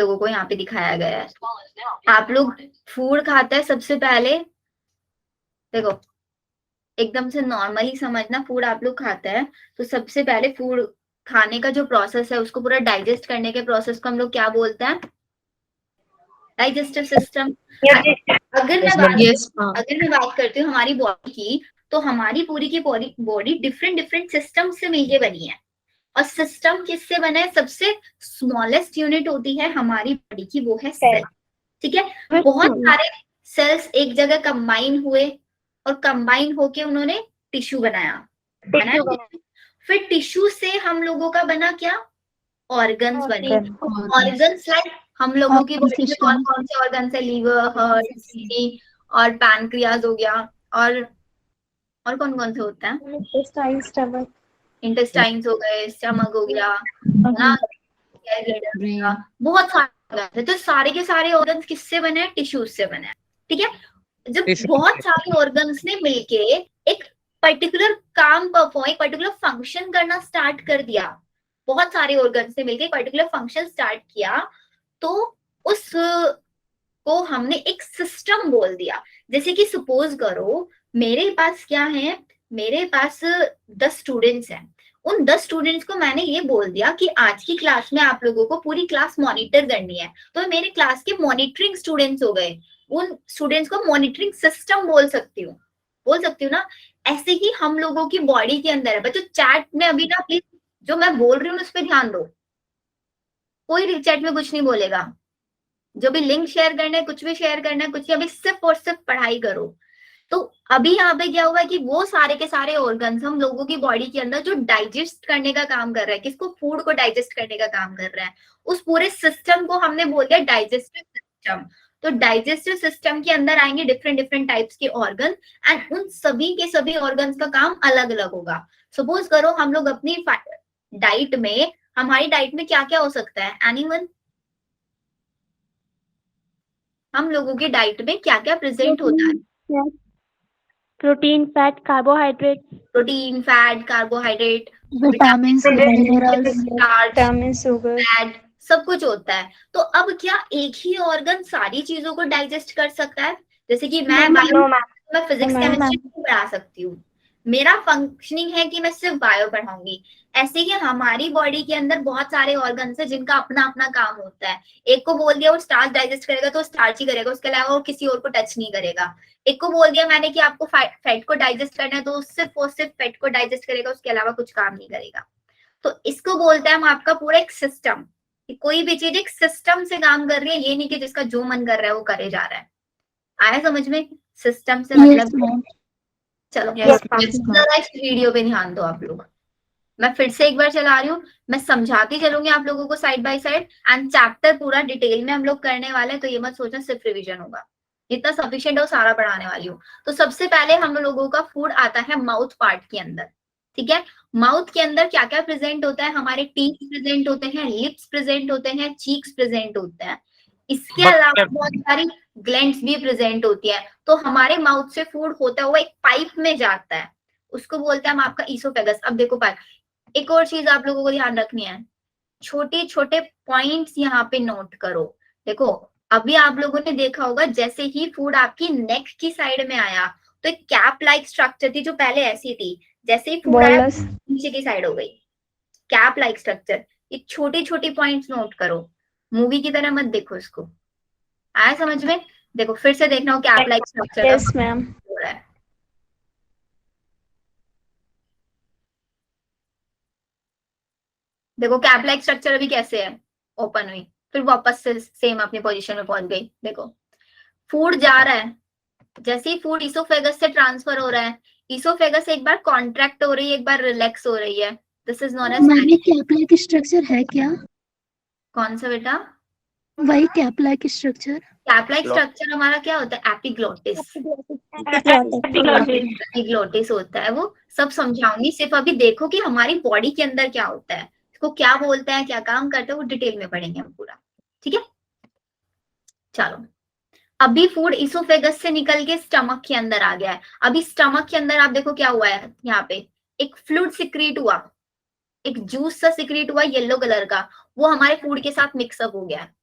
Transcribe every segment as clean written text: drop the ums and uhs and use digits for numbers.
लोगों को यहाँ पे दिखाया गया है। आप लोग फूड खाते हैं सबसे पहले, देखो एकदम से नॉर्मली समझना, फूड आप लोग खाते हैं तो सबसे पहले फूड खाने का जो प्रोसेस है उसको पूरा डाइजेस्ट करने के प्रोसेस को हम लोग क्या बोलते हैं? Digestive system. अगर मैं बात करती हूँ हमारी बॉडी की, तो हमारी पूरी की बॉडी डिफरेंट डिफरेंट सिस्टम से मिलके बनी है। और सिस्टम किससे बना है? सबसे स्मॉलेस्ट यूनिट होती है हमारी बॉडी की, वो है सेल। ठीक है, बहुत सारे सेल्स एक जगह कंबाइन हुए और कंबाइन होके उन्होंने टिश्यू बनाया। फिर टिश्यू से हम लोगों का बना क्या? ऑर्गन्स बने। ऑर्गन्स लाइक हम लोगों की बॉडी में कौन कौन से ऑर्गन्स है? लीवर, हार्ट, किडनी और पैनक्रियाज हो गया, और कौन कौन से होते हैं? इंटेस्टाइन्स हो गए, स्टमक हो गया ना, बहुत सारे ऑर्गन्स है। तो सारे के सारे ऑर्गन्स किससे बने हैं? टिश्यूज से बने हैं। ठीक है, जब बहुत सारे ऑर्गन्स ने मिलके एक पर्टिकुलर काम परफॉर्म, एक पर्टिकुलर फंक्शन करना स्टार्ट कर दिया, बहुत सारे ऑर्गन्स ने मिलके एक पर्टिकुलर फंक्शन स्टार्ट किया, तो उस को हमने एक सिस्टम बोल दिया। जैसे कि सपोज करो मेरे पास क्या है, मेरे पास 10 स्टूडेंट्स हैं। उन 10 स्टूडेंट्स को मैंने ये बोल दिया कि आज की क्लास में आप लोगों को पूरी क्लास मॉनिटर करनी है, तो मेरे क्लास के मॉनिटरिंग स्टूडेंट्स हो गए। उन स्टूडेंट्स को मॉनिटरिंग सिस्टम बोल सकती हूँ ना। ऐसे ही हम लोगों की बॉडी के अंदर है। बच्चों चैट में अभी ना प्लीज जो मैं बोल रही हूँ उस पर ध्यान दो, कोई चैट में कुछ नहीं बोलेगा। जो भी लिंक शेयर करना है, कुछ भी शेयर करना है, कुछ नहीं, अभी सिर्फ और सिर्फ पढ़ाई करो। तो अभी यहाँ पे क्या हुआ कि वो सारे के सारे ऑर्गन्स हम लोगों की बॉडी के अंदर जो डाइजेस्ट करने का काम कर रहा है, किसको? फूड को डाइजेस्ट करने का काम कर रहा है, उस पूरे सिस्टम को हमने बोल दिया डाइजेस्टिव सिस्टम। तो डाइजेस्टिव सिस्टम के अंदर आएंगे डिफरेंट डिफरेंट टाइप्स के ऑर्गन, एंड उन सभी के सभी ऑर्गन्स का काम अलग अलग होगा। सपोज करो हम लोग अपनी डाइट में, हमारी डाइट में क्या क्या हो सकता है? एनीवन? हम लोगों की डाइट में क्या क्या प्रेजेंट होता है? Protein, fat, carbohydrate. Protein, fat, carbohydrate, vitamin, minerals, sugar, fat, सब कुछ होता है। तो अब क्या एक ही ऑर्गन सारी चीजों को डाइजेस्ट कर सकता है? जैसे कि मैं फिजिक्स केमिस्ट्री नहीं पढ़ा सकती हूँ, मेरा फंक्शनिंग है कि मैं सिर्फ बायो पढ़ाऊंगी। ऐसे ही हमारी बॉडी के अंदर बहुत सारे ऑर्गन्स है जिनका अपना अपना काम होता है। एक को बोल दिया वो स्टार्च डाइजेस्ट करेगा तो स्टार्च ही करेगा, उसके अलावा वो किसी और को टच नहीं करेगा। एक को बोल दिया मैंने कि आपको फैट को डाइजेस्ट करना है तो सिर्फ और सिर्फ फैट को डाइजेस्ट करेगा, उसके अलावा कुछ काम नहीं करेगा। तो इसको बोलते हैं हम आपका पूरा एक सिस्टम, कि कोई भी चीज एक सिस्टम से काम कर रही है, ये नहीं कि जिसका जो मन कर रहा है वो करे जा रहा है। आया समझ में? सिस्टम से मतलब चलो जरा इस वीडियो पे ध्यान दो आप लोग। मैं फिर से एक बार चला रही हूँ, मैं समझाती चलूंगी आप लोगों को side by side, and chapter पूरा डिटेल में हम लोग करने वाले हैं, तो ये मत सोचना सिर्फ रिवीजन होगा। जितना सफिशिएंट है वो सारा पढ़ाने वाली हूँ। तो सबसे पहले हम लोगों का फूड आता है माउथ पार्ट के अंदर। ठीक है, माउथ के अंदर क्या क्या प्रेजेंट होता है? हमारे टीथ प्रेजेंट होते हैं, लिप्स प्रेजेंट होते हैं, चीक्स प्रेजेंट होते हैं। इसके अलावा बहुत सारी ग्लैंड्स भी प्रेजेंट होती है। तो हमारे माउथ से फूड होता हुआ एक पाइप में जाता है, उसको बोलते हैं हम आपका ईसोफेगस। अब देखो पाइप, एक और चीज आप लोगों को ध्यान रखनी है, छोटे छोटे पॉइंट्स यहाँ पे नोट करो। देखो अभी आप लोगों ने देखा होगा जैसे ही फूड आपकी नेक की साइड में आया तो एक कैप लाइक स्ट्रक्चर थी जो पहले ऐसी थी, जैसे ही फूड आया नीचे की साइड हो गई, कैप लाइक स्ट्रक्चर। ये छोटी छोटी पॉइंट्स नोट करो, मूवी की तरह मत देखो इसको। आया समझ में? देखो फिर से देखना हो कैप लाइक स्ट्रक्चर हो रहा है। देखो कैप लाइक स्ट्रक्चर अभी कैसे है, ओपन हुई, फिर वापस से सेम अपनी पोजीशन में पहुंच गई। देखो फूड जा रहा है, जैसे ही फूड इसोफेगस से ट्रांसफर हो रहा है, इसोफेगस एक बार कॉन्ट्रैक्ट हो रही है, एक बार रिलैक्स हो रही है। This is known as cap like structure है क्या? कौन सा बेटा? वही cap like structure. Cap like structure हमारा क्या होता है? एपिग्लोटिस। एपिग्लोटिस होता है वो, सब समझाऊंगी, सिर्फ अभी देखो कि हमारी बॉडी के अंदर क्या होता है, इसको क्या बोलते हैं, क्या काम करते हैं, वो डिटेल में पढ़ेंगे हम पूरा। ठीक है, चलो अभी फूड इसोफेगस से निकल के स्टमक के अंदर आ गया है। अभी स्टमक के अंदर आप देखो क्या हुआ है, यहाँ पे एक फ्लूइड सिक्रीट हुआ, एक जूस सा सिक्रीट हुआ येलो कलर का, वो हमारे फूड के साथ मिक्सअप हो गया है।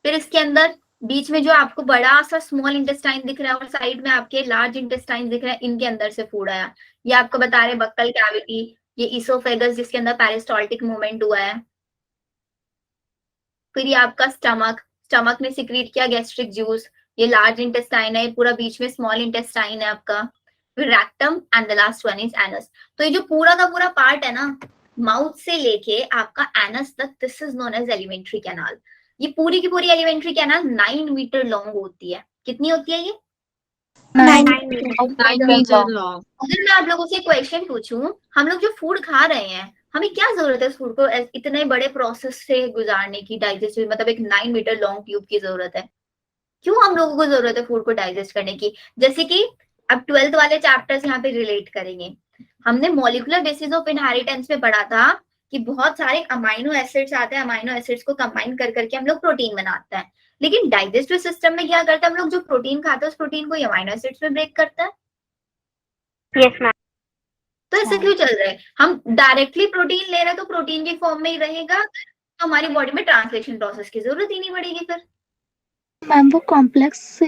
फिर इसके अंदर बीच में जो आपको बड़ा सा स्मॉल इंटेस्टाइन दिख रहा है और साइड में आपके लार्ज इंटेस्टाइन दिख रहे हैं, इनके अंदर से फूड आया। ये आपको बता रहे बक्कल कैविटी, ये इसोफेगस जिसके अंदर पेरिस्टाल्टिक मूवमेंट हुआ है। फिर ये आपका स्टमक, स्टमक ने सिक्रीट किया गैस्ट्रिक जूस, ये लार्ज इंटेस्टाइन है, पूरा बीच में स्मॉल इंटेस्टाइन है आपका। फिर rectum and the last one is anus. तो ये जो पूरा का पूरा पार्ट है ना, माउथ से लेके आपका एनस तक, this is known as alimentary canal. ये पूरी की पूरी एलिमेंट्री कैनाल 9 मीटर लॉन्ग होती है। कितनी होती है ये? 9 मीटर लॉन्ग। अगर मैं आप लोगों से क्वेश्चन पूछूं, हम लोग जो फूड खा रहे हैं, हमें क्या जरूरत है फूड को इतने बड़े प्रोसेस से गुजारने की, डाइजेस्ट, मतलब एक 9 मीटर लॉन्ग ट्यूब की जरूरत है? क्यों हम लोगों को जरूरत है फूड को डाइजेस्ट करने की? जैसे कि अब 12th वाले चैप्टर्स यहाँ पे रिलेट करेंगे। हमने मॉलिक्यूलर बेसिस ऑफ इनहेरिटेंस में पढ़ा था कि बहुत सारे अमाइनो एसिड्स आते हैं, अमाइनो एसिड्स को कंबाइन कर करके हम लोग प्रोटीन बनाते हैं। लेकिन डाइजेस्टिव सिस्टम में क्या करते हैं, हम लोग जो प्रोटीन खाते हैं उस प्रोटीन को अमाइनो एसिड्स में ब्रेक करता है। Yes ma'am. तो ऐसा क्यों चल रहा है? हम डायरेक्टली प्रोटीन ले रहे हैं तो प्रोटीन की फॉर्म में ही रहेगा, तो हमारी बॉडी में ट्रांसलेशन प्रोसेस की जरूरत ही नहीं पड़ेगी फिर। मैम वो कॉम्प्लेक्स से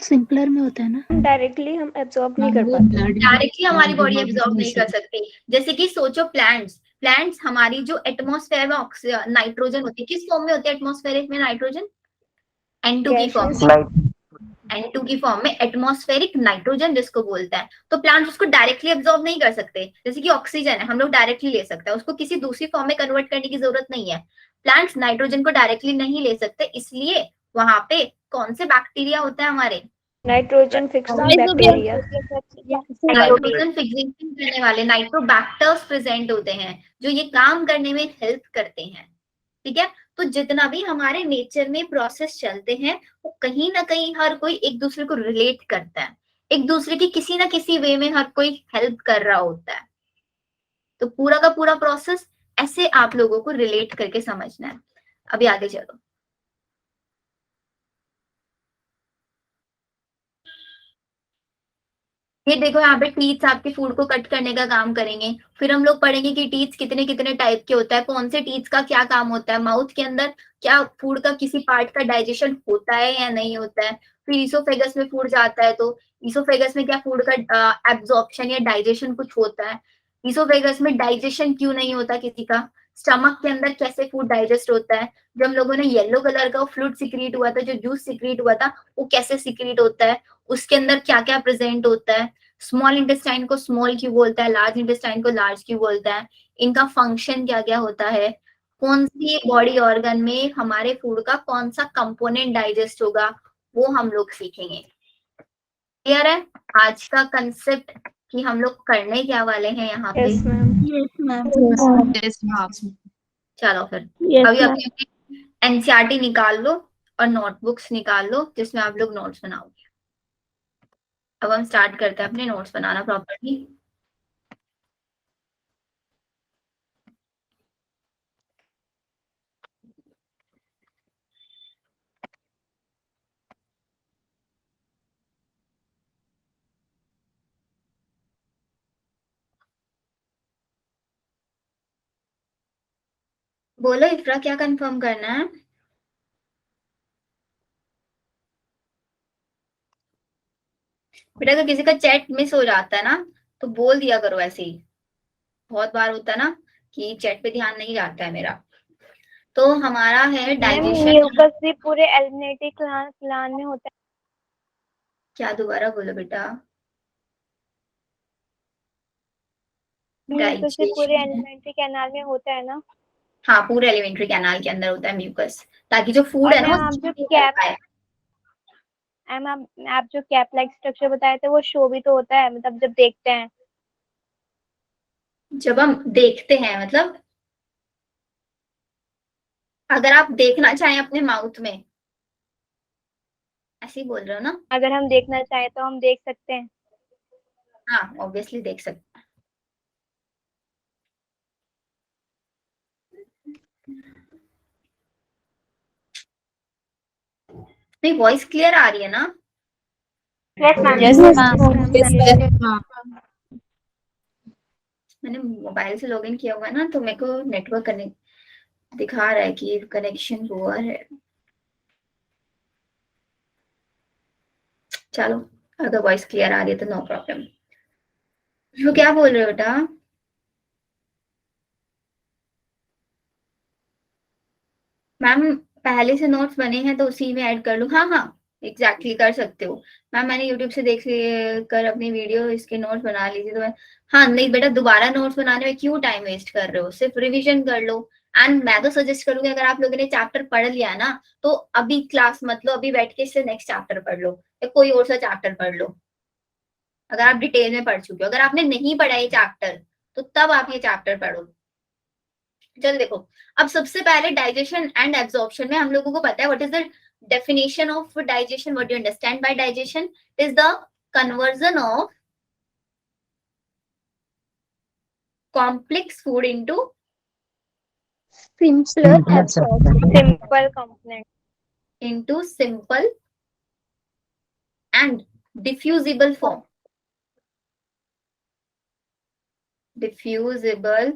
सिंपलर में होता है ना, डायरेक्टली हम एब्जॉर्ब नहीं कर पाते। डायरेक्टली हमारी बॉडी एब्जॉर्ब नहीं कर सकती। जैसे कि सोचो प्लांट्स हमारी जो एटमॉस्फेयर में नाइट्रोजन होती है, किस फॉर्म में होती है एटमॉस्फेरिक में नाइट्रोजन? N2 की फॉर्म में, N2 की फॉर्म में एटमॉस्फेरिक नाइट्रोजन जिसको बोलते हैं। तो प्लांट्स उसको डायरेक्टली एब्जॉर्ब नहीं कर सकते। जैसे कि ऑक्सीजन है, हम लोग डायरेक्टली ले सकते हैं, उसको किसी दूसरी फॉर्म में कन्वर्ट करने की जरूरत नहीं है। प्लांट्स नाइट्रोजन को डायरेक्टली नहीं ले सकते, इसलिए वहां पे कौन से बैक्टीरिया होते हैं हमारे? Nitrogen fixing bacteria. Nitrogen fixing करने वाले नाइट्रोबैक्टर्स प्रेजेंट होते हैं, जो ये काम करने में हेल्प करते हैं। ठीक है, तो जितना भी हमारे नेचर में प्रोसेस चलते हैं, वो कहीं ना कहीं हर कोई एक दूसरे को रिलेट करता है, एक दूसरे की किसी ना किसी वे में हर कोई हेल्प कर रहा होता है। तो पूरा का पूरा प्रोसेस ऐसे आप लोगों को रिलेट करके समझना है। अभी आगे चलो। ये देखो यहाँ पे टीथ्स आपके फूड को कट करने का काम करेंगे। फिर हम लोग पढ़ेंगे कि टीथ्स कितने कितने टाइप के होता है, कौन से टीथ्स का क्या काम होता है, माउथ के अंदर क्या फूड का किसी पार्ट का डाइजेशन होता है या नहीं होता है। फिर इसोफेगस में फूड जाता है तो इसोफेगस में क्या फूड का एब्जॉर्प्शन या डाइजेशन कुछ होता है। इसोफेगस में डाइजेशन क्यों नहीं होता किसी का। स्टमक के अंदर कैसे फूड डाइजेस्ट होता है। जो हम लोगों ने येलो कलर का फ्लूइड सिक्रीट हुआ था, जो जूस सिक्रीट हुआ था, वो कैसे सिक्रीट होता है, उसके अंदर क्या क्या प्रेजेंट होता है। स्मॉल इंटेस्टाइन को स्मॉल क्यों बोलता है, लार्ज इंटेस्टाइन को लार्ज क्यों बोलता है, इनका फंक्शन क्या क्या होता है, कौन सी बॉडी ऑर्गन में हमारे फूड का कौन सा कंपोनेंट डाइजेस्ट होगा, वो हम लोग सीखेंगे। क्लियर है आज का कंसेप्ट कि हम लोग करने क्या वाले हैं यहाँ पे? Yes ma'am. Yes ma'am. चलो फिर अभी यस अपनी एनसीईआरटी निकाल लो और नोटबुक्स निकाल लो जिसमें आप लोग नोट्स बनाओगे। अब हम स्टार्ट करते हैं अपने नोट्स बनाना प्रॉपर्ली। बोलो इफ्रा, क्या कंफर्म करना है? बेटा अगर किसी का चैट मिस हो जाता है ना तो बोल दिया करो ऐसे ही। बहुत बार होता है ना कि चैट पे ध्यान नहीं जाता है मेरा। तो हमारा है डाइजेशन। म्यूकस भी पूरे एलिमेंट्री ग्लैंड में होता है। क्या? दोबारा बोलो बेटा। म्यूकस भी पूरे डाइजेशन, एलिमेंट्री कैनाल में होता है ना। हाँ पूरे एलिमेंट्री कैनाल के अंदर होता है म्यूकस, ताकि जो फूड और है ना मैम आप जो कैप लाइक स्ट्रक्चर बताए थे वो शो भी तो होता है, मतलब जब देखते हैं। जब हम देखते हैं मतलब अगर आप देखना चाहें अपने माउथ में, ऐसे ही बोल रहे हो ना? अगर हम देखना चाहें तो हम देख सकते हैं। हाँ ऑब्वियसली देख सकते हैं। नहीं वॉइस क्लियर आ रही है ना? Yes ma'am. मैंने मोबाइल से लॉगिन किया हुआ है ना, तो मेरे को नेटवर्क कनेक्ट दिखा रहा है कि कनेक्शन हुआ है। चलो अगर वॉइस क्लियर आ रही है तो नो प्रॉब्लम। तो क्या बोल रहे हो बेटा? मैम पहले से नोट्स बने हैं तो उसी में ऐड कर लूं? हाँ हाँ एग्जैक्टली कर सकते हो मैम। मैंने यूट्यूब से देख कर अपनी वीडियो इसके नोट्स बना लीजिए तो हाँ नहीं बेटा, दोबारा नोट्स बनाने में क्यों टाइम वेस्ट कर रहे हो, सिर्फ रिवीजन कर लो। एंड मैं तो सजेस्ट करूंगी अगर आप लोगों ने चैप्टर पढ़ लिया ना तो अभी क्लास मत लो, अभी बैठ के इससे नेक्स्ट चैप्टर पढ़ लो या कोई और सा चैप्टर पढ़ लो। अगर आप डिटेल में पढ़ चुके हो, अगर आपने नहीं पढ़ा ये चैप्टर तो तब आप ये चैप्टर पढ़ो। चलो देखो, अब सबसे पहले डाइजेशन एंड एब्जॉर्प्शन में हम लोगों को पता है what is the definition of digestion, what do you understand by digestion? Is the conversion of complex food into Simpler absorption. Simple component. simple and diffusible form. diffusible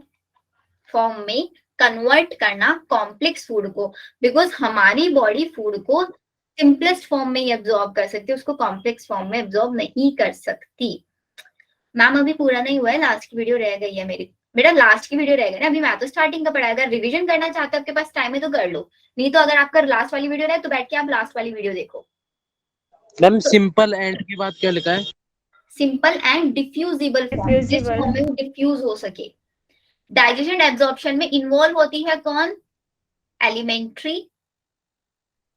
form में convert करना complex food को, because हमारी body food को simplest form में ही absorb कर सकती है, उसको कॉम्प्लेक्स फॉर्म में एब्जॉर्ब नहीं कर सकती। मैम अभी पूरा नहीं हुआ है, लास्ट की वीडियो रह गई है मेरी। बेटा लास्ट की वीडियो रह गई ना, अभी मैं तो स्टार्टिंग का पढ़ाया। अगर रिवीजन करना चाहते हो आपके पास टाइम है तो कर लो, नहीं तो अगर आपका लास्ट वाली वीडियो रहे तो बैठ के आप लास्ट वाली वीडियो देखो। मैम सिंपल एंड के बाद क्या लिखा है? सिंपल एंड डिफ्यूजिबल फॉर्म, जिस फॉर्म में वो डिफ्यूज हो सके। डाइजेशन एब्जॉर्प्शन में इन्वॉल्व होती है कौन? Alimentary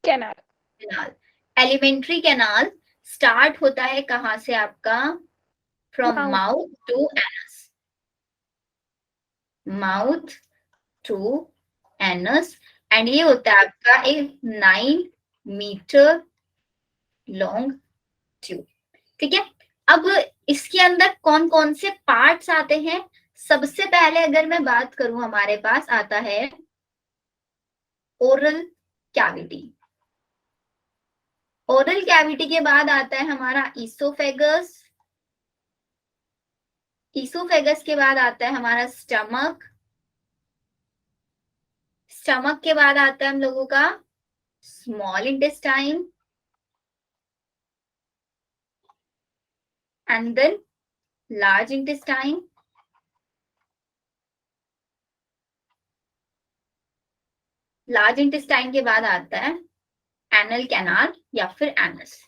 canal. Alimentary canal start होता है कहां से आपका? From mouth to anus. Mouth to anus, and ये होता है आपका एक 9 मीटर लॉन्ग ट्यूब। ठीक है, अब इसके अंदर कौन कौन से पार्ट्स आते हैं? सबसे पहले अगर मैं बात करूं, हमारे पास आता है ओरल कैविटी। ओरल कैविटी के बाद आता है हमारा ईसोफेगस। ईसोफेगस के बाद आता है हमारा स्टमक। स्टमक के बाद आता है हम लोगों का small intestine, and then large intestine. Large intestine के बाद आता है एनल कैनाल या फिर एनस।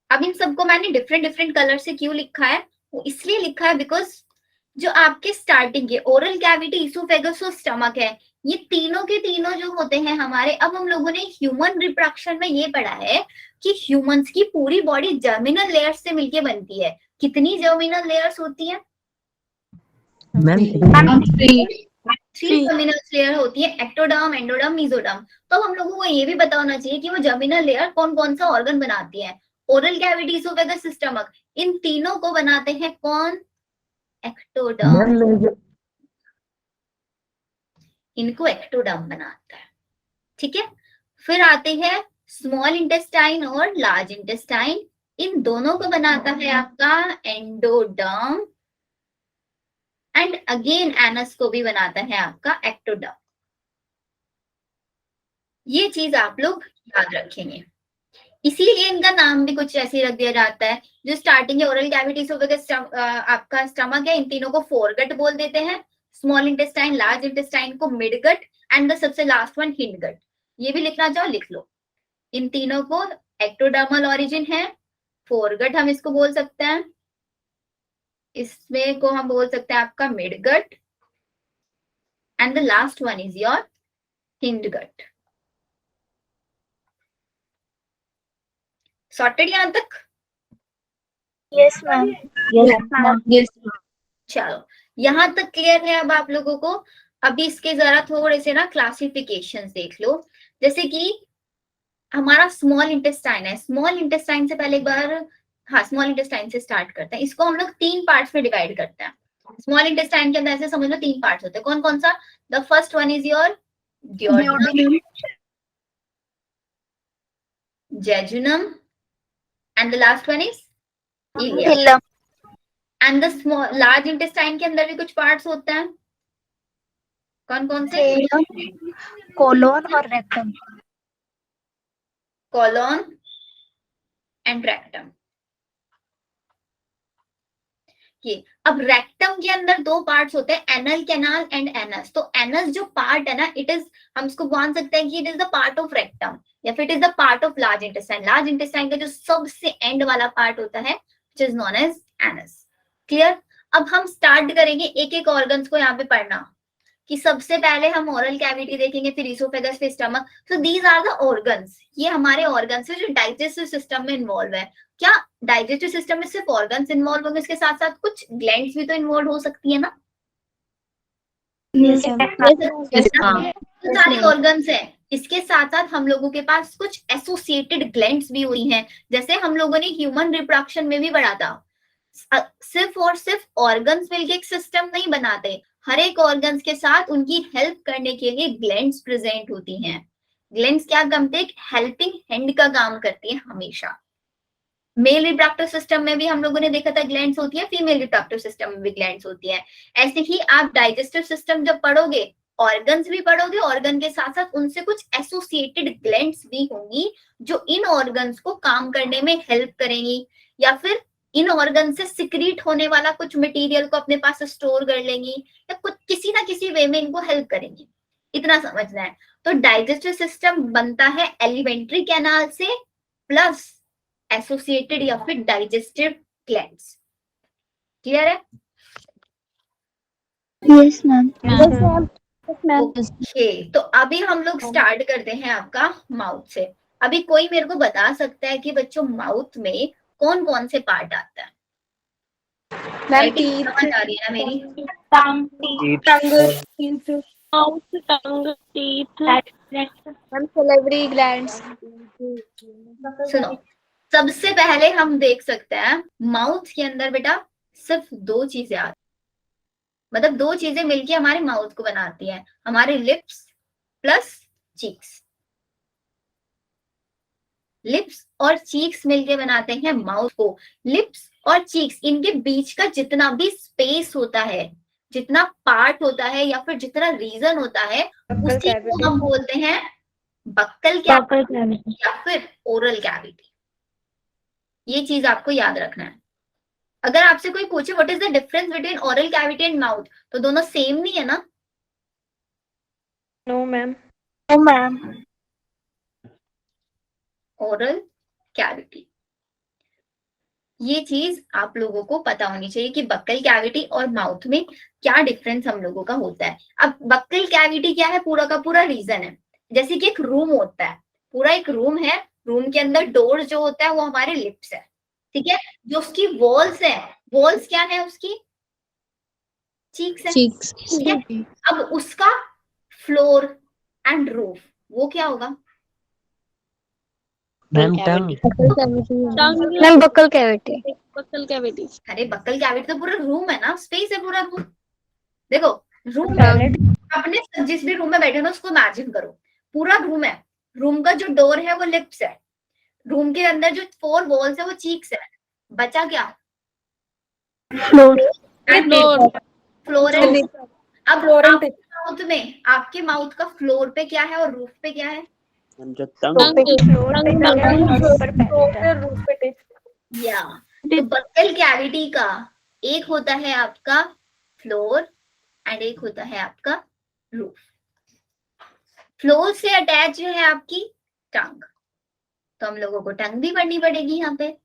अब इन सबको मैंने डिफरेंट डिफरेंट कलर से क्यों लिखा है? वो इसलिए लिखा है बिकॉज जो आपके स्टार्टिंग के ओरल कैविटी, ईसोफेगस और स्टमक है, ये तीनों के तीनों जो होते हैं हमारे, अब हम लोगों ने ह्यूमन रिप्रोडक्शन में ये पढ़ा है कि ह्यूमंस की पूरी बॉडी जर्मिनल लेयर्स से मिलके बनती है। कितनी जर्मिनल लेयर्स होती है? थ्री जर्मिनल लेयर होती है, एक्टोडर्म, एंडोडर्म, मेसोडर्म। तो हम लोगों को ये भी पता होना चाहिए कि वो जर्मिनल लेयर कौन कौन सा ऑर्गन बनाती है। ओरल कैविटी, ईसोफेगस, स्टमक, इन तीनों को बनाते हैं कौन? एक्टोडर्म। इनको एक्टोडर्म बनाता है। ठीक है, फिर आते हैं स्मॉल इंटेस्टाइन और लार्ज इंटेस्टाइन, इन दोनों को बनाता है आपका एंडोडर्म, एंड अगेन एनस को भी बनाता है आपका एक्टोडर्म। ये चीज आप लोग याद रखेंगे, इसीलिए इनका नाम भी कुछ ऐसे रख दिया जाता है। जो स्टार्टिंग है ओरल कैविटी से आपका स्टमक है, इन तीनों को फोरगट बोल देते हैं। स्मॉल इंटेस्टाइन, लार्ज इंटेस्टाइन को मिडगट, एंड द सबसे लास्ट वन हिंडगट। ये भी लिखना चाहो लिख लो। इन तीनों को एक्टोडर्मल ओरिजिन है। फोरगट हम इसको बोल सकते हैं, इसमें को हम बोल सकते हैं आपका midgut, and the last one is your hindgut. Sorted यहां तक? Yes ma'am. चलो यहां तक क्लियर है अब आप लोगों को। अभी इसके जरा थोड़े से ना क्लासिफिकेशंस देख लो। जैसे कि हमारा स्मॉल इंटेस्टाइन है, स्मॉल इंटेस्टाइन से पहले एक बार, हाँ स्मॉल इंटेस्टाइन से स्टार्ट करते हैं। इसको हम लोग 3 पार्ट्स में डिवाइड करते हैं। स्मॉल इंटेस्टाइन के अंदर ऐसे समझ लो 3 पार्ट्स होते हैं। कौन कौन सा? The first one is your duodenum, jejunum, and the last one is ileum. And the small large intestine के अंदर भी कुछ पार्ट्स होते हैं। कौन कौन से? कोलोन और रेक्टम। Colon and rectum. ये अब रेक्टम के अंदर दो पार्ट्स होते हैं, एनल कैनाल एंड एनस। तो एनस जो पार्ट है ना, इट इज, हम इसको मान सकते हैं कि it is the part of rectum या फिर it is the part of large intestine. Large intestine का जो सबसे एंड वाला पार्ट होता है which is known as anus. Clear? अब हम स्टार्ट करेंगे एक एक ऑर्गन्स को यहाँ पे पढ़ना, कि सबसे पहले हम ओरल कैविटी देखेंगे, फिर इसोफेगस, फिर stomach. So these are the organs, ये हमारे ऑर्गन्स है जो डाइजेस्टिव सिस्टम में इन्वॉल्व है। क्या डाइजेस्टिव सिस्टम में सिर्फ ऑर्गन्स इन्वॉल्व होंगे, इसके साथ साथ कुछ ग्लैंड्स भी तो इन्वॉल्व हो सकती है ना? सारे ऑर्गन्स हैं, इसके साथ साथ हम लोगों के पास कुछ एसोसिएटेड ग्लैंड्स भी हुई हैं, जैसे हम लोगों ने ह्यूमन रिप्रोडक्शन में भी पढ़ा था। सिर्फ और सिर्फ ऑर्गन्स मिलके एक सिस्टम नहीं बनाते, हर एक ऑर्गन्स के साथ उनकी हेल्प करने के लिए ग्लैंड्स प्रेजेंट होती हैं। ग्लैंड्स क्या करते हैं? हेल्पिंग हैंड का काम करती है हमेशा। मेल रिप्रोडक्टिव सिस्टम में भी हम लोगों ने देखा था ग्लैंड्स होती है, फीमेल रिप्रोडक्टिव सिस्टम में भी ग्लैंड्स होती है। ऐसे ही आप डाइजेस्टिव सिस्टम जब पढ़ोगे, ऑर्गन्स भी पढ़ोगे, ऑर्गन के साथ साथ उनसे कुछ एसोसिएटेड ग्लैंड्स भी होंगी जो इन ऑर्गन्स को काम करने में हेल्प करेंगी, या फिर इन ऑर्गन से सिक्रीट होने वाला कुछ मटेरियल को अपने पास स्टोर कर लेंगी, या कुछ किसी ना किसी वे में इनको हेल्प करेंगी। इतना समझना है। तो डाइजेस्टिव सिस्टम बनता है एलिमेंट्री कैनाल से प्लस एसोसिएटेड या फिर डाइजेस्टिव ग्लैंड्स। क्लियर है? Yes ma'am. ओके, तो अभी हम लोग स्टार्ट करते हैं आपका माउथ से। अभी कोई मेरे को बता सकता है कि बच्चों माउथ में कौन कौन से पार्ट आता है? समझ आ रही है ना मेरी? salivary glands। सुनो, सबसे पहले हम देख सकते हैं माउथ के अंदर बेटा सिर्फ दो चीजें आती, मतलब दो चीजें मिलके हमारे माउथ को बनाती हैं, हमारे लिप्स प्लस चीक्स। लिप्स और चीक्स मिलके बनाते हैं माउथ को। लिप्स और चीक्स, इनके बीच का जितना भी स्पेस होता है, जितना पार्ट होता है या फिर जितना रीजन होता है, उसी को हम बोलते हैं बक्कल कैविटी या फिर ओरल कैविटी। ये चीज आपको याद रखना है। अगर आपसे कोई पूछे what is the difference between oral cavity and mouth, तो दोनों सेम नहीं है ना? No ma'am. ओरल कैविटी, ये चीज आप लोगों को पता होनी चाहिए कि बक्कल कैविटी और माउथ में क्या डिफरेंस हम लोगों का होता है। अब बक्कल कैविटी क्या है? पूरा का पूरा रीजन है। जैसे कि एक रूम होता है, पूरा एक रूम है, रूम के अंदर डोर जो होता है वो हमारे लिप्स है, ठीक है? जो उसकी वॉल्स है, वॉल्स क्या है उसकी? चीक्स है, ठीक है? अब उसका फ्लोर एंड रूफ वो क्या होगा? Ma'am tongue. Ma'am buccal cavity. अरे बक्कल कैविटी तो पूरा रूम है ना, स्पेस है पूरा रूम। देखो रूम, अपने जिस भी रूम में बैठे हो ना उसको इमेजिन करो, पूरा रूम है, रूम का जो डोर है वो लिप्स है, रूम के अंदर जो 4 वॉल्स है वो चीक्स है, बचा क्या? फ्लोर है। अब माउथ में, आपके माउथ का फ्लोर पे क्या है और रूफ पे क्या है? या तो बक्कल कैविटी का एक होता है आपका फ्लोर एंड एक होता है आपका रूफ। फ्लोर से अटैच है आपकी टंग, तो हम लोगों को टंग भी पढ़नी पड़ेगी यहाँ पे।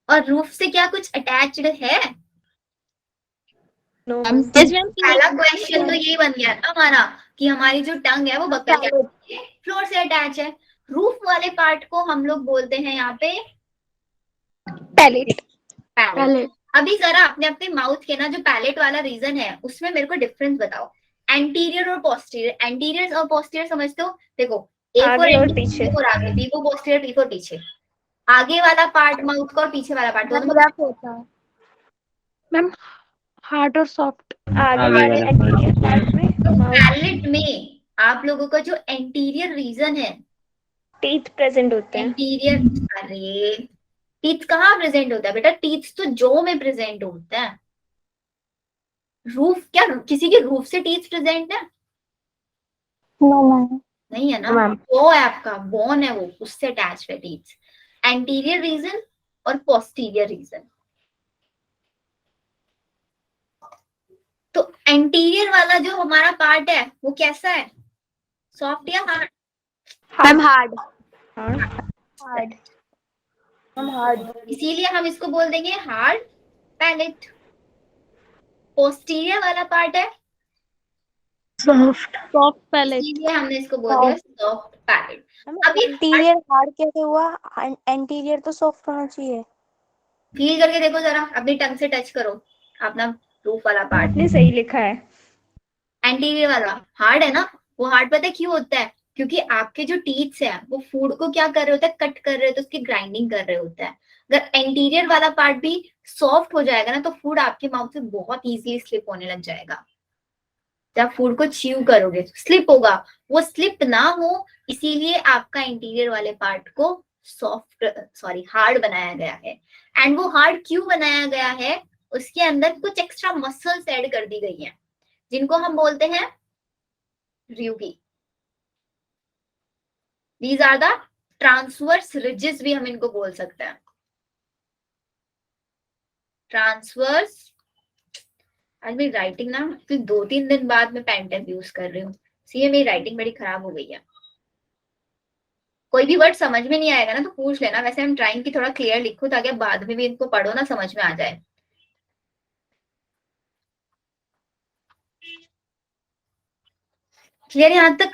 और रूफ से क्या कुछ अटैच्ड है? पहला क्वेश्चन तो यही बन गया था हमारा कि हमारी जो टंग है वो बक्कल कैविटी फ्लोर से अटैच है। रूफ वाले पार्ट को हम लोग बोलते हैं यहाँ पे पैलेट। अभी जरा अपने अपने माउथ के ना जो पैलेट वाला रीजन है उसमें मेरे को डिफरेंस बताओ, एंटीरियर और पोस्टीरियर। एंटीरियर और पोस्टीरियर समझते हो? देखो आगे और पीछे, और आगे, B for posterior, B for पीछे। आगे वाला पार्ट माउथ का और पीछे वाला पार्ट दोनों में होता है मैम हार्ड और सॉफ्ट। आगे वाले एंटीरियर पार्ट में। पैलेट में आप लोगों का जो एंटीरियर रीजन है, टीथ प्रेजेंट होते हैं। एंटीरियर, अरे टीथ कहाँ प्रेजेंट होता है बेटा? टीथ तो जॉ में प्रेजेंट होता है। रूफ, क्या किसी के रूफ से टीथ प्रेजेंट है? No ma'am. नहीं है ना, वो है आपका बोन है, वो उससे अटैच है टीथ। एंटीरियर रीजन और पोस्टीरियर रीजन। तो एंटीरियर वाला जो हमारा पार्ट है वो कैसा है, सॉफ्ट या हार्ड? Ma'am hard. इसीलिए हम इसको बोल देंगे हार्ड पैलेट। पोस्टीरियर वाला पार्ट है सॉफ्ट। Soft palate. इसीलिए हमने इसको बोल दिया सॉफ्ट पैलेट। अब ये इंटीरियर हार्ड कैसे हुआ? इंटीरियर तो सॉफ्ट होना चाहिए। फील करके देखो जरा, अपनी टंग से टच करो अपना रूफ वाला पार्ट। ने सही लिखा है। एंटीरियर वाला हार्ड है ना, वो हार्ड पता है क्यों होता है? क्योंकि आपके जो टीथ्स है वो फूड को क्या कर रहे होते हैं, कट कर रहे होते हैं, उसकी ग्राइंडिंग कर रहे होते हैं। अगर एंटीरियर वाला पार्ट भी सॉफ्ट हो जाएगा ना तो फूड आपके माउथ से बहुत इजीली स्लिप होने लग जाएगा। जब फूड को च्यू करोगे स्लिप होगा, वो स्लिप ना हो इसीलिए आपका इंटीरियर वाले पार्ट को हार्ड बनाया गया है। एंड वो हार्ड क्यों बनाया गया है, उसके अंदर कुछ एक्स्ट्रा मसल्स ऐड कर दी गई हैं जिनको हम बोलते हैं rugae. These are the transverse ridges भी हम इनको बोल सकते हैं। ट्रांसवर्स, आज मेरी राइटिंग ना 2-3 दिन बाद मैं पेन टैब यूज कर रही हूँ, इसलिए मेरी राइटिंग बड़ी खराब हो गई है। कोई भी वर्ड समझ में नहीं आएगा ना तो पूछ लेना, वैसे हम ट्राइंग की थोड़ा क्लियर लिखो ताकि बाद में भी इनको पढ़ो ना समझ में आ जाए। क्लियर यहाँ तक?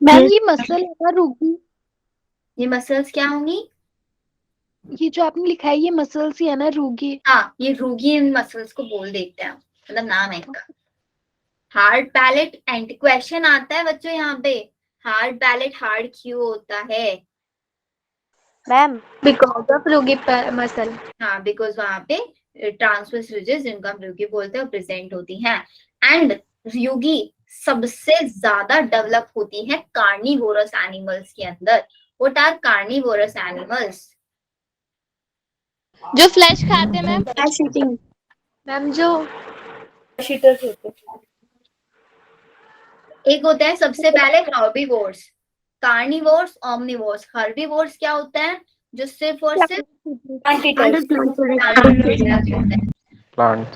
मैम ये मसल है ना रूगी, ये मसल्स क्या होंगी? ये जो आपने लिखा है ये मसल्स ही है ना रूगी? हाँ, ये रूगी इन मसल्स को बोल देते हैं, मतलब नाम है इनका। हार्ड पैलेट एंड क्वेश्चन आता है बच्चों यहाँ पे, हार्ड पैलेट हार्ड क्यों होता है? Ma'am because of rugae muscle. हाँ, बिकॉज वहां पे ट्रांसवर्स रिजेस जिनको हम रूगी बोलते हैं प्रेजेंट होती हैं। एंड रूगी सबसे ज्यादा डेवलप होती है कार्निवोरस एनिमल्स के अंदर। What are carnivorous animals? जो फ्लैश खाते हैं मैम, फ्लैश ईटिंग। मैम जो शीटर्स होते हैं। एक होता है सबसे पहले हर्बीवोर्स, कार्निवोर्स, ओमनिवोर्स। हर्बीवोर्स क्या होता है? जो सिर्फ और सिर्फ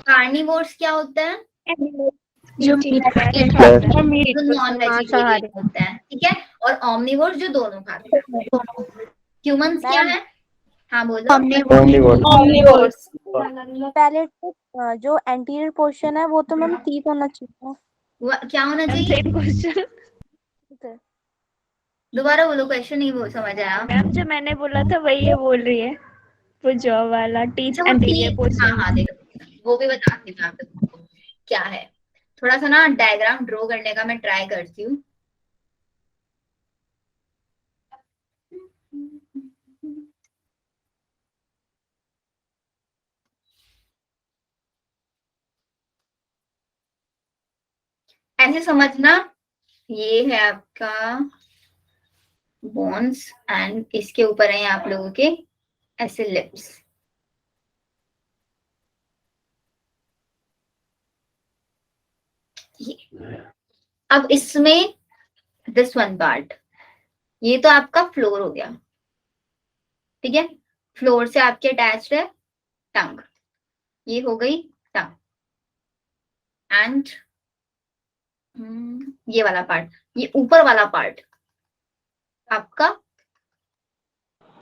कार्निवोर्स क्या होता है? जो नॉन वेजिटेरियन होता है, ठीक है। और ओमनिवोर्स जो दोनों खाते हैं। ह्यूमंस क्या है? हाँ बोलो। ओमनिवोर्स। पैलेट जो एंटीरियर पोर्शन है वो तो मैम टीथ होना चाहिए। क्या होना चाहिए? क्वेश्चन दोबारा बोलो, क्वेश्चन नहीं समझ आया। मैम जो मैंने बोला था वही ये बोल रही है, वो जॉ वाला टीथ एंटीरियर पोर्शन। हाँ देखो वो भी बताती हूँ आपको क्या है। थोड़ा सा ना डायग्राम ड्रॉ करने का मैं ट्राई करती हूँ। ऐसे समझना, ये है आपका बोन्स एंड इसके ऊपर है आप लोगों के ऐसे लिप्स। अब इसमें दिस वन पार्ट, ये तो आपका फ्लोर हो गया, ठीक है। फ्लोर से आपके अटैच्ड है टंग, ये हो गई टंग। एंड ये वाला पार्ट, ये ऊपर वाला पार्ट आपका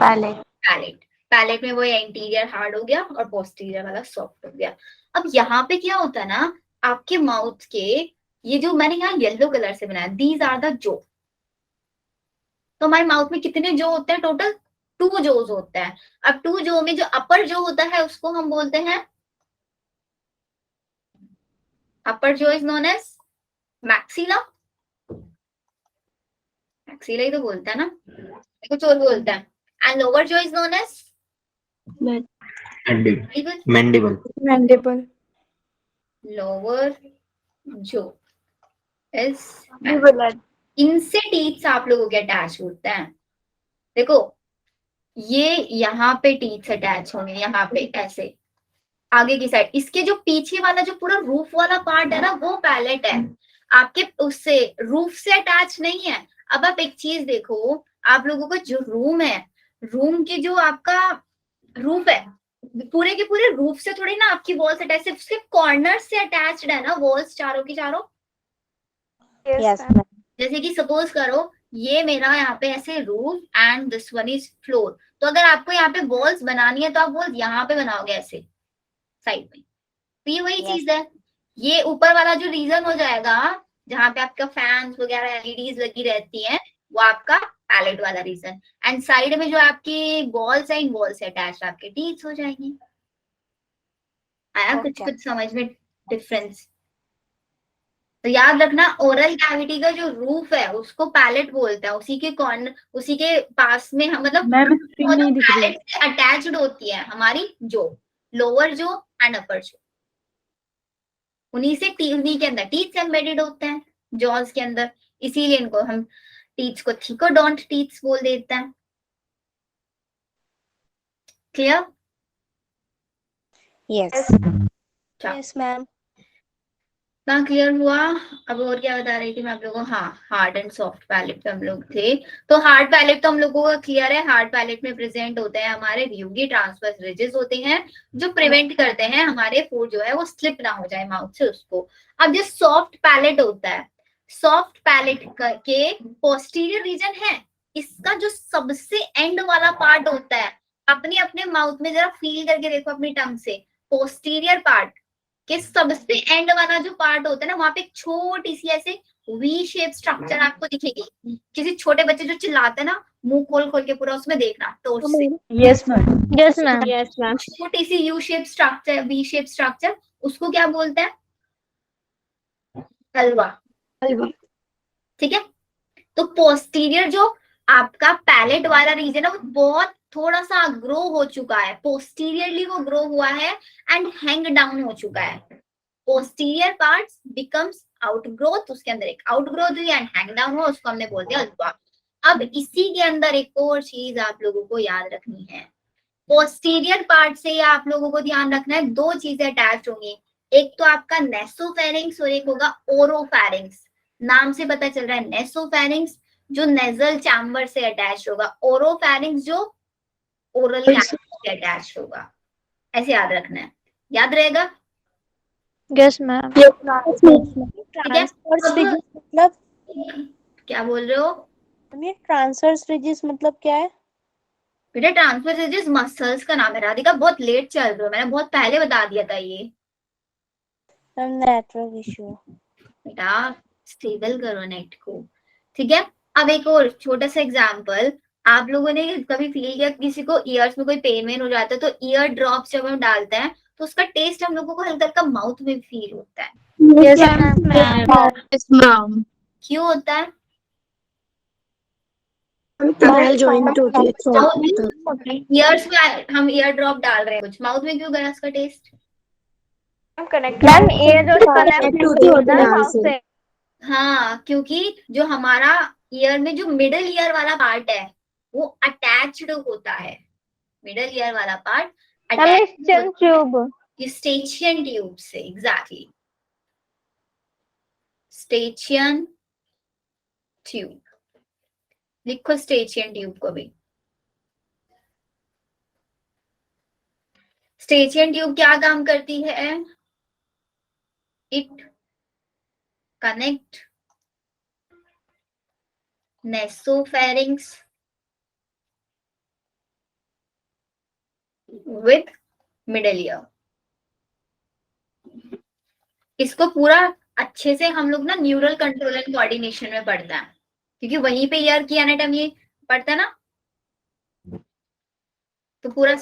पैलेट। पैलेट। पैलेट में वो एंटीरियर हार्ड हो गया और पोस्टीरियर वाला सॉफ्ट हो गया। अब यहाँ पे क्या होता है ना, आपके माउथ के ये जो मैंने यहाँ येलो कलर से बनाया, दीज आर द जो। तो हमारे माउथ में कितने जो होते हैं? टोटल 2 जोज होते हैं। अब 2 जो में जो अपर जो होता है उसको हम बोलते हैं, अपर जो is known as maxilla. Maxilla ही तो बोलता है ना, कुछ और बोलता है। एंड लोअर जो is known as mandible. Lower जो इज, मैंडिबल। इनसे टीथ्स आप लोगों के अटैच होते हैं। देखो ये यहाँ पे टीथ्स अटैच होंगे, यहाँ पे ऐसे आगे की साइड। इसके जो पीछे वाला जो पूरा रूफ वाला पार्ट है ना वो पैलेट है, आपके उससे रूफ से अटैच नहीं है। अब आप एक चीज देखो, आप लोगों का जो रूम है, रूम के जो आपका रूफ है, पूरे के पूरे रूफ से थोड़ी ना आपकी वॉल्स अटैच है, उसके कॉर्नर से अटैच्ड है ना वॉल्स चारों की चारों। Yes ma'am. जैसे कि सपोज करो ये मेरा यहाँ पे ऐसे roof and this one is floor, तो अगर आपको यहाँ पे वॉल्स बनानी है तो आप वॉल्स यहाँ पे बनाओगे ऐसे साइड में, तो ये वही चीज है। ये ऊपर वाला जो रीजन हो जाएगा जहाँ पे आपका फैंस वगैरह एलईडीज लगी रहती हैं, वो आपका पैलेट वाला रीजन, एंड साइड में जो आपकी वॉल्स है, इन वॉल से अटैच आपके टीथ हो जाएंगी। आया कुछ कुछ समझ में डिफरेंस? तो याद रखना ओरल कैविटी का जो रूफ है उसको पैलेट बोलते हैं, उसी के कॉर्नर, उसी के पास में हम मतलब पैलेट से अटैच्ड होती है हमारी जो लोअर जो एंड अपर जो, उन्हीं के अंदर टीथ एम्बेडेड होते हैं जॉज के अंदर, इसीलिए इनको हम टीथ को थिकोडोंट टीथ बोल देते हैं। क्लियर? Yes yes ma'am. ना क्लियर हुआ? अब और क्या बता रही थी मैं आप लोगों को? हाँ, हार्ड एंड सॉफ्ट पैलेट पे हम लोग थे। तो हार्ड पैलेट तो हम लोगों को क्लियर है, हार्ड पैलेट में प्रेजेंट होते हैं हमारे र्यूगी ट्रांसवर्स रिजेस होते हैं जो प्रिवेंट करते हैं हमारे फूड जो है वो स्लिप ना हो जाए माउथ से उसको। अब जो सॉफ्ट पैलेट होता है, सॉफ्ट पैलेट के पोस्टीरियर रीजन है, इसका जो सबसे एंड वाला पार्ट होता है, अपने अपने माउथ में जरा फील करके देखो अपनी टंग से, पोस्टीरियर पार्ट के सबसे एंड वाला जो पार्ट होता है ना, वहां पे एक छोटी सी ऐसे वी शेप स्ट्रक्चर आपको दिखेगी। किसी छोटे बच्चे जो चिल्लाते हैं ना, मुंह खोल खोल के पूरा उसमें देखना टोस्ट से। Yes ma'am. Yes ma'am. Yes ma'am. छोटी सी U shape structure, V shape structure, उसको क्या बोलते हैं? हलवा। ठीक है। तो पोस्टीरियर जो आपका पैलेट वाला रीजन है वो बहुत थोड़ा सा ग्रो हो चुका है, पोस्टीरियरली वो ग्रो हुआ है एंड हैंग डाउन हो चुका है। पोस्टीरियर पार्ट्स बिकम्स आउटग्रोथ, उसके अंदर एक आउटग्रोथ हुई एंड हैंग डाउन हुआ, उसको हमने बोल दिया अल्वा। अब इसी के अंदर एक और चीज आप लोगों को याद रखनी है, पोस्टीरियर पार्ट से आप लोगों को ध्यान रखना है, दो चीजें अटैच होंगी, एक तो आपका नेसोफेरिंग्स और एक होगा ओरोफेरिंग्स। नाम से पता चल रहा है नेसोफेरिंग्स जो नेजल चैम्बर से अटैच होगा, ओरोफेरिंग्स जो ओरल कैविटी से अटैच होगा। ऐसे याद रखना है, याद रहेगा? Yes ma'am. ठीक है। मतलब क्या बोल रहे हो ये ट्रांसवर्स रिजिस मतलब क्या है? बेटा? ट्रांसवर्स रिजिस मसल्स का नाम है राधिका, बहुत लेट चल रहे हो, मैंने बहुत पहले बता दिया था ये। Network issue. बेटा स्टेबल करो नेट को, ठीक है। अब एक और छोटा सा एग्जांपल, आप लोगों ने कभी फील किया किसी को ईयर्स में कोई पेन वेन हो जाता है तो ईयर ड्रॉप्स जब हम डालते हैं तो उसका टेस्ट हम लोगों को हल्का हल्का माउथ में फील होता है। Yes, ma'am. क्यों होता है? ईयर्स में हम ईयर ड्रॉप डाल रहे हैं, कुछ माउथ में क्यों गया उसका टेस्ट? मैम ईयर जो कनेक्ट होता है माउथ से। हाँ, क्योंकि जो हमारा ईयर में जो मिडल ईयर वाला पार्ट है वो अटैच्ड होता है, मिडल ईयर वाला पार्ट स्टेचियन ट्यूब से। एग्जैक्टली, स्टेचियन ट्यूब, लिखो स्टेचियन ट्यूब को भी। स्टेचियन ट्यूब क्या काम करती है? It connect नेसोफेरिंग्स with middle ear. इसको पूरा अच्छे से हम लोग ना न्यूरल कंट्रोल एंड कोऑर्डिनेशन में पढ़ते हैं, क्योंकि वहीं पे ईयर की एनाटॉमी पढ़ते हैं ना, तो पूरा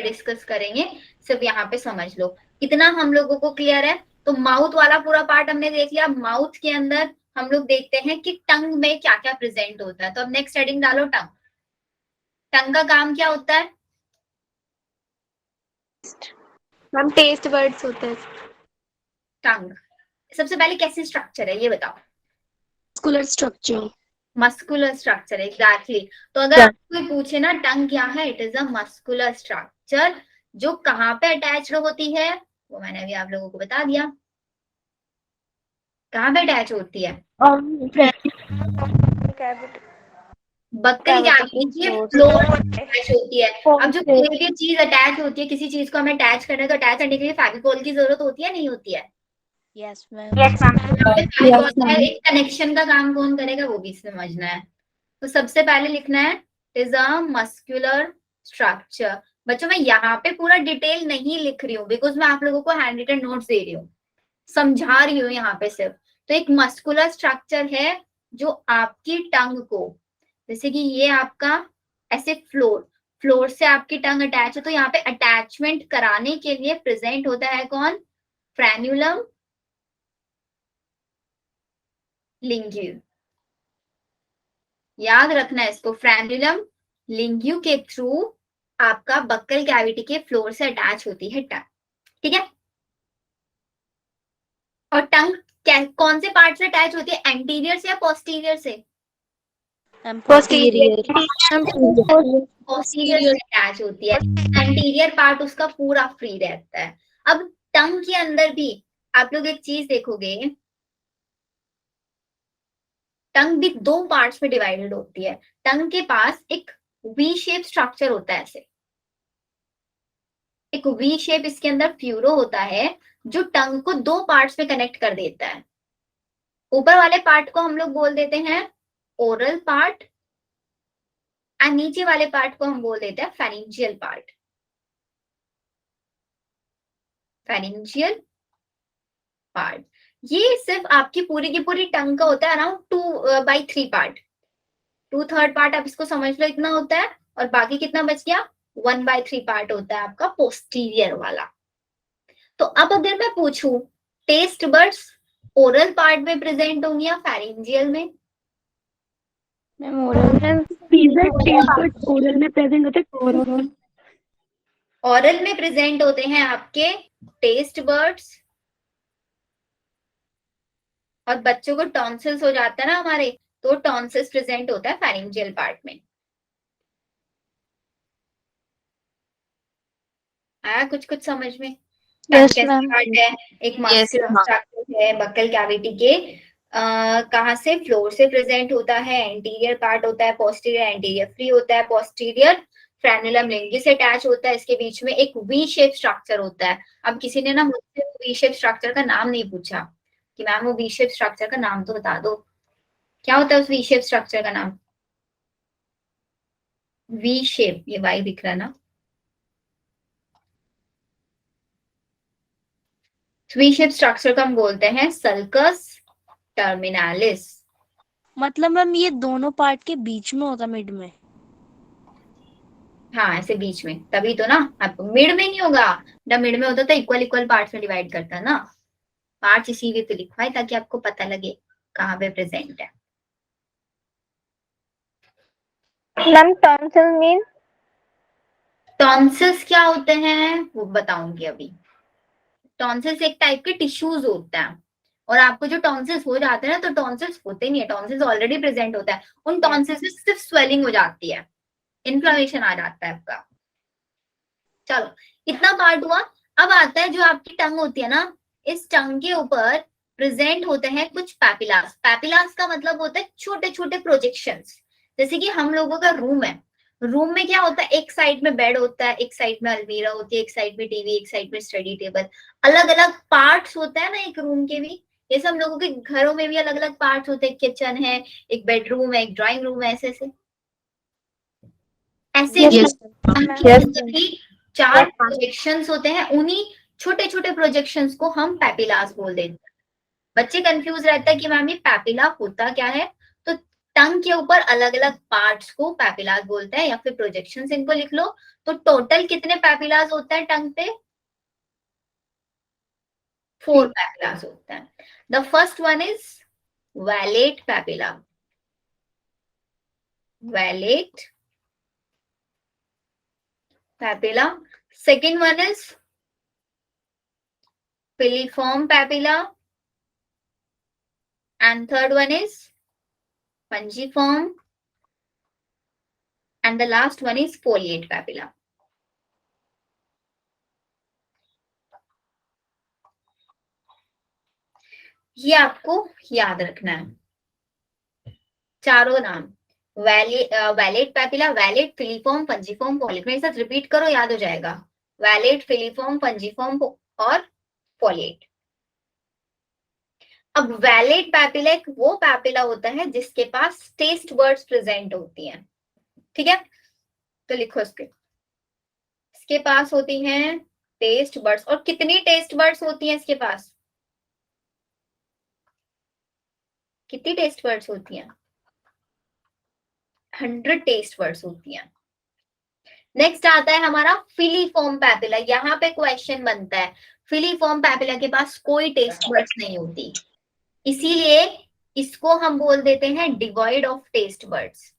डिस्कस करेंगे, सिर्फ यहाँ पे समझ लो इतना हम लोगों को क्लियर है। तो माउथ वाला पूरा पार्ट हमने देख लिया। माउथ के अंदर हम लोग देखते हैं कि टंग में क्या क्या प्रेजेंट होता है। तो अब नेक्स्ट हेडिंग डालो, टंग। टंग का काम क्या होता है? मैम टेस्ट वर्ड्स होते हैं। टंग सबसे पहले कैसी स्ट्रक्चर है ये बताओ? Muscular structure. Muscular structure, exactly. तो अगर आपको कोई पूछे ना टंग क्या है, it is a muscular structure. जो कहाँ पे अटैच्ड होती है वो मैंने अभी आप लोगों को बता दिया, कहाँ पे अटैच होती है। कैविटी बक्कल Cavity कैविटी के के floor फ्लोर अटैच होती है। अब जो कोई भी चीज अटैच होती है, किसी चीज को हमें अटैच करना है तो अटैच करने के लिए फेविकोल की जरूरत होती है नहीं होती है? यस मैम यहाँ पे फेविकोल का एक कनेक्शन का काम कौन करेगा वो भी समझना है। तो सबसे पहले लिखना है इज अ मस्कुलर स्ट्रक्चर। बच्चों मैं यहाँ पे पूरा डिटेल नहीं लिख रही हूँ बिकॉज मैं आप लोगों को हैंड रिटन नोट्स दे रही हूँ, समझा रही हूँ यहाँ पे सिर्फ। तो एक मस्कुलर स्ट्रक्चर है जो आपकी टंग को, जैसे कि ये आपका ऐसे फ्लोर से आपकी टंग अटैच है, तो यहाँ पे अटैचमेंट कराने के लिए प्रेजेंट होता है कौन? फ्रेन्यूलम लिंग्यू। याद रखना है इसको, फ्रेन्यूलम लिंग्यू के थ्रू आपका बक्कल कैविटी के फ्लोर से अटैच होती है टंग, ठीक है? और टंग कौन से पार्ट से अटैच होती है, एंटीरियर से या पोस्टीरियर से? पोस्टीरियर पोस्टीरियर से अटैच होती है। एंटीरियर पार्ट उसका पूरा फ्री रहता है। अब टंग के अंदर भी आप लोग एक चीज देखोगे, टंग भी दो पार्ट्स में डिवाइडेड होती है। टंग के पास एक वी शेप स्ट्रक्चर होता है, ऐसे एक वी शेप इसके अंदर फ्यूरो होता है जो टंग को दो पार्ट्स में कनेक्ट कर देता है। ऊपर वाले पार्ट को हम लोग बोल देते हैं ओरल पार्ट और नीचे वाले पार्ट को हम बोल देते हैं फेरिंजियल पार्ट। फेरिंजियल पार्ट ये सिर्फ आपकी पूरी की पूरी टंग का होता है अराउंड 2/3 पार्ट। 2/3 पार्ट आप इसको समझ लो इतना होता है, और बाकी कितना बच गया? 1/3 पार्ट होता है आपका पोस्टीरियर वाला। तो अब अगर मैं पूछूं टेस्ट बड्स ओरल पार्ट में प्रेजेंट होंगे या फेरिंजियल में? ओरल में प्रेजेंट होते हैं। ओरल में प्रेजेंट होते हैं आपके टेस्ट बर्ड्स, और बच्चों को टॉन्सिल्स हो जाता है ना हमारे, तो टॉन्सिल्स प्रेजेंट होता है फेरिंजियल पार्ट में। आया कुछ कुछ समझ में? यस मैम पार्ट है, एक मस्कुलर स्ट्रक्चर है बक्कल कैविटी के, कहाँ से? फ्लोर से प्रेजेंट होता है। एंटीरियर पार्ट होता है पोस्टीरियर, एंटीरियर फ्री होता है पोस्टीरियर, फ्रेनुलम लिंगी से अटैच होता है। इसके बीच में एक वी शेप स्ट्रक्चर होता है। अब किसी ने ना मुझसे वी शेप स्ट्रक्चर का नाम नहीं पूछा कि मैम वो वी शेप स्ट्रक्चर का नाम तो बता दो, क्या होता है उस वी शेप स्ट्रक्चर का नाम? वी शेप, ये वाई दिख रहा है ना, वी शेप स्ट्रक्चर को हम बोलते हैं सल्कस टर्मिनालिस। मतलब मैम ये दोनों पार्ट के बीच में होता मिड में? हाँ ऐसे बीच में, तभी तो ना। आपको मिड में नहीं होगा ना, मिड में होता तो इक्वल इक्वल पार्ट्स में डिवाइड करता ना। पार्ट्स इसीलिए तो लिखवाए ताकि आपको पता लगे कहाँ पे प्रेजेंट है। Ma'am tonsil mean? टॉन्सिल्स क्या होते हैं वो बताऊंगी अभी। टॉन्सिल्स एक टाइप के टिश्यूज होता है, और आपको जो टॉन्सिल्स हो जाते हैं ना, तो टॉन्सिल्स होते नहीं है, टॉन्सिल्स ऑलरेडी प्रेजेंट होता है। उन टॉन्सिल्स में सिर्फ स्वेलिंग हो जाती है, इन्फ्लेमेशन आ जाता है आपका। चलो इतना पार्ट हुआ। अब आता है जो आपकी टंग होती है ना, इस टंग के ऊपर प्रेजेंट होते हैं कुछ पैपिलास। पैपिलास का मतलब होता है छोटे छोटे प्रोजेक्शंस। जैसे कि हम लोगों का रूम है, रूम में क्या होता है, एक साइड में बेड होता है, एक साइड में अलमीरा होती है, एक साइड में टीवी, एक साइड में स्टडी टेबल। अलग अलग पार्ट्स होता है ना एक रूम के भी। जैसे हम लोगों के घरों में भी अलग अलग पार्ट्स होते हैं, किचन है, एक बेडरूम है, एक ड्राइंग रूम है, ऐसे ऐसे ऐसे Yes, भी ma'am. आपके अंदर भी 4 प्रोजेक्शंस होते हैं। उन्हीं छोटे छोटे प्रोजेक्शंस को हम पैपिलास बोल देते हैं। बच्चे कंफ्यूज रहता है कि मैम ये पैपिला होता क्या है, तो टंग के ऊपर अलग अलग पार्ट्स को पैपिलास बोलते हैं, या फिर प्रोजेक्शंस इनको लिख लो। तो टोटल कितने पैपिलास होते हैं टंग पे? 4 पैपिलास होते हैं। The first one is wallet papilla. Wallet papilla. Second one is filiform papilla, and third one is pungiform, and the last one is foliate papilla. ये आपको याद रखना है। चारों नाम, वैलेट पैपिला, वैलेट, फिलीफॉर्म, पंजीफॉर्म, पॉलिएट। मेरे साथ रिपीट करो, याद हो जाएगा। वैलेट, फिलीफॉर्म, पंजीफॉर्म और पॉलिएट। अब वैलेट पैपिला एक वो पैपिला होता है जिसके पास टेस्ट वर्ड्स प्रेजेंट होती हैं, ठीक है। तो लिखो इसके पास होती हैं टेस्ट बर्ड्स। और कितनी टेस्ट बर्ड्स होती हैं इसके पास? कितनी टेस्ट बर्ड्स होती हैं? 100 टेस्ट बर्ड्स होती हैं। नेक्स्ट आता है हमारा फिलीफॉर्म पैपिला। यहाँ पे क्वेश्चन बनता है, फिलीफॉर्म पैपिला के पास कोई टेस्ट बर्ड्स नहीं होती, इसीलिए इसको हम बोल देते हैं devoid of taste birds.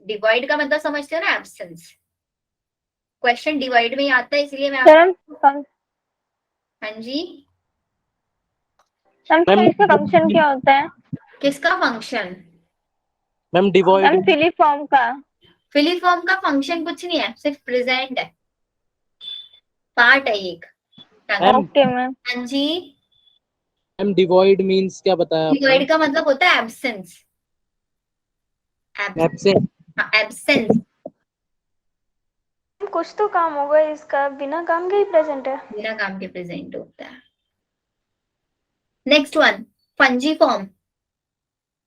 Divide का मतलब समझते हो ना, एब्सेंस। क्वेश्चन डिवाइड में ही आता है, इसलिए मैं हाँ जी इसका फंक्शन क्या होता है? किसका फंक्शन? मैम डिवॉइड फिलीफॉर्म का। फिलीफॉर्म का फंक्शन कुछ नहीं है, सिर्फ प्रेजेंट है, पार्ट है एक। Okay ma'am. हाँ जी, मैम डिवॉइड मींस क्या बताया आपने? डिवाइड का मतलब होता है एब्सेंस। एब्सेंट। एब्सेंस कुछ तो काम होगा इसका, बिना काम के ही प्रेजेंट है। बिना काम के प्रेजेंट होता है। Next one, पंजीफॉर्म।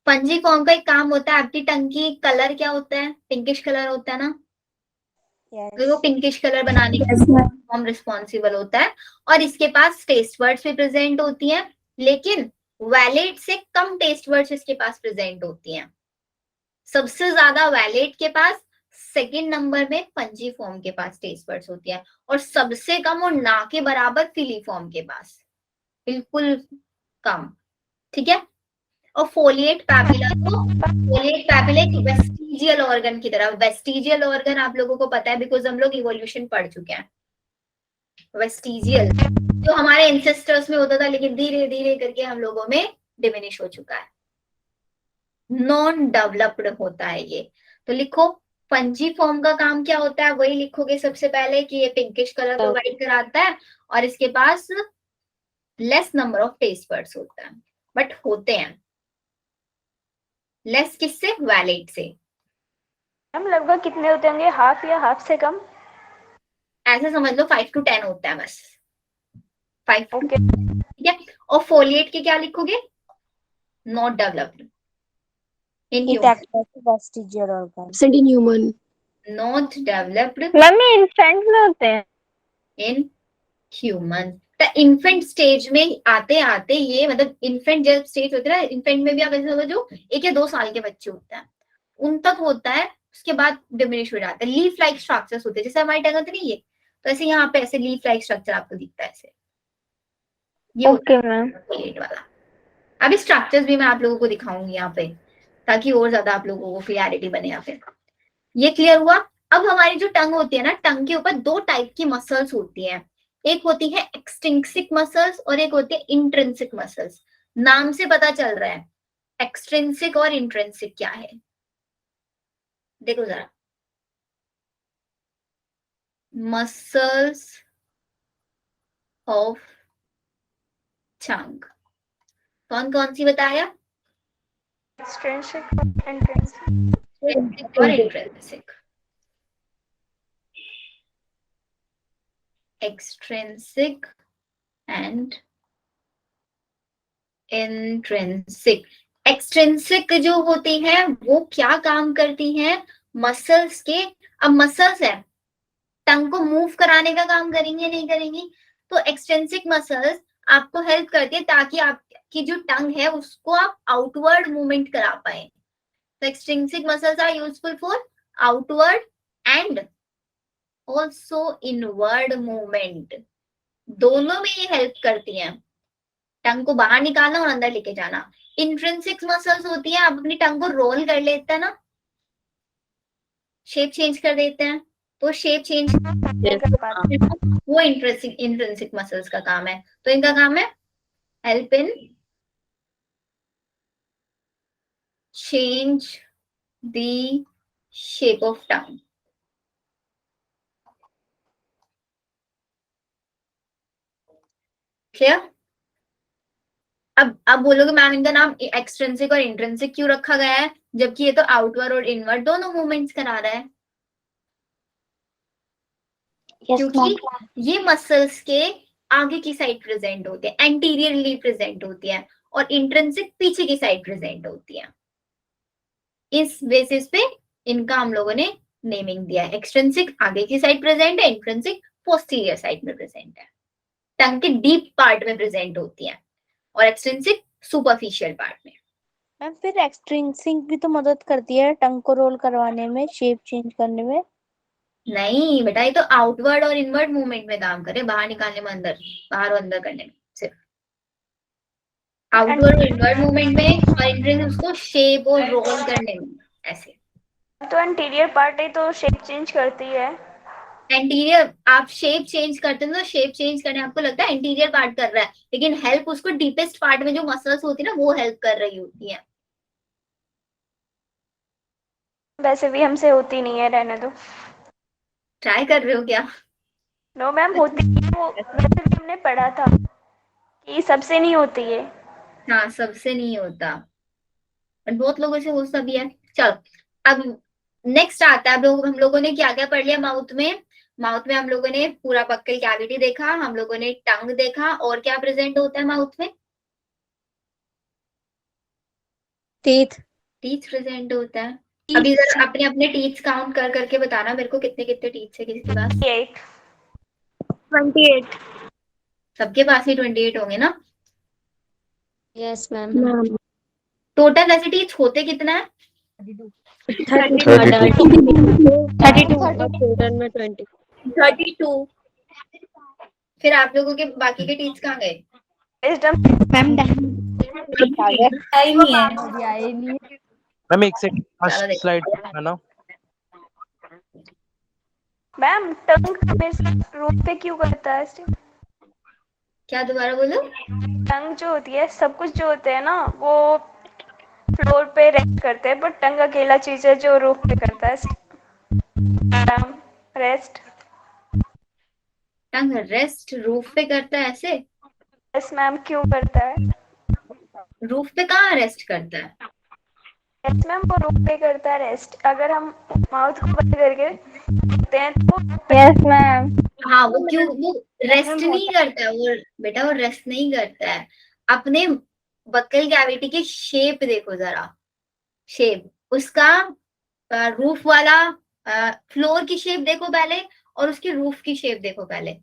पंजीफॉर्म का एक काम होता है, आपकी टंग की कलर क्या होता है? पिंकिश कलर होता है ना। तो वो पिंकिश कलर बनाने का फॉर्म रिस्पॉन्सिबल होता है। और इसके पास टेस्ट वर्ड्स भी प्रेजेंट होती हैं, लेकिन वैलेट से कम टेस्ट वर्ड्स इसके पास प्रेजेंट होती हैं। सबसे ज्यादा वैलेट के पास, सेकंड नंबर में पंजीफॉर्म के पास टेस्ट वर्ड्स होती है, और सबसे कम और ना के बराबर फिलीफॉर्म के पास, बिल्कुल कम, ठीक है। और फोलिएट पैपिला, तो फोलिएट पैपिला एक वेस्टिजियल ऑर्गन की तरह। वेस्टिजियल ऑर्गन आप लोगों को पता है, बिकॉज हम लोग इवोल्यूशन पढ़ चुके हैं। वेस्टिजियल जो हमारे एंसेस्टर्स में होता था, लेकिन धीरे धीरे करके हम लोगों में डिमिनिश हो चुका है, नॉन डेवलप्ड होता है ये। तो लिखो, पंजीफॉर्म का काम क्या होता है, वही लिखोगे सबसे पहले कि ये पिंकिश कलर प्रोवाइड कराता है, और इसके पास less number of taste buds होता है, बट होते हैं लेस। किससे? वैलेट से। मैम लगभग कितने होते होंगे, हाफ या हाफ से कम? ऐसे समझ लो 5 to 10 होता है बस, 5 ओके। ठीक है। और फोलिएट के क्या लिखोगे? Not developed in vestigial organ. In human. Not developed ma'am ये इन्फेंट में होते हैं। In human. तो इन्फेंट स्टेज में आते आते ये, मतलब इन्फेंट जब स्टेज होता है ना, इन्फेंट में भी आप ऐसे समझो 1 या 2 साल के बच्चे होते हैं, उन तक होता है, उसके बाद डिमिनिश हो जाता है। लीफ लाइक स्ट्रक्चर्स होते हैं, जैसे हमारी टंग होती नहीं, ये तो ऐसे यहाँ पे ऐसे लीफ लाइक स्ट्रक्चर आपको दिखता है ऐसे, ये ओके मैम। फोलिएट वाला। अभी स्ट्रक्चर्स भी मैं आप लोगों को दिखाऊंगी यहाँ पे, ताकि और ज्यादा आप लोगों को क्लियरिटी बने यहाँ पे। ये क्लियर हुआ। अब हमारी जो टंग होती है ना, टंग के ऊपर 2 टाइप की मसल्स होती हैं, एक होती है एक्सट्रिंसिक मसल्स और एक होती है इंट्रिंसिक मसल्स। नाम से पता चल रहा है एक्सट्रिंसिक और इंट्रिंसिक क्या है, देखो जरा। मसल्स ऑफ टंग कौन कौन सी बताया? एक्सट्रिंसिक और इंट्रिंसिक। और intrinsic. Extrinsic and intrinsic. Extrinsic जो होती हैं वो क्या काम करती हैं? मसल्स के, अब मसल्स है, टंग को मूव कराने का काम करेंगे, नहीं करेंगी? तो एक्सट्रिंसिक मसल्स आपको हेल्प करती है ताकि आपकी जो टंग है उसको आप आउटवर्ड मूवमेंट करा पाए। तो extrinsic muscles are useful for outward and also inward movement, दोनों में ये हेल्प करती हैं, टंग को बाहर निकालना और अंदर लेके जाना। इंट्रिंसिक मसल्स होती है, आप अपनी टंग को रोल कर लेते हैं ना, शेप चेंज कर देते हैं, तो शेप चेंज वो इंट्रिंसिक मसल्स का काम है। तो इनका काम है help in change the shape of tongue. Clear? अब बोलोगे मैम इनका नाम एक्सट्रिंसिक और इंट्रिंसिक क्यों रखा गया है, जबकि ये तो आउटवर्ड और इनवर्ड दोनों मूवमेंट्स करा रहा है। क्योंकि ये मसल्स के आगे की साइड प्रेजेंट होते हैं, एंटीरियरली प्रेजेंट होती है, और इंट्रिंसिक पीछे की साइड प्रेजेंट होती है। इस बेसिस पे इनका हम लोगों ने नेमिंग दिया है। एक्सट्रिंसिक आगे की साइड प्रेजेंट है, इंट्रिंसिक पोस्टीरियर साइड में प्रेजेंट है, टंग के डीप पार्ट में प्रेजेंट होती है, और एक्सट्रिंसिक सुपरफिशियल पार्ट में। मैम फिर एक्सट्रिंसिक भी तो मदद करती है टंग को रोल करवाने में, शेप चेंज करने में। नहीं बेटा, ये तो आउटवर्ड और इनवर्ड मूवमेंट में काम करे, बाहर निकालने में, अंदर बाहर और अंदर करने में, सिर्फ आउटवर्ड और इनवर्ड मूवमेंट में, और इंट्रिंसिक उसको शेप और रोल करने में ऐसे। तो एंटीरियर पार्ट ही तो शेप चेंज करती है। एंटीरियर आप शेप चेंज करते हैं तो शेप चेंज करने आपको लगता है एंटीरियर पार्ट कर रहा है, लेकिन हेल्प उसको डीपेस्ट पार्ट में जो मसल्स होती है ना वो हेल्प कर रही होती है। वैसे भी हमसे होती नहीं है, रहने दो। ट्राई कर रहे हो क्या? नो मैम, होती है वो, वैसे भी हमने पढ़ा था कि सबसे नहीं होती है। हाँ, सबसे नहीं होता, और बहुत लोगों से हो सभी है। चलो अब नेक्स्ट आता है, हम लोगों ने क्या क्या पढ़ लिया माउथ में। माउथ में हम लोगों ने पूरा बक्कल कैविटी देखा, हम लोगों ने टंग देखा, और क्या प्रेजेंट होता है माउथ में? टीथ। टीथ प्रेजेंट होता है। अभी जरा अपने अपने टीथ काउंट कर करके बताना मेरे को, कितने कितने टीथ है किसी के पास? 28। सबके पास ही 28 होंगे ना? Yes ma'am. टोटल वैसे टीथ होते कितना है? 32। फिर आप लोगों के बाकी के टीथ कहाँ गए? टाइम ही है। मैम एक सेकंड, फर्स्ट देखो। स्लाइड है ना। मैम टंग हमेशा रूट पे क्यों करता है? क्या दोबारा बोलो? टंग जो होती है, सब कुछ जो होते हैं ना वो फ्लोर पे रेस्ट करते हैं, बट टंग अकेला चीज है जो रूफ पे करता है आराम, रेस्ट। टंग रेस्ट रूफ पे करता है ऐसे? यस मैम, क्यों करता है? रूफ पे कहाँ रेस्ट करता है? यस मैम, वो रूफ पे करता है रेस्ट। अगर हम माउथ को बंद करके देखते हैं तो यस मैम। हाँ, वो क्यों, वो रेस्ट नहीं करता है, वो बेटा वो रेस्ट नहीं करता है। अपने बक्कल कैविटी की शेप देखो जरा, शेप उसका, रूफ वाला फ्लोर की शेप देखो पहले, और उसकी रूफ की शेप देखो पहले।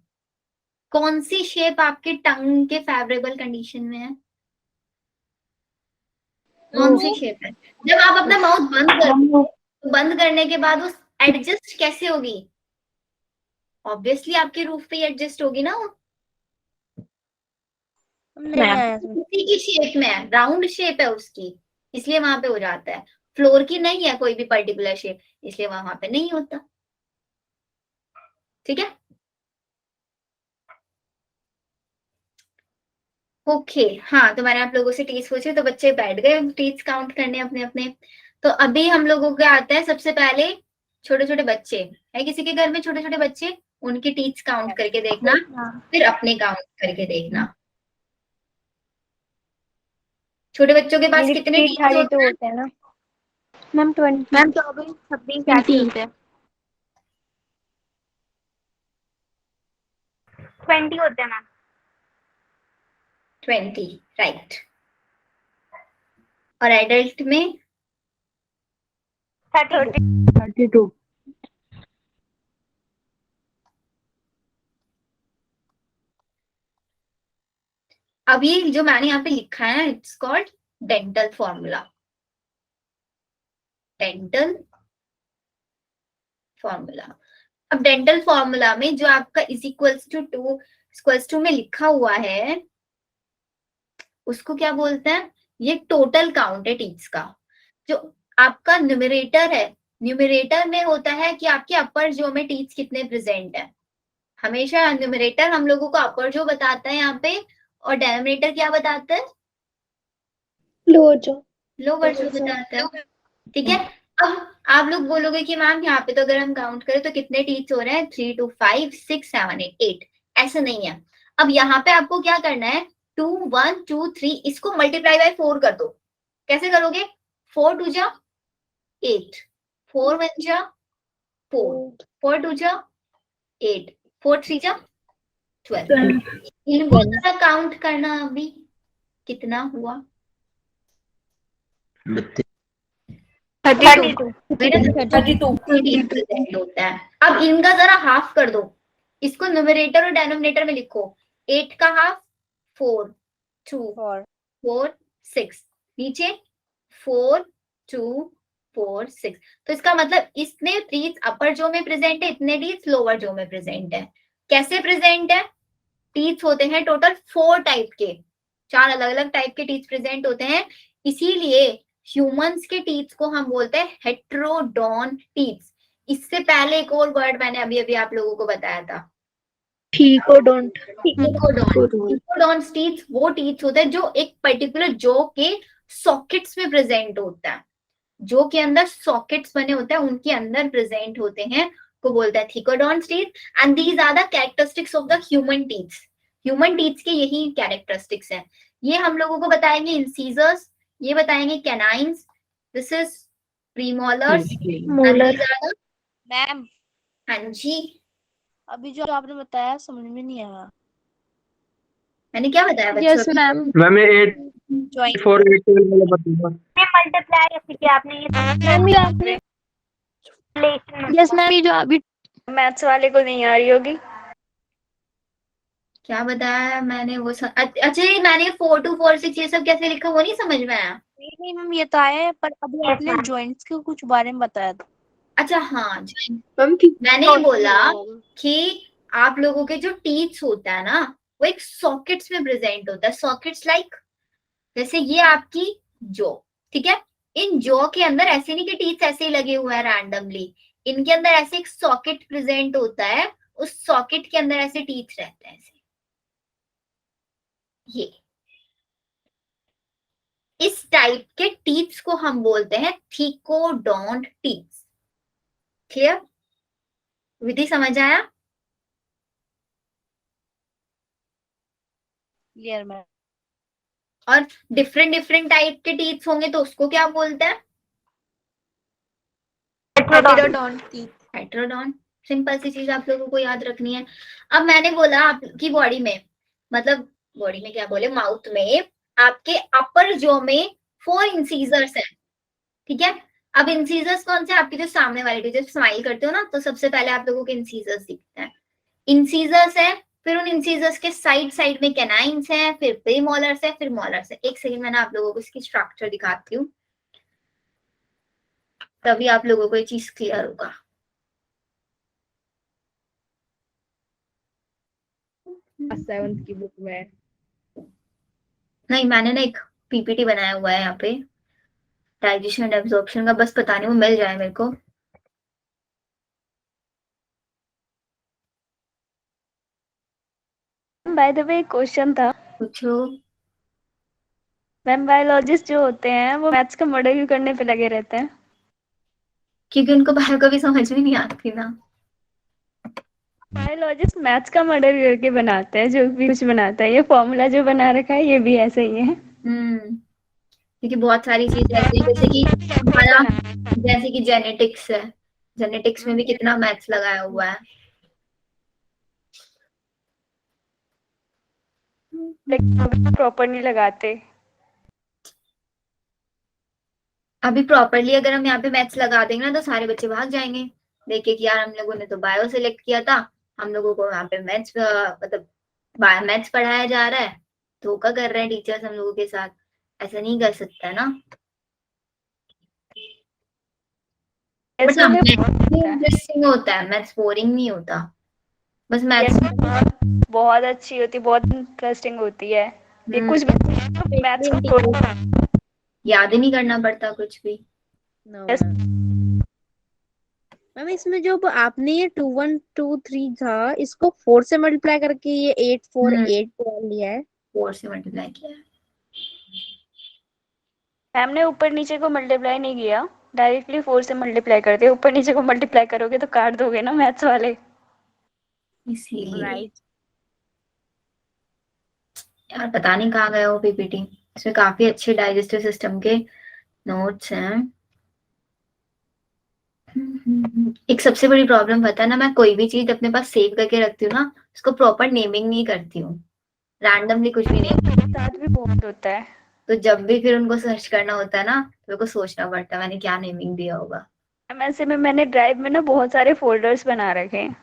कौन सी शेप आपके टंग के फेवरेबल कंडीशन में है? कौन सी शेप है? जब आप अपना माउथ बंद करने के बाद उस एडजस्ट कैसे होगी? ऑब्वियसली आपके रूफ पे एडजस्ट होगी ना वो। उसी की शेप में है, राउंड शेप है उसकी, इसलिए वहां पे हो जाता है। फ्लोर की नहीं है कोई भी पर्टिकुलर शेप, इसलिए वहां पे नहीं होता। ठीक है, ओके। हाँ, तो मैंने आप लोगों से टीथ पूछे तो बच्चे बैठ गए टीथ काउंट करने अपने अपने। तो अभी हम लोगों के आते हैं सबसे पहले छोटे छोटे बच्चे, है किसी के घर में छोटे छोटे बच्चे? उनके टीथ काउंट करके देखना, फिर अपने काउंट करके देखना। छोटे बच्चों के पास कितने टीथ होते हैं? ना मैम? 20 मैम, 24 26 ऐसे होते हैं। 20 होते हैं मैम। 20, राइट। और एडल्ट में 32। अब ये जो मैंने यहाँ पे लिखा है, it's called dental formula. Dental formula. अब डेंटल फॉर्मूला में जो आपका इज इक्वल्स टू 2 में लिखा हुआ है उसको क्या बोलते हैं? ये टोटल काउंट है टीथ्स का। जो आपका न्यूमरेटर है, न्यूमरेटर में होता है कि आपके अपर जो में टीथ्स कितने प्रेजेंट है। हमेशा न्यूमरेटर हम लोगों को अपर जो बताता है यहाँ पे, और डेनोमिनेटर क्या बताता है? लोअर जो बताता है। ठीक है, अब आप लोग बोलोगे कि मैम यहाँ पे तो अगर हम काउंट करें तो कितने टीथ हो रहे हैं? 3 2 5 6 7 8 8। ऐसा नहीं है। अब यहाँ पे आपको क्या करना है, 2 1 2 3 इसको मल्टीप्लाई बाय 4 कर दो। कैसे करोगे? 4 2 जा 8, 4 1 जा 4, 4 2 जा 8, 4 3 जा 12। इनको जरा काउंट करना अभी कितना हुआ। 32 32 होता है। अब इनका जरा हाफ कर दो, इसको न्यूमरेटर और डेनोमिनेटर में लिखो। 8 का हाफ 4 2 4 6, नीचे 4 2 4 6। तो इसका मतलब इसने टीथ अपर जो में प्रेजेंट है, इतने टीथ लोअर जो में प्रेजेंट है। कैसे प्रेजेंट है? टीथ होते हैं टोटल 4 टाइप के, 4 अलग अलग टाइप के टीथ प्रेजेंट होते हैं। इसीलिए ह्यूमंस के टीथ को हम बोलते हैं हेट्रोडॉन टीथ। इससे पहले एक और वर्ड मैंने अभी अभी आप लोगों को बताया था, ठीकोडोंट। टीकोडॉन्स टीथ वो टीथ होते हैं जो एक पर्टिकुलर जॉ के सॉकेट्स में प्रेजेंट होता है, जो के अंदर सॉकेट्स बने होते हैं उनके अंदर प्रेजेंट होते हैं, को बोलते हैं thecodont teeth. And these are the characteristics of the human teeth. Human teeth के यही कैरेक्टरिस्टिक्स हैं। ये हम लोगों को बताएंगे इंसीजर्स, ये बताएंगे canines, this is premolars, molar. Ma'am हाँ जी, अभी जो आपने बताया समझ में नहीं आया। मैंने क्या बताया यस बच्चों? मैम। मैम 8 ज्वाइन 4 8 12 वाला बताऊंगा। मल्टीप्लाई ऐसे किया आपने, मैम ये आपने यस मैम ये जो अभी मैथ्स वाले को नहीं आ रही होगी। क्या बताया मैंने वो अच्छा ये मैंने 4 2 4 6 ये सब कैसे लिखा वो नहीं समझ में आया। नहीं मैम ये तो आया है, पर अभी आपने जॉइंट्स के कुछ बारे में बताया था। अच्छा हाँ, मैम मैंने ये बोला कि आप लोगों के जो टीथ होता है ना वो एक सॉकेट्स में प्रेजेंट होता है। सॉकेट्स लाइक जैसे ये आपकी जॉ, ठीक है, इन जॉ के अंदर ऐसे नहीं कि टीथ ऐसे ही लगे हुए हैं रैंडमली, इनके अंदर ऐसे एक सॉकेट प्रेजेंट होता है, उस सॉकेट के अंदर ऐसे टीथ रहते हैं ऐसे। ये इस टाइप के टीथ्स को हम बोलते हैं थिकोडोंट टीथ्स। क्लियर? विधि समझ आया? Clear ma'am. और डिफरेंट डिफरेंट टाइप के टीथ होंगे तो उसको क्या बोलते हैं? हेट्रोडॉन। सिंपल सी चीज आप लोगों को याद रखनी है। अब मैंने बोला आपकी बॉडी में, मतलब बॉडी में क्या बोले, माउथ में आपके अपर जॉ में 4 इंसीजर्स हैं, ठीक है। अब इंसीजर्स कौन से? आपके जो सामने वाले, जब स्माइल करते हो ना तो सबसे पहले आप लोगों के इंसीजर्स दिखते हैं। इंसीजर्स है, फिर उन इंसीजर्स के साइड साइड में कैनाइन्स हैं, फिर प्रीमोलर्स है, फिर मोलर्स है। एक सेकंड मैंने आप लोगों को इसकी स्ट्रक्चर दिखाती हूँ, तभी आप लोगों को ये चीज क्लियर होगा। सेवंथ की बुक में नहीं, मैंने ना एक पीपीटी बनाया हुआ है यहाँ पे डाइजेशन एंड एब्जॉर्प्शन का, बस पता नहीं वो मिल जाए मेरे को। बाय द वे क्वेश्चन था, पूछो। मैम बायोलॉजिस्ट जो होते हैं वो मैथ्स का मॉडल क्यों करने पे लगे रहते हैं? क्योंकि उनको बायो कभी समझ में नहीं आती ना। बायोलॉजिस्ट मैथ्स का मॉडल करके बनाते हैं, जो भी कुछ बनाता है। ये फॉर्मूला जो बना रखा है ये भी ऐसे ही है। क्योंकि बहुत सारी चीजें ऐसी हैं, जैसे कि हमारा, जैसे कि जेनेटिक्स है, जेनेटिक्स में भी कितना मैथ्स लगाया हुआ है। लेकिन प्रॉपर नहीं लगाते। अभी प्रॉपरली अगर हम यहाँ पे मैथ्स लगा देंगे ना तो सारे बच्चे भाग जाएंगे, देखिए कि यार हम लोगों ने तो बायो सेलेक्ट किया था, हम लोगों को यहाँ पे मैथ्स मतलब मैथ्स पढ़ाया जा रहा है, धोखा कर रहे हैं टीचर्स हम लोगों के साथ। ऐसा नहीं कर सकता है ना। ऐसे में इंटरेस्टिंग होता है, मैथ्स बोरिंग नहीं होता। बस मैथ्स बहुत अच्छी होती, बहुत इंटरेस्टिंग होती है। ये कुछ मैथ्स को याद ही नहीं करना पड़ता कुछ भी। मैम इसमें जो आपने ये 2 1 2 3 था, इसको 4 से मल्टीप्लाई करके ये 8 4 8 12 लिया है। 4 से मल्टीप्लाई किया है। हमने ऊपर नीचे को मल्टीप्लाई नहीं किया, डायरेक्टली 4 से मल्टीप्लाई कर दिया। ऊपर नीचे को मल्टीप्लाई करोगे तो काट दोगे ना मैथ्स वाले। इसीलिए राइट। यार पता नहीं कहाँ गया वो पीपीटी, इसमें काफी अच्छे डाइजेस्टिव सिस्टम के नोट्स हैं। एक सबसे बड़ी प्रॉब्लम पता है ना, मैं कोई भी चीज अपने पास सेव करके रखती हूँ ना, उसको प्रॉपर नेमिंग नहीं करती हूँ, रैंडमली कुछ भी नहीं। मेरे साथ भी बहुत होता है। तो जब भी फिर उनको सर्च करना होता है ना, तो मेरे को सोचना पड़ता है मैंने क्या नेमिंग दिया होगा। ऐसे में मैंने ड्राइव में ना बहुत सारे फोल्डर्स बना रखे हैं।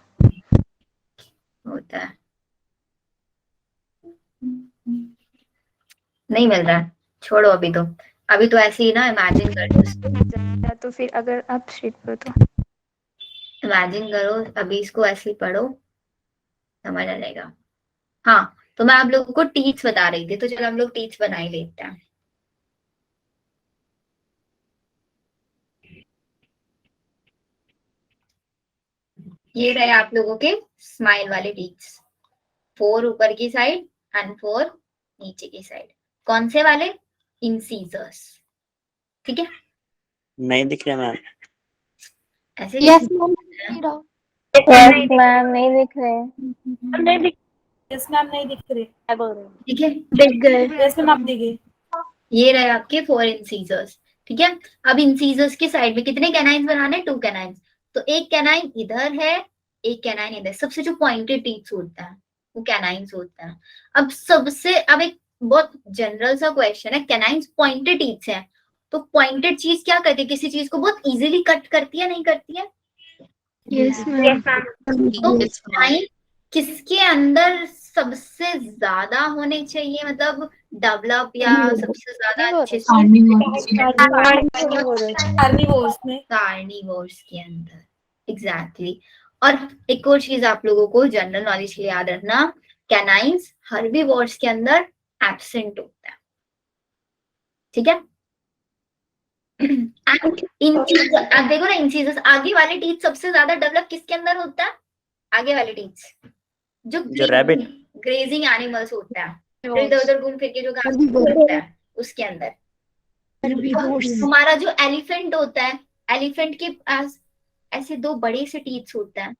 होता है, नहीं मिल रहा है, छोड़ो अभी तो ऐसे ही ना इमेजिन कर लो इसको। या तो फिर अगर आप शीट पर तो इमेजिन करो, अभी इसको ऐसे ही पढ़ो, समझ आ जाएगा। हाँ, तो मैं आप लोगों को टीच बता रही थी, तो चलो हम लोग टीच बना ही लेते हैं। ये रहे आप लोगों के स्माइल वाले टीच, 4 ऊपर की साइड एंड 4 नीचे की साइड। कौन से वाले? इंसीजर्स, ठीक है। नहीं दिख रहा मैम। ऐसे यस कैसे? मैम, यस मैम नहीं दिख रहे। नहीं दिख यस मैम नहीं दिख रहे। क्या बोल रहे हैं? ठीक है, दिख गए। यस मैम आप दिखे। ये रहे आपके 4 इंसीजर्स, ठीक है। अब इंसीजर्स के साइड में कितने कैनाइन्स बनाने? 2 कैनाइन्स। तो एक कैनाइन इधर है, एक कैनाइन इधर। सबसे जो पॉइंटेड टीथ होता है वो कैनाइन्स होता है। अब एक बहुत जनरल सा क्वेश्चन है, कैनाइन्स पॉइंटेड टीथ हैं, तो पॉइंटेड चीज क्या करती है? किसी चीज को बहुत इजीली कट करती है, नहीं करती है? Yes ma'am. तो कैनाइन किसके अंदर सबसे ज्यादा होने चाहिए, मतलब डेवलप या सबसे ज्यादा अच्छे से? कार्निवोर्स में। कार्निवोर्स के अंदर, एग्जैक्टली। और एक और चीज आप लोगों को जनरल नॉलेज के लिए याद रखना, कैनाइन्स हर्बीवोर्स के अंदर एब्सेंट होता है, ठीक है। अब देखो ना, इंसीजर्स आगे वाले टीथ सबसे ज्यादा डेवलप किसके अंदर होता है? आगे वाले टीथ जो रैबिट ग्रेजिंग एनिमल्स होता है, जो इधर उधर घूम फिर के जो घास होता है उसके अंदर। हमारा जो एलिफेंट होता है, एलिफेंट के पास ऐसे 2 बड़े से टीथ होते हैं,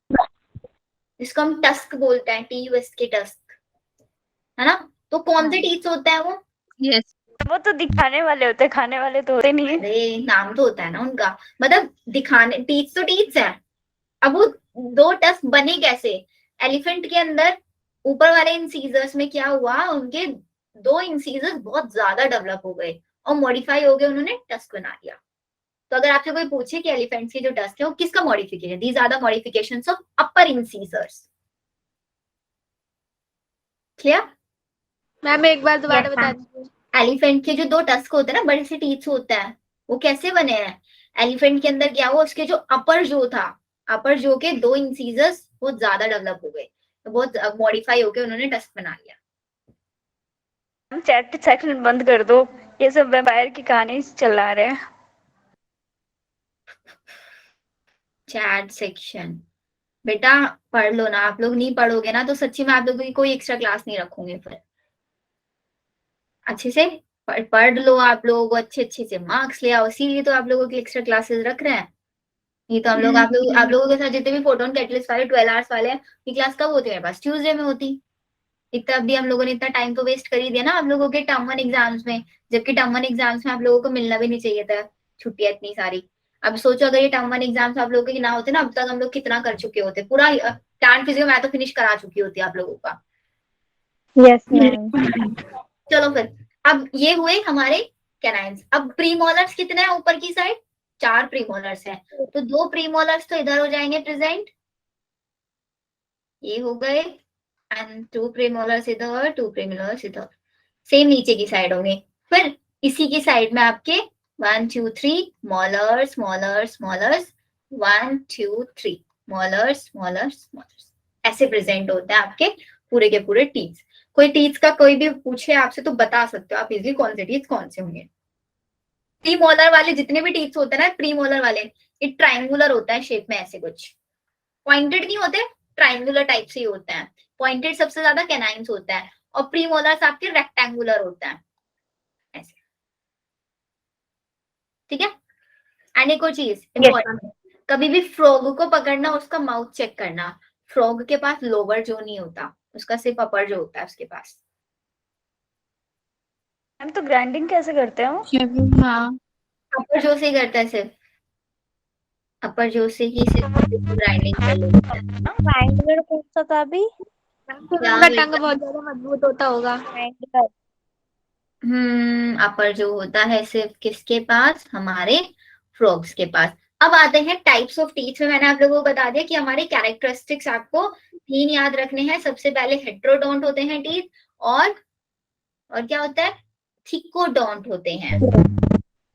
जिसको हम टस्क बोलते हैं, TUSK के टस्क, है ना। तो कौन से टीथ होते हैं वो? यस। वो तो दिखाने वाले होते हैं, खाने वाले तो होते नहीं है। अरे नाम तो होता है ना उनका, मतलब दिखाने, टीथ तो टीथ है। अब वो 2 टस्क बने कैसे? एलिफेंट के अंदर ऊपर वाले इंसीजर्स में क्या हुआ, उनके 2 इंसीजर्स बहुत ज्यादा डेवलप हो गए और मॉडिफाई हो गए, उन्होंने टस्क बना दिया। तो अगर आपसे कोई पूछे कि एलिफेंट्स के जो टस्क है वो किसका modification, these are the modifications of upper incisors. Clear? Ma'am एक बार दोबारा बता दीजिए। एलिफेंट के जो 2 टस्क होते हैं ना, बड़े से टीथ होते हैं, वो कैसे बने हैं? एलिफेंट के अंदर क्या हुआ, उसके जो अपर जो था, अपर जो के 2 इंसीजर्स बहुत ज्यादा डेवलप हो गए, तो बहुत मॉडिफाई होके उन्होंने टस्क बना लिया। चैट सेक्शन बंद कर दो, ये सब वैम्पायर की कहानी चला रहे हैं। चैट सेक्शन बेटा पढ़ लो ना, आप लोग नहीं पढ़ोगे ना तो सच्ची में आप लोगों की कोई एक्स्ट्रा क्लास नहीं रखूंगी फिर। अच्छे से पढ़ लो, आप लोगों को अच्छे से मार्क्स ले आओ, इसीलिए तो आप लोगों की एक्स्ट्रा क्लासेस रख रहे हैं। ये तो हम लोग आप लोगों के साथ जितने भी फोटोन कैटलिस्ट वाले 12 आवर्स वाले हैं, ये क्लास कब होती है मेरे पास? ट्यूसडे में होती। इतना भी हम लोगों ने इतना टाइम तो वेस्ट कर ही दिया ना आप लोगों के टर्म 1 एग्जाम्स में, जबकि टर्म 1 एग्जाम्स में आप लोगों को मिलना भी नहीं चाहिए था, छुट्टियां इतनी सारी। अब सोचो अगर ये टर्म 1 एग्जाम्स आप लोगों के ना होते ना, अब तक हम लोग कितना कर चुके होते, पूरा टैन फिजिक्स मैं तो फिनिश करा चुकी होती आप लोगों का। Yes ma'am. चलो फिर, अब ये हुए हमारे कैनाइन्स। अब प्रीमोलर्स कितने हैं ऊपर की साइड? 4 प्रीमोलर्स हैं, तो 2 प्रीमोलर्स तो इधर हो जाएंगे प्रेजेंट, ये हो गए, एंड 2 प्रीमोलर्स इधर, 2 प्रीमोलर्स इधर, सेम नीचे की साइड होंगे। फिर इसी की साइड में आपके 1 2 3 molars molars molars, 1 2 3 molars molars molars, ऐसे प्रेजेंट होते हैं आपके पूरे के पूरे टीथ। कोई टीथ का कोई भी पूछे आपसे तो बता सकते हो आप इजीली कौन से टीथ कौन से होंगे। प्रीमोलर वाले जितने भी टीथ होते हैं ना, प्रीमोलर वाले, ये ट्रायंगुलर होता है शेप में, ऐसे कुछ पॉइंटेड नहीं होते, ट्रायंगुलर टाइप से ही होते हैं। पॉइंटेड सबसे ज्यादा कैनाइन्स होता है और प्रीमोलर्स आपके रेक्टेंगुलर होता है ऐसे, ठीक है। एंड एक और चीज इंपॉर्टेंट, कभी भी फ्रॉग को पकड़ना, उसका माउथ चेक करना। फ्रॉग के पास लोअर जो नहीं होता, उसका सिर्फ अपर जो होता है उसके पास। हम तो ग्राइंडिंग कैसे करते हो? अपर जो से करता है सिर्फ, अपर जो से ही सिर्फ ग्राइंडिंग कर लेता है। ट्रायंगुलर कौन सा था अभी? क्या का बेटा? टंग बहुत ज्यादा मजबूत होता होगा। ट्रायंगुलर। अपर जो होता है सिर्फ किसके पास, हमारे फ्रॉग्स के पास। अब आते हैं टाइप्स ऑफ टीथ में। मैंने आप लोगों को बता दिया कि हमारे कैरेक्टरिस्टिक्स आपको 3 याद रखने हैं। सबसे पहले हेट्रोडोंट होते हैं टीथ, और क्या होता है, थिकोडोंट होते हैं।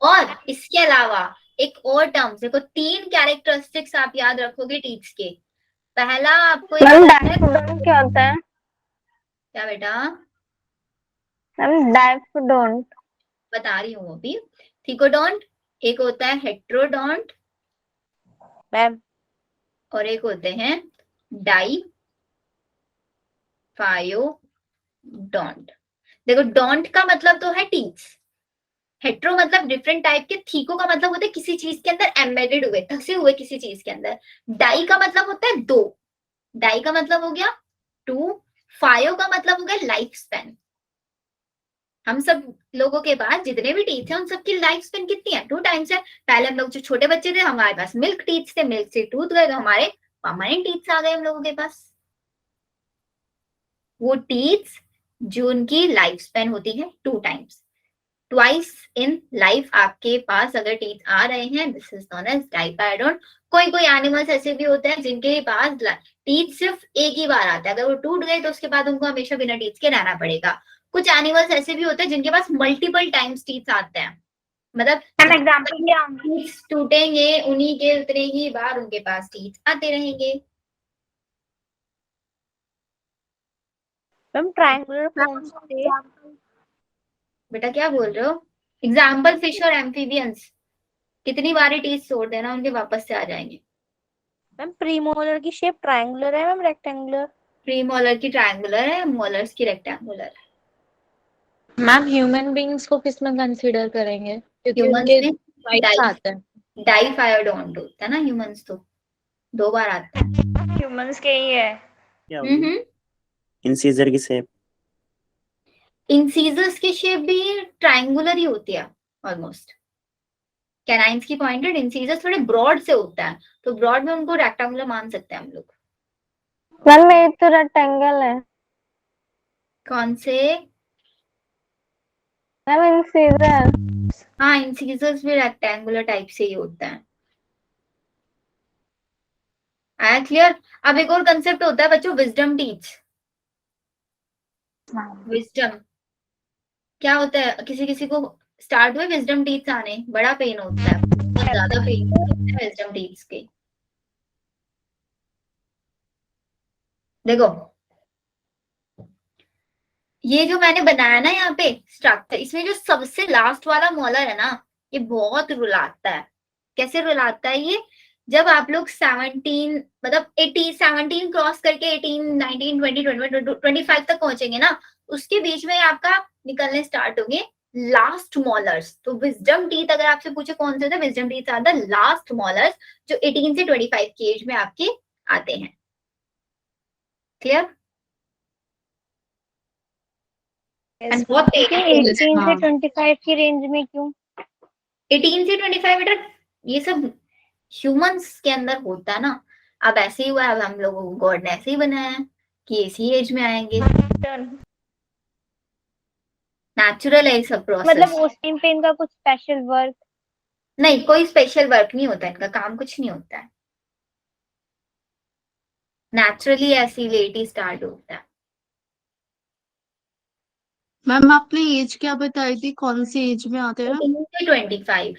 और इसके अलावा एक और टर्म, देखो 3 कैरेक्टरिस्टिक्स आप याद रखोगे टीथ्स के। पहला आपको याद रखना है, क्या होता है? क्या बेटा, मैम डायफोडोंट। बता रही हूँ अभी। थिकोडोंट, एक होता है हेट्रोडोंट, मैम और एक होते हैं डाई फायोडोंट। देखो डोंट का मतलब तो है टीथ, हेट्रो मतलब डिफरेंट टाइप के, थीको का मतलब होता है किसी चीज के अंदर एम्बेडेड हुए, धसे हुए किसी चीज के अंदर। डाई का मतलब होता है 2, डाई का मतलब हो गया 2, फायो का मतलब हो गया लाइफ स्पैन। हम सब लोगों के पास जितने भी टीथ हैं उन सबकी लाइफ स्पैन कितनी है, 2 टाइम्स है। पहले हम लोग जो छोटे बच्चे थे हमारे पास मिल्क टीथ थे, मिल्क से टूथ गए तो हमारे परमानेंट टीथ आ गए हम लोगों के पास। वो टीथ जो उनकी लाइफ स्पैन होती है 2 टाइम्स, ट्वाइस इन लाइफ आपके पास अगर टीथ आ रहे हैं, दिस इज नोन एज डाइपायडोंट। कोई कोई एनिमल्स ऐसे भी होते हैं जिनके पास टीथ सिर्फ एक ही बार आता है, अगर वो टूट गए तो उसके बाद उनको हमेशा बिना टीथ के रहना पड़ेगा। कुछ एनिमल्स ऐसे भी होते हैं जिनके पास मल्टीपल टाइम्स टीथ आते हैं, मतलब एग्जांपल क्या होंगे? टीथ टूटेंगे उन्हीं के उतने ही बार उनके पास टीथ आते रहेंगे। मैम ट्रायंगुलर कौन से थे? बेटा क्या बोल रहे हो? एग्जाम्पल फिश और एम्फीबियंस, कितनी बारी टीथ तोड़ देना उनके वापस से आ जाएंगे। मैम प्रीमोलर की शेप ट्रायंगुलर है मैम रेक्टेंगुलर? प्री मोलर की ट्रायंगुलर है, मोलर्स की रेक्टेंगुलर है। मैम ह्यूमन बींग्स को किस में कंसीडर करेंगे, क्योंकि ह्यूमंस उनके में टाइप्स आते हैं। डाइफायोडोंट होता है ना, ह्यूमंस तो 2 बार आता है। ह्यूमंस के ही है। क्या होगी हम्म। इंसीजर की शेप? इंसीजर्स की शेप भी ट्रायंगुलर ही होती है ऑलमोस्ट। कैनाइंस की पॉइंटेड, इंसीजर्स थोड़े ब्रॉड से होता है, तो ब्रॉड में उनको रेक्टेंगुलर मान सकते हैं हम लोग। मैम ये तो रेक्टेंगल है। कौन से? Ma'am incisor. हाँ, इंसीजर्स भी रेक्टेंगुलर टाइप से ही होता है। आया क्लियर? अब एक और कंसेप्ट होता है बच्चों, विजडम टीथ। विजडम क्या होता है? किसी किसी को स्टार्ट हुए विजडम टीथ आने, बड़ा पेन होता है, बहुत ज्यादा पेन होता है विजडम टीथ के। देखो ये जो मैंने बनाया ना यहाँ पे स्ट्रक्चर, इसमें जो सबसे लास्ट वाला मोलर है ना, ये बहुत रुलाता है। कैसे रुलाता है ये? जब आप लोग 17 मतलब 18 17 क्रॉस करके 18 19 20 21 25 तक पहुंचेंगे ना, उसके बीच में आपका निकलने स्टार्ट होंगे लास्ट मॉलर्स। तो विजडम टीथ अगर आपसे पूछे कौन से थे, wisdom teeth are the last molars जो 18 से 25 की एज में आपके आते हैं। क्लियर? एंड बहुत लेकिन 18 से 25 की रेंज में क्यों? 18 से 25 बेटा ये सब ह्यूमंस के अंदर होता है ना। अब ऐसे ही हुआ है, अब हम लोगों को गॉड ने ऐसे ही बनाया है कि इसी एज में आएंगे, नेचुरल है ये सब प्रोसेस। मतलब उस टाइम पे इनका कुछ स्पेशल वर्क? नहीं, कोई स्पेशल वर्क नहीं होता, इनका काम कुछ नहीं होता है, नेचुरली ऐसी लेट ही स्टार्ट होता है। मैम आपने एज क्या बताई थी, कौन सी एज में आते हैं? 18 से 25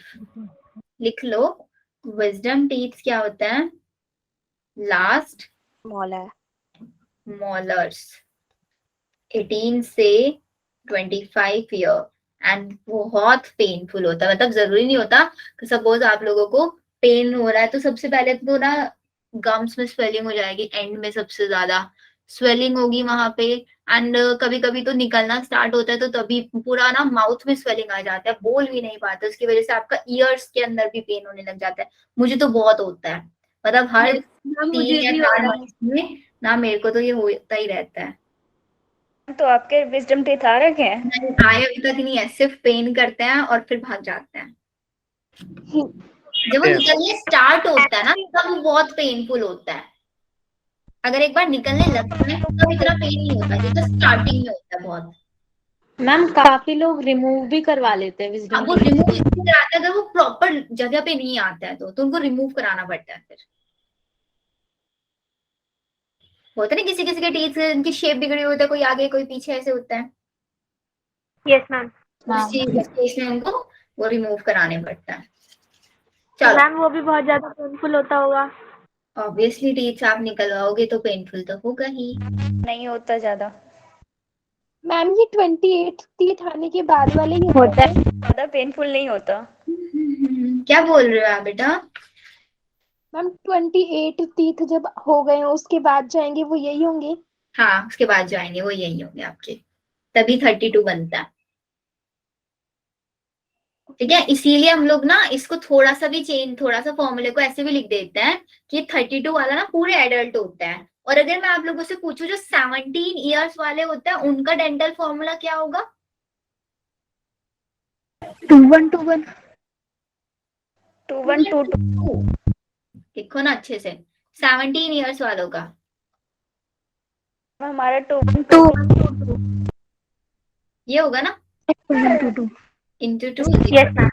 लिख लो। विजडम टीथ क्या होता है? Last molar. मोलर्स 18 से 25 ईयर, एंड बहुत पेनफुल होता है। मतलब जरूरी नहीं होता कि सपोज आप लोगों को पेन हो रहा है तो सबसे पहले तो ना गम्स में स्वेलिंग हो जाएगी, एंड में सबसे ज्यादा स्वेलिंग होगी वहां पे, एंड कभी कभी तो निकलना स्टार्ट होता है तो तभी पूरा ना माउथ में स्वेलिंग आ जाता है, बोल भी नहीं पाते, उसकी वजह से आपका ईयर्स के अंदर भी पेन होने लग जाता है। मुझे तो बहुत होता है, मतलब हर मैम 3 मुझे या भी 4 हो रहा है। महीने में ना, मेरे को तो ये होता ही रहता है। तो आपके विजडम टीथ आ रखे हैं? नहीं आए अभी तक नहीं है, सिर्फ पेन करते हैं और फिर भाग जाते हैं। जब वो निकलने स्टार्ट होता है ना तब वो बहुत पेनफुल होता है। अगर एक बार निकलने लगता है तब इतना पेन नहीं होता, ये तो स्टार्टिंग में होता है बहुत। मैम काफी लोग रिमूव भी करवा लेते हैं अब विजडम वो रिमूव इसलिए कराते हैं अगर वो प्रॉपर जगह पे नहीं आता है तो उनको रिमूव कराना पड़ता है। फिर होता है ना किसी किसी के टीथ उनकी शेप बिगड़ी होती है, कोई आगे कोई पीछे ऐसे होता है। Yes ma'am. उस केस में उनको वो रिमूव कराने पड़ता है। चलो मैम वो भी बहुत ज्यादा पेनफुल होता होगा। ऑब्वियसली टीथ आप निकलवाओगे तो पेनफुल तो होगा ही। नहीं होता ज्यादा। मैम ये 28 टीथ आने के बाद वाले ही होते हैं। ज्यादा पेनफुल नहीं होता। क्या बोल रहे हो आप बेटा? मैम 28 टीथ जब हो गए उसके बाद जाएंगे वो यही होंगे। हाँ उसके बाद जाएंगे वो यही होंगे आपके, तभी 32 बनता है। ठीक है, इसीलिए हम लोग ना इसको थोड़ा सा भी चेंज, थोड़ा सा फॉर्मूले को ऐसे भी लिख देते हैं कि 32 वाला ना पूरे एडल्ट होता है। और अगर मैं आप लोगों से पूछूं जो 17 इयर्स वाले होते हैं उनका डेंटल फॉर्मूला क्या होगा? 2121। 2122। देखो ना अच्छे से, 17 इयर्स वालों का हमारा 2122। ये होगा ना 2122। Into 2 yes ma'am.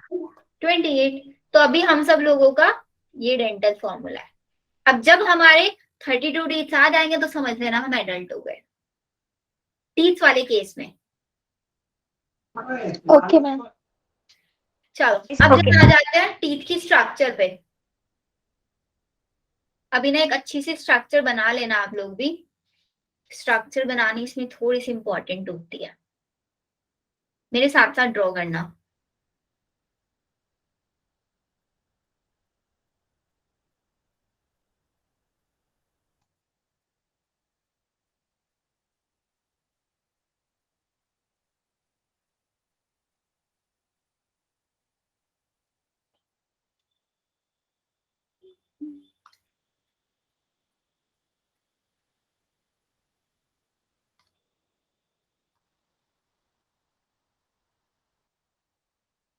28। तो अभी हम सब लोगों का ये डेंटल फॉर्मूला है। अब जब हमारे 32 टीथ आ जाएंगे तो समझ लेना हम एडल्ट हो गए टीथ वाले केस में। Okay ma'am. चलो अब जब आ जाते हैं टीथ की स्ट्रक्चर पे। अभी ना एक अच्छी सी स्ट्रक्चर बना लेना आप लोग भी। स्ट्रक्चर बनानी इसमें थोड़ी सी इंपॉर्टेंट होती है, मेरे साथ साथ ड्रॉ करना।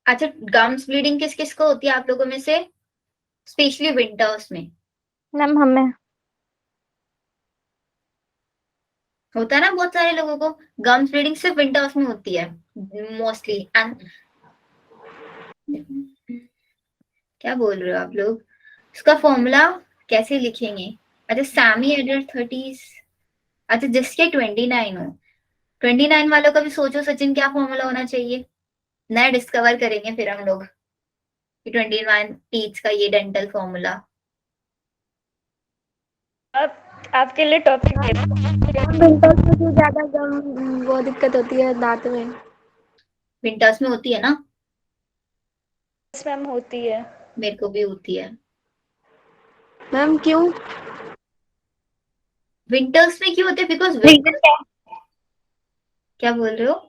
अच्छा, गम्स ब्लीडिंग किस किस को होती है आप लोगों में से, स्पेशली विंटर्स में? मैम हमें होता है ना बहुत सारे लोगों को। गम्स ब्लीडिंग सिर्फ विंटर्स में होती है मोस्टली। एंड क्या बोल रहे हो आप लोग? इसका फॉर्मूला कैसे लिखेंगे? अच्छा सैमी एडल्ट 30। अच्छा जिसके 29 हो, 29 वालों का भी सोचो सचिन क्या फॉर्मूला होना चाहिए। नया डिस्कवर करेंगे फिर हम लोग 29 टीथ का ये डेंटल फॉर्मूला। अब आपके लिए टॉपिक दे रहा हूँ। विंटर्स में जो ज्यादा वो दिक्कत होती है दांत में। विंटर्स में होती है ना? Yes, मैम होती है। मेरे को भी होती है। मैम क्यों? विंटर्स में क्यों होते हैं? बिकॉज रीजन क्या है? क्या बोल रहे हो?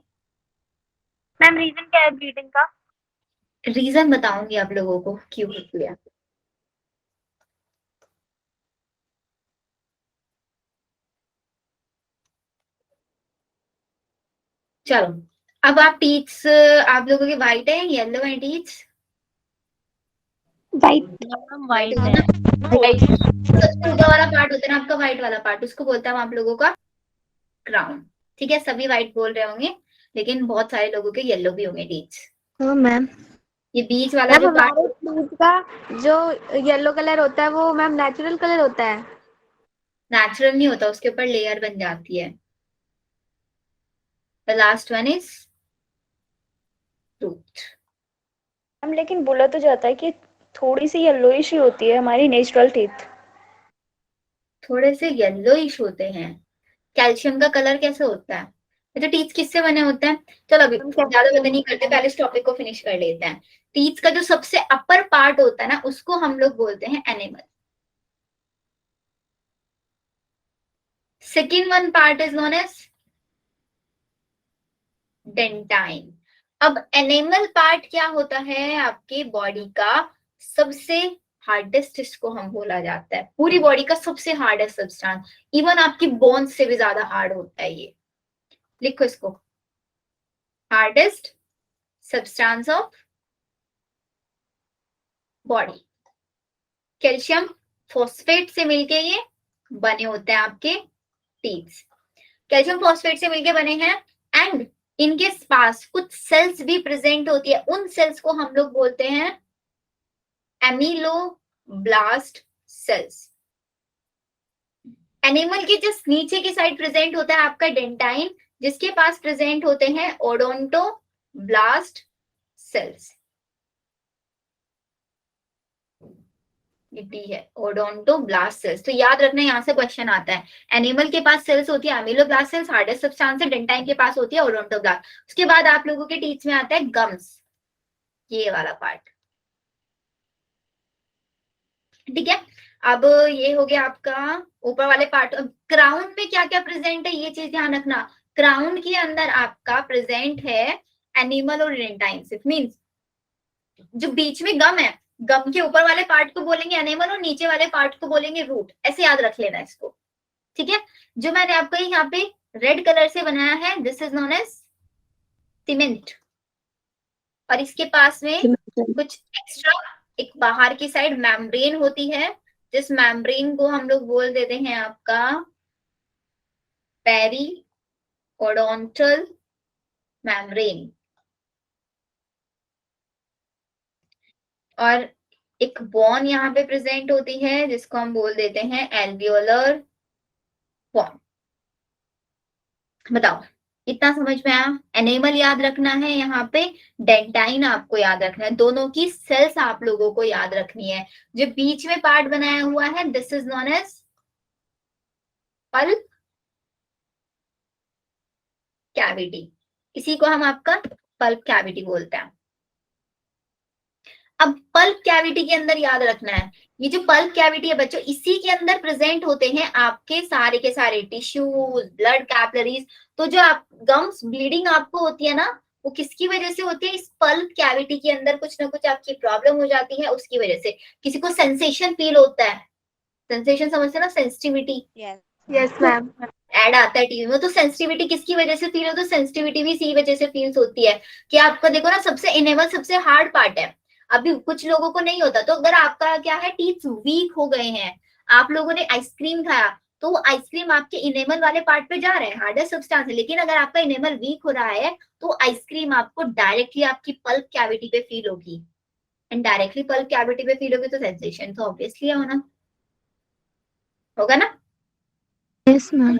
मैम रीजन क्या है ब्लीडिंग का? रीजन बताऊंगी आप लोगों को क्यों होती है। चलो अब आप टीथ्स आप लोगों के व्हाइट है येलो है टीथ्स? वाइट। मैम वाइट होगा है। ना? सबसे ऊपर वाला पार्ट होता है ना आपका व्हाइट वाला पार्ट, उसको बोलता है आप लोगों का क्राउन। ठीक है, सभी व्हाइट बोल रहे होंगे लेकिन बहुत सारे लोगों के येलो भी होंगे टीथ्स। हाँ मैम। ये बीच वाला मैम जो पार्ट हमारे टीथ का जो येलो कलर होता है वो मैम नेचुरल कलर होता है। नेचुरल नहीं होता, उसके ऊपर लेयर बन जाती है। The last one is tooth. हम लेकिन बोला तो जाता है कि थोड़ी सी येलोइश ही होती है हमारी नेचुरल टीथ। थोड़े से येलोइश होते हैं। कैल्शियम का कलर कैसे होता है? ये तो टीथ किससे बने होते हैं? चलो अभी ज्यादा बातें नहीं करते, पहले इस टॉपिक को फिनिश कर लेते हैं। टीथ का जो सबसे अपर पार्ट होता है ना उसको हम लोग बोलते हैं enamel. Second one part is known as dentine. अब एनिमल पार्ट क्या होता है आपके बॉडी का? सबसे हार्डेस्ट इसको हम बोला जाता है, पूरी बॉडी का सबसे हार्डेस्ट सब्सटेंस। इवन आपकी बोन्स से भी ज्यादा हार्ड होता है ये। लिखो इसको, hardest substance of body. Calcium phosphate से मिलके ये बने होते हैं आपके टीथ। कैल्शियम फॉस्फेट से मिलके बने हैं एंड इनके पास कुछ सेल्स भी प्रेजेंट होती है, उन सेल्स को हम लोग बोलते हैं एमिलोब्लास्ट सेल्स। एनिमल के जस्ट नीचे की साइड प्रेजेंट होता है आपका डेंटाइन, जिसके पास प्रेजेंट होते हैं ओडोंटोब्लास्ट सेल्स। डी है ओडोंटोब्लास्ट सेल्स। तो याद रखना, यहाँ से क्वेश्चन आता है। एनिमल के पास सेल्स होती है एमिलोब्लास्ट सेल्स, हार्डेस्ट सब्सटेंस है, डेंटाइन के पास होती है ओडोंटोब्लास्ट। उसके बाद आप लोगों के टीथ में आता है गम्स, ये वाला पार्ट। ठीक है, अब ये हो गया आपका ऊपर वाले पार्ट। क्राउन में क्या क्या प्रेजेंट है ये चीज ध्यान रखना। क्राउन के अंदर आपका प्रेजेंट है एनिमल और डेंटाइन सिर्फ, मीन्स जो बीच में गम है, गम के ऊपर वाले पार्ट को बोलेंगे एनिमल और नीचे वाले पार्ट को बोलेंगे रूट। ऐसे याद रख लेना इसको, ठीक है। जो मैंने आपको यहाँ पे रेड कलर से बनाया है, this is known as cement. और इसके पास में कुछ एक्स्ट्रा एक बाहर की साइड मेम्ब्रेन होती है, जिस मेम्ब्रेन को हम लोग बोल देते हैं आपका पेरिओडोंटल मेम्ब्रेन। और एक बोन यहाँ पे प्रेजेंट होती है जिसको हम बोल देते हैं एल्वियोलर बोन। बताओ इतना समझ में आया? एनिमल याद रखना है, यहाँ पे डेंटाइन आपको याद रखना है, दोनों की सेल्स आप लोगों को याद रखनी है। जो बीच में पार्ट बनाया हुआ है this is known as pulp cavity, इसी को हम आपका पल्प कैविटी बोलते हैं। अब पल्प कैविटी के अंदर याद रखना है, ये जो पल्प कैविटी है बच्चों, इसी के अंदर प्रेजेंट होते हैं आपके सारे के सारे टिश्यूज, ब्लड कैपिलरीज। तो जो आप गम्स ब्लीडिंग आपको होती है ना, वो किसकी वजह से होती है? इस पल्प कैविटी के अंदर कुछ ना कुछ आपकी प्रॉब्लम हो जाती है, उसकी वजह से। किसी को सेंसेशन फील होता है, सेंसेशन समझते ना, सेंसिटिविटी यस मैम। ऐड आता है टीवी में, तो सेंसिटिविटी किसकी वजह से फील होती है? तो सेंसिटिविटी भी इसी वजह से फील होती है कि आपका देखो ना, सबसे इनेबल सबसे हार्ड पार्ट है। अभी कुछ लोगों को नहीं होता, तो अगर आपका क्या है, टीथ वीक हो गए हैं, आप लोगों ने आइसक्रीम खाया, तो वो आइसक्रीम आपके इनेमल वाले पार्ट पे जा रहा है, हार्डेस्ट सब्सटेंस है। लेकिन अगर आपका इनेमल वीक हो रहा है तो आइसक्रीम आपको डायरेक्टली आपकी पल्प कैविटी पे फील होगी, एंड डायरेक्टली पल्प कैविटी पे फील होगी तो सेंसेशन तो ऑब्वियसली होना होगा ना। Yes ma'am.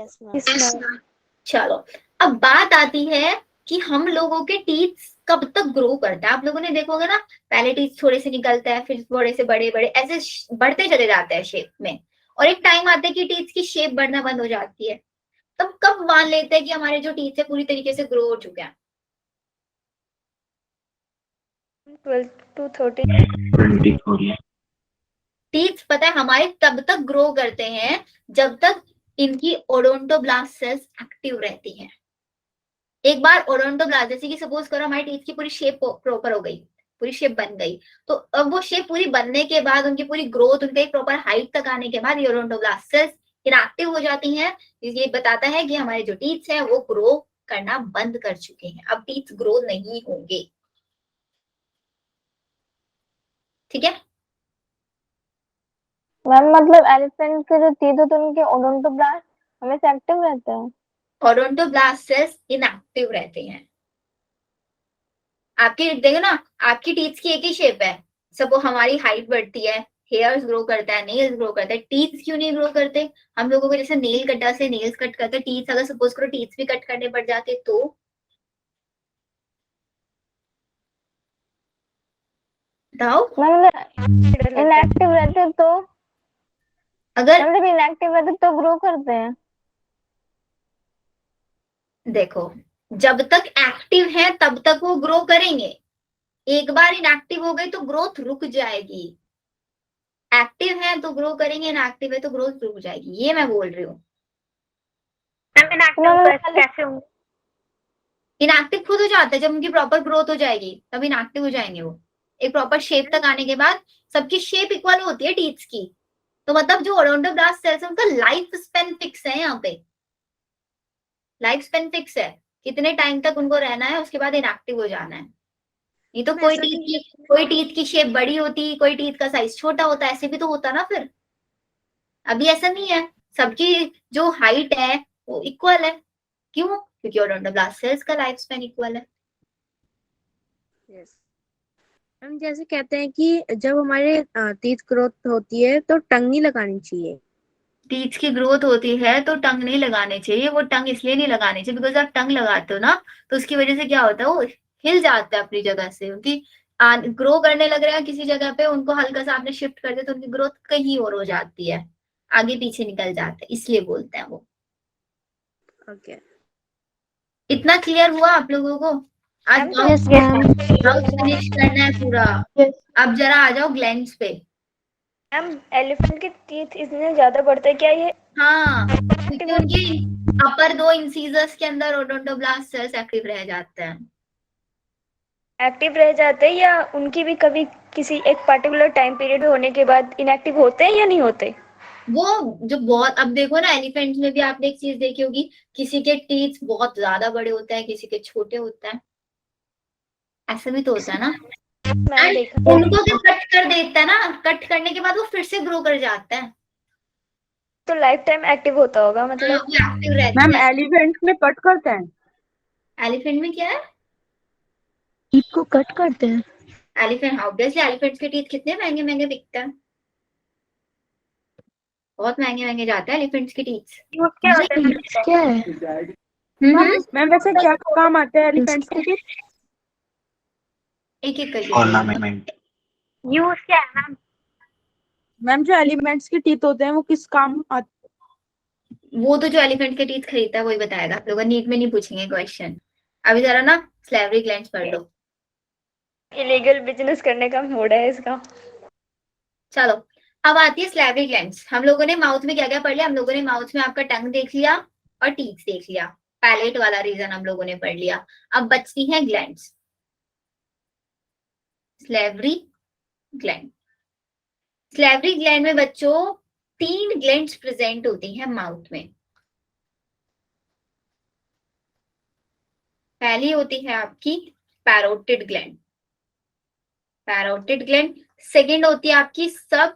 चलो अब बात आती है कि हम लोगों के टीथ कब तक ग्रो करता है। आप लोगों ने देखा होगा ना, पहले टीथ थोड़े से निकलता है, फिर थोड़े से बड़े बड़े ऐसे बढ़ते चले जाते हैं शेप में, और एक टाइम आता है कि टीथ की शेप बढ़ना बंद हो जाती है। तब कब मान लेते हैं कि हमारे जो टीथ है पूरी तरीके से ग्रो हो चुके हैं? 12 to 13। टीथ पता है हमारे तब तक ग्रो करते हैं जब तक इनकी ओडोंटोब्लास्ट सेल्स एक्टिव रहती हैं। एक बार ओडोंटोब्लास्ट, जैसे कि सपोज करो हमारी टीथ की पूरी शेप प्रॉपर हो गई, पूरी शेप बन गई, तो अब वो शेप पूरी बनने के बाद, उनकी पूरी ग्रोथ, उनके एक प्रॉपर हाइट तक आने के बाद ये ओडोंटोब्लास्ट सेल्स इनएक्टिव हो जाती हैं। ये बताता है कि हमारे जो टीथ है वो ग्रो करना बंद कर चुके हैं, अब टीथ ग्रो नहीं होंगे। ठीक है, मैम मतलब एलिफेंट के जो टीथ होते हैं उनके ओडोंटोब्लास्ट हमेशा एक्टिव रहते हैं। ओडोंटोब्लास्ट सेल्स इनएक्टिव रहते हैं। आपकी देखो ना, आपकी टीथ की एक ही शेप है, सब वो हमारी हाइट बढ़ती है, हेयर्स ग्रो करता है, नेल्स ग्रो करता है, टीथ क्यों नहीं ग्रो करते? हम लोगों को जैसे नेल कटर से नेल्स कट करते, टीथ अगर सपोज करो टीथ भी कट करने पड़ जाते तो बताओ। इनएक्टिव रहते तो, अगर मतलब इनएक्टिव रहते तो ग्रो करते हैं। देखो, जब तक एक्टिव है तब तक वो ग्रो करेंगे, एक बार इनएक्टिव हो गई तो ग्रोथ रुक जाएगी। एक्टिव है तो ग्रो करेंगे, इनएक्टिव है तो ग्रोथ रुक जाएगी, ये मैं बोल रही हूँ। इनएक्टिव खुद हो जाता है जब उनकी प्रॉपर ग्रोथ हो जाएगी, तब इनएक्टिव हो जाएंगे वो। एक प्रॉपर शेप तक आने के बाद सबकी शेप इक्वल होती है टीथ्स की, तो मतलब जो ओडोंटोब्लास्ट सेल्स है उनका लाइफ स्पेन फिक्स है, यहाँ पे लाइफ स्पेन फिक्स है। कितने टाइम तक उनको रहना है, उसके बाद इनएक्टिव हो जाना है। नहीं तो मैम कोई ऐसा नहीं है कोई टीथ की शेप बड़ी होती, कोई टीथ का साइज छोटा होता, ऐसे भी तो होता ना फिर। अभी ऐसा नहीं है, सबकी जो हाइट है वो इक्वल है। क्यों? क्योंकि ओडोंटोब्लास्ट सेल्स का लाइफ स्पैन इक्वल है। यस मैम, जैसे कहते हैं कि जब हमारे टीथ ग्रोथ होती है तो टंग नहीं लगानी चाहिए। टीथ की ग्रोथ होती है तो टंग नहीं लगाने चाहिए। वो टंग इसलिए नहीं लगाने चाहिए बिकॉज आप टंग लगाते हो ना, तो उसकी वजह से क्या होता है, वो हिल जाता है अपनी जगह से, क्योंकि ग्रो करने लग रहे हैं किसी जगह पे, उनको हल्का सा आपने शिफ्ट कर दिया तो उनकी ग्रोथ कहीं और हो जाती है, आगे पीछे निकल जाते हैं, इसलिए बोलते हैं वो। ओके इतना क्लियर हुआ आप लोगों को? आज मैम यस मैम। फिनिश करना है पूरा। Yes. अब जरा आ जाओ ग्लैंड्स पे। मैम एलिफेंट के टीथ इतने ज्यादा बढ़ते हैं क्या ये हाँ, क्योंकि एक्टिव उनके अपर दो इंसीजर्स के अंदर ओडोंटोब्लास्ट सेल्स एक्टिव रह जाते हैं। रह जाते हैं, या उनकी भी कभी किसी एक पर्टिकुलर टाइम पीरियड होने के बाद इनएक्टिव होते हैं या नहीं होते? वो जो बहुत, अब देखो ना एलिफेंट में भी आपने एक चीज देखी होगी, किसी के टीथ बहुत ज्यादा बड़े होते हैं, किसी के छोटे होते हैं, ऐसा भी तो होता है ना। मैंने एंड देखा उनको भी कट कर देता है ना, कट करने के बाद वो फिर से ग्रो कर जाता है। तो लाइफ टाइम एक्टिव होता होगा हाँ, मतलब। वो एक्टिव रहते मैम हैं। एलिफेंट में कट करते हैं? एलिफेंट में क्या है? टीथ को कट करते हैं। एलिफेंट, ऑब्वियसली एलिफेंट के टीथ कितने महंगे महंगे बिकते हैं, बहुत महंगे महंगे जाते हैं एलिफेंट्स के टीथ। टीथ क्या है? मैम वैसे क्या काम आते हैं एलिफेंट्स के टीथ? एक एक करके बोलो। ऑर्नामेंट। यूज क्या है मैम? मैम जो एलिफेंट्स के टीथ होते हैं वो किस काम आते वो तो जो एलिफेंट के टीथ खरीदता है वही बताएगा, आप लोग नीट में नहीं पूछेंगे क्वेश्चन। अभी जरा ना स्लेवरी ग्लैंड्स पढ़ लो। इलीगल बिजनेस करने का मोड है इसका। चलो, अब आती है स्लेवरी ग्लैंड्स। हम लोगों ने माउथ में क्या क्या पढ़ लिया? हम लोगों ने माउथ में आपका टंग देख लिया और टीथ देख लिया, पैलेट वाला रीजन हम लोगों ने पढ़ लिया। अब बचती हैं glands, salivary gland. Salivary gland में बच्चों 3 ग्लैंड्स प्रेजेंट होती हैं माउथ में। पहली होती है आपकी parotid gland, parotid gland. Second होती है आपकी सब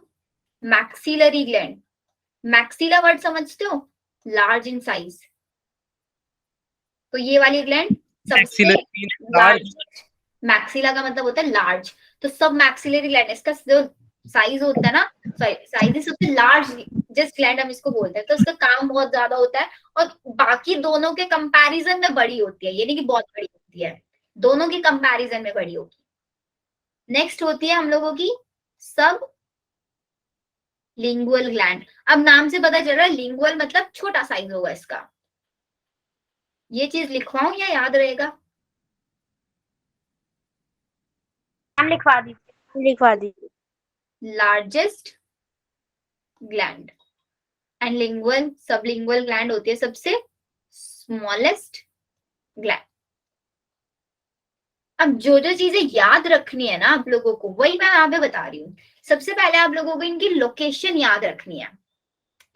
मैक्सिलरी ग्लैंड। मैक्सिला वर्ड समझते हो? Large in size. तो ये वाली ग्लैंड सबसे Maxillary लार्ज। मैक्सिला का मतलब होता है लार्ज, तो सब मैक्सिलरी ग्लैंड, इसका जो साइज होता है ना, साइज सबसे लार्ज जिस ग्लैंड हम इसको बोलते हैं, तो इसका काम बहुत ज्यादा होता है और बाकी दोनों के कंपैरिजन में बड़ी होती है, यानी कि बहुत बड़ी होती है, दोनों के कंपैरिजन में बड़ी होगी। नेक्स्ट होती है हम लोगों की सब लिंगुअल ग्लैंड। अब नाम से पता चल रहा है लिंगुअल मतलब छोटा साइज होगा इसका। ये चीज लिखवाऊं या याद रहेगा? हम लिखवा दीजिए। Largest gland and lingual sublingual gland होती है सबसे स्मॉलेस्ट ग्लैंड। अब जो जो चीजें याद रखनी है ना आप लोगों को, वही मैं यहाँ पे बता रही हूँ। सबसे पहले आप लोगों को इनकी लोकेशन याद रखनी है,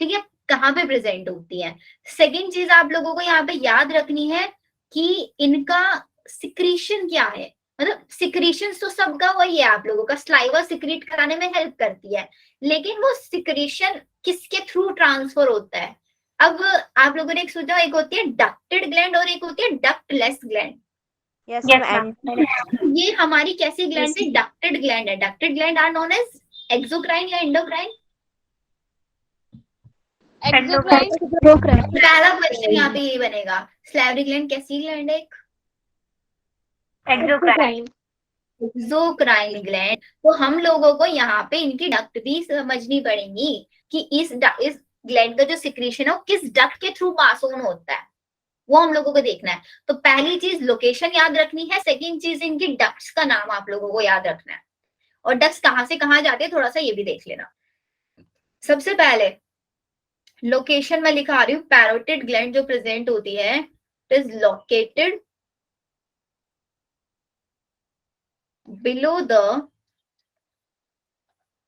ठीक है, कहाँ पे प्रेजेंट होती है। सेकेंड चीज आप लोगों को यहाँ पे याद रखनी है कि इनका सिक्रीशन क्या है। मतलब सिक्रीशन तो सबका वही है, आप लोगों का स्लाइवा सिक्रीट कराने में हेल्प करती है, लेकिन वो सिक्रीशन किसके थ्रू ट्रांसफर होता है। अब आप लोगों ने एक सोचा, एक होती है डक्टेड ग्लैंड और एक होती है डक्टलेस ग्लैंड। यस मैम ये हमारी कैसी ग्लैंड है? डक्टेड ग्लैंड है। Ducted gland are known as exocrine या एंडोक्राइन? पहला क्वेश्चन यहाँ पे यही बनेगा, स्लेवरी ग्लैंड कैसी ग्लैंड है? Exocrine gland. तो हम लोगों को यहाँ पे इनकी डक्ट भी समझनी पड़ेगी कि इस ग्लैंड का जो सिक्रीशन है वो किस डक्ट के थ्रू पास ऑन होता है, वो हम लोगों को देखना है। तो पहली चीज लोकेशन याद रखनी है, सेकंड चीज इनकी डक्ट्स का नाम आप लोगों को याद रखना है, और डक्ट्स कहाँ से कहाँ जाते हैं थोड़ा सा ये भी देख लेना। सबसे पहले लोकेशन में लिखा रही हूँ, पैरोटिड ग्लैंड जो प्रेजेंट होती है it is located below the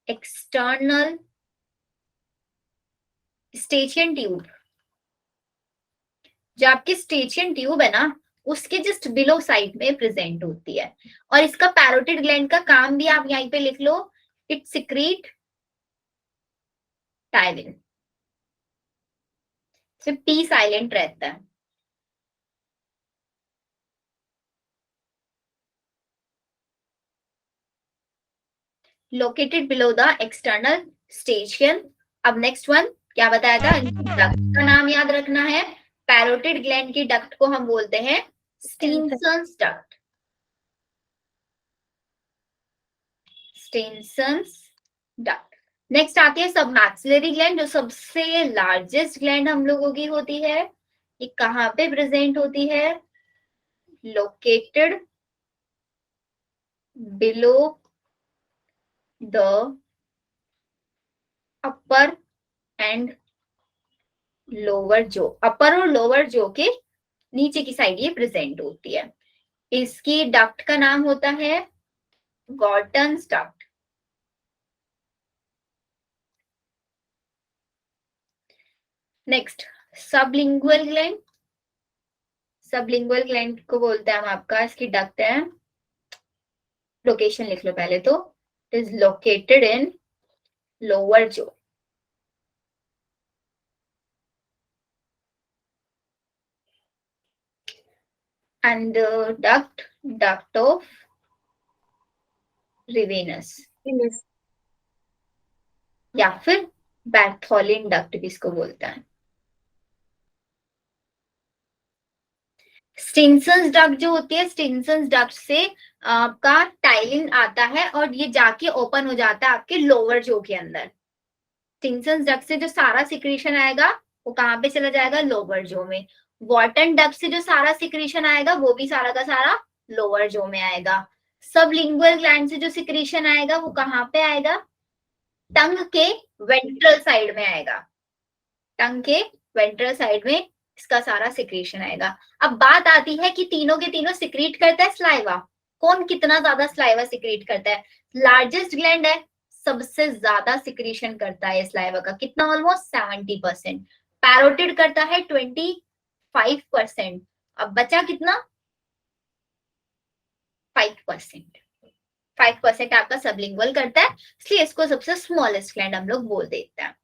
external Eustachian tube. जो आपकी स्टेचियन ट्यूब है ना, उसके जस्ट बिलो साइड में प्रेजेंट होती है। और इसका पैरोटिड ग्लैंड का काम भी आप यहीं पे लिख लो, इट सिक्रीट टाइलिन। सिर्फ टी साइलेंट रहता है। Located below the external Eustachian. अब नेक्स्ट वन क्या बताया था, डक्ट का नाम याद रखना है। पैरोटिड ग्लैंड की डक्ट को हम बोलते हैं स्टिनसन्स डक्ट। स्टिनसन्स डक्ट। नेक्स्ट आती है सब मैक्सिलरी ग्लैंड, जो सबसे लार्जेस्ट ग्लैंड हम लोगों की होती है। ये कहाँ पे प्रेजेंट होती है, located below the upper and lower जो, अपर और लोअर जो के नीचे की साइड ये प्रेजेंट होती है। इसकी डक्ट का नाम होता है Wharton's duct. Next sublingual gland. Sublingual gland को बोलते हैं हम आपका, इसकी डक्ट है, लोकेशन लिख लो पहले तो, it is located in lower जो। and duct of Ravenous या फिर बैर्थोलिन डक्ट भी इसको बोलते हैं। स्टिनसन्स डक्ट जो होती है, स्टिनसन्स डक्ट से आपका टाइलिन आता है और ये जाके ओपन हो जाता है आपके लोअर जो के अंदर। स्टिनसन्स डक्ट से जो सारा सिक्रीशन आएगा वो कहाँ पे चला जाएगा, लोअर जो में। वॉटन डक्ट से जो सारा सिक्रीशन आएगा वो भी सारा का सारा लोअर जो में आएगा। सबलिंगुअल ग्लैंड से जो सिक्रीशन आएगा वो कहाँ पे आएगा, टंग के वेंट्रल साइड में आएगा। टंग के वेंट्रल साइड में इसका सारा सिक्रीशन आएगा। अब बात आती है कि तीनों के तीनों सिक्रीट करता है स्लाइवा। कौन कितना ज्यादा स्लाइवा सिक्रीट करता है, लार्जेस्ट ग्लैंड है, सबसे ज्यादा सिक्रीशन करता है स्लाइवा का, कितना, ऑलमोस्ट 70%। पैरोटिड करता है 25%। अब बचा कितना, 5%। 5% आपका सबलिंगुअल करता है, इसलिए इसको सबसे स्मॉलेस्ट ग्लैंड हम लोग बोल देते हैं।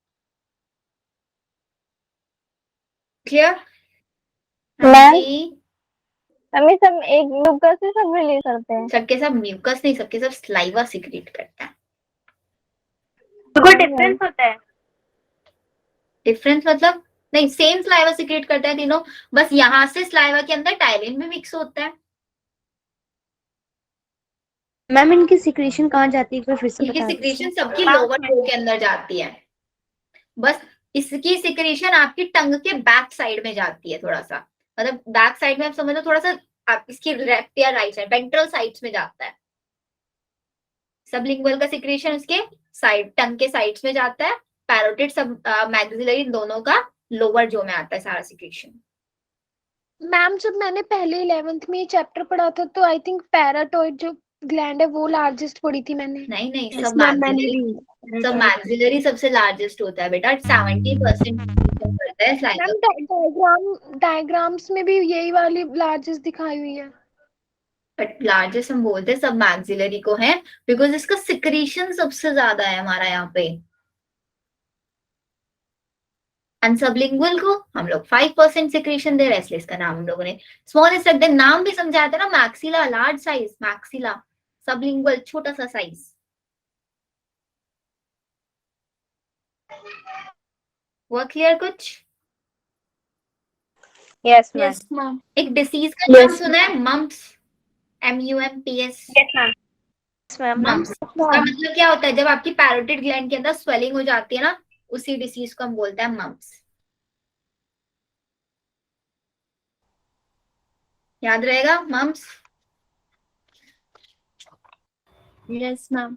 क्लियर? हमें सब एक म्यूकस से सब रिलीज करते हैं। सबके सब म्यूकस नहीं, सबके सब स्लाइवा सिक्रीट करता है। कोई डिफरेंस होता है? डिफरेंस मतलब नहीं, सेम स्लाइवा सिक्रीट करता है तीनों, बस यहाँ से स्लाइवा के अंदर टाइलिन भी मिक्स होता है। मैम इनकी सिक्रीशन कहाँ जाती है, फिर से इनकी बता सिक्रीशन दीजिए। सबकी लोअर रो के अंदर जाती है, बस इसकी सिक्रीशन आपकी टंग के बैक साइड में जाती है, थोड़ा सा, मतलब बैक साइड में आप समझो, थोड़ा सा आप इसकी लेफ्ट या राइट साइड, वेंट्रल साइड्स में जाता है। सबलिंगुअल का सिक्रीशन उसके साइड, टंग के साइड्स में जाता है। पैरोटिड सब मैक्सिलरी दोनों का लोअर जो में आता है सारा सिक्रीशन। मैम जब मैंने पहले 11th में ये चैप्टर पढ़ा था तो आई थिंक पैराटॉइड जो ग्लैंड है वो लार्जेस्ट पढ़ी थी मैंने। नहीं नहीं, Yes, सब मैम मैंने मैक्सिलरी, भी सब मैक्सिलरी सबसे लार्जेस्ट होता है बेटा, 70% करता है स्लाइवा। मैम डायग्राम्स में भी यही वाली लार्जेस्ट दिखाई हुई है। बट लार्जेस्ट हम बोलते हैं सब मैक्सिलरी को है, बिकॉज इसका सिक्रीशन सबसे ज्यादा है हमारा यहाँ पे। सबलिंगुअल को हम लोग 5% सिक्रीशन दे रहे हैं, इसलिए इसका नाम हम लोगों ने स्मॉलेस्ट रख दिया। नाम भी समझाया था ना, maxilla large size, maxilla, sublingual छोटा सा साइज। हुआ क्लियर कुछ? Yes ma'am. एक डिसीज का नाम सुना है, mumps, MUMPS। Yes ma'am. Mumps का मतलब क्या होता है, जब आपकी पैरोटिड ग्लैंड के अंदर स्वेलिंग हो जाती है ना, उसी डिसीज को हम बोलते हैं मम्प्स। याद रहेगा मम्प्स? Yes ma'am.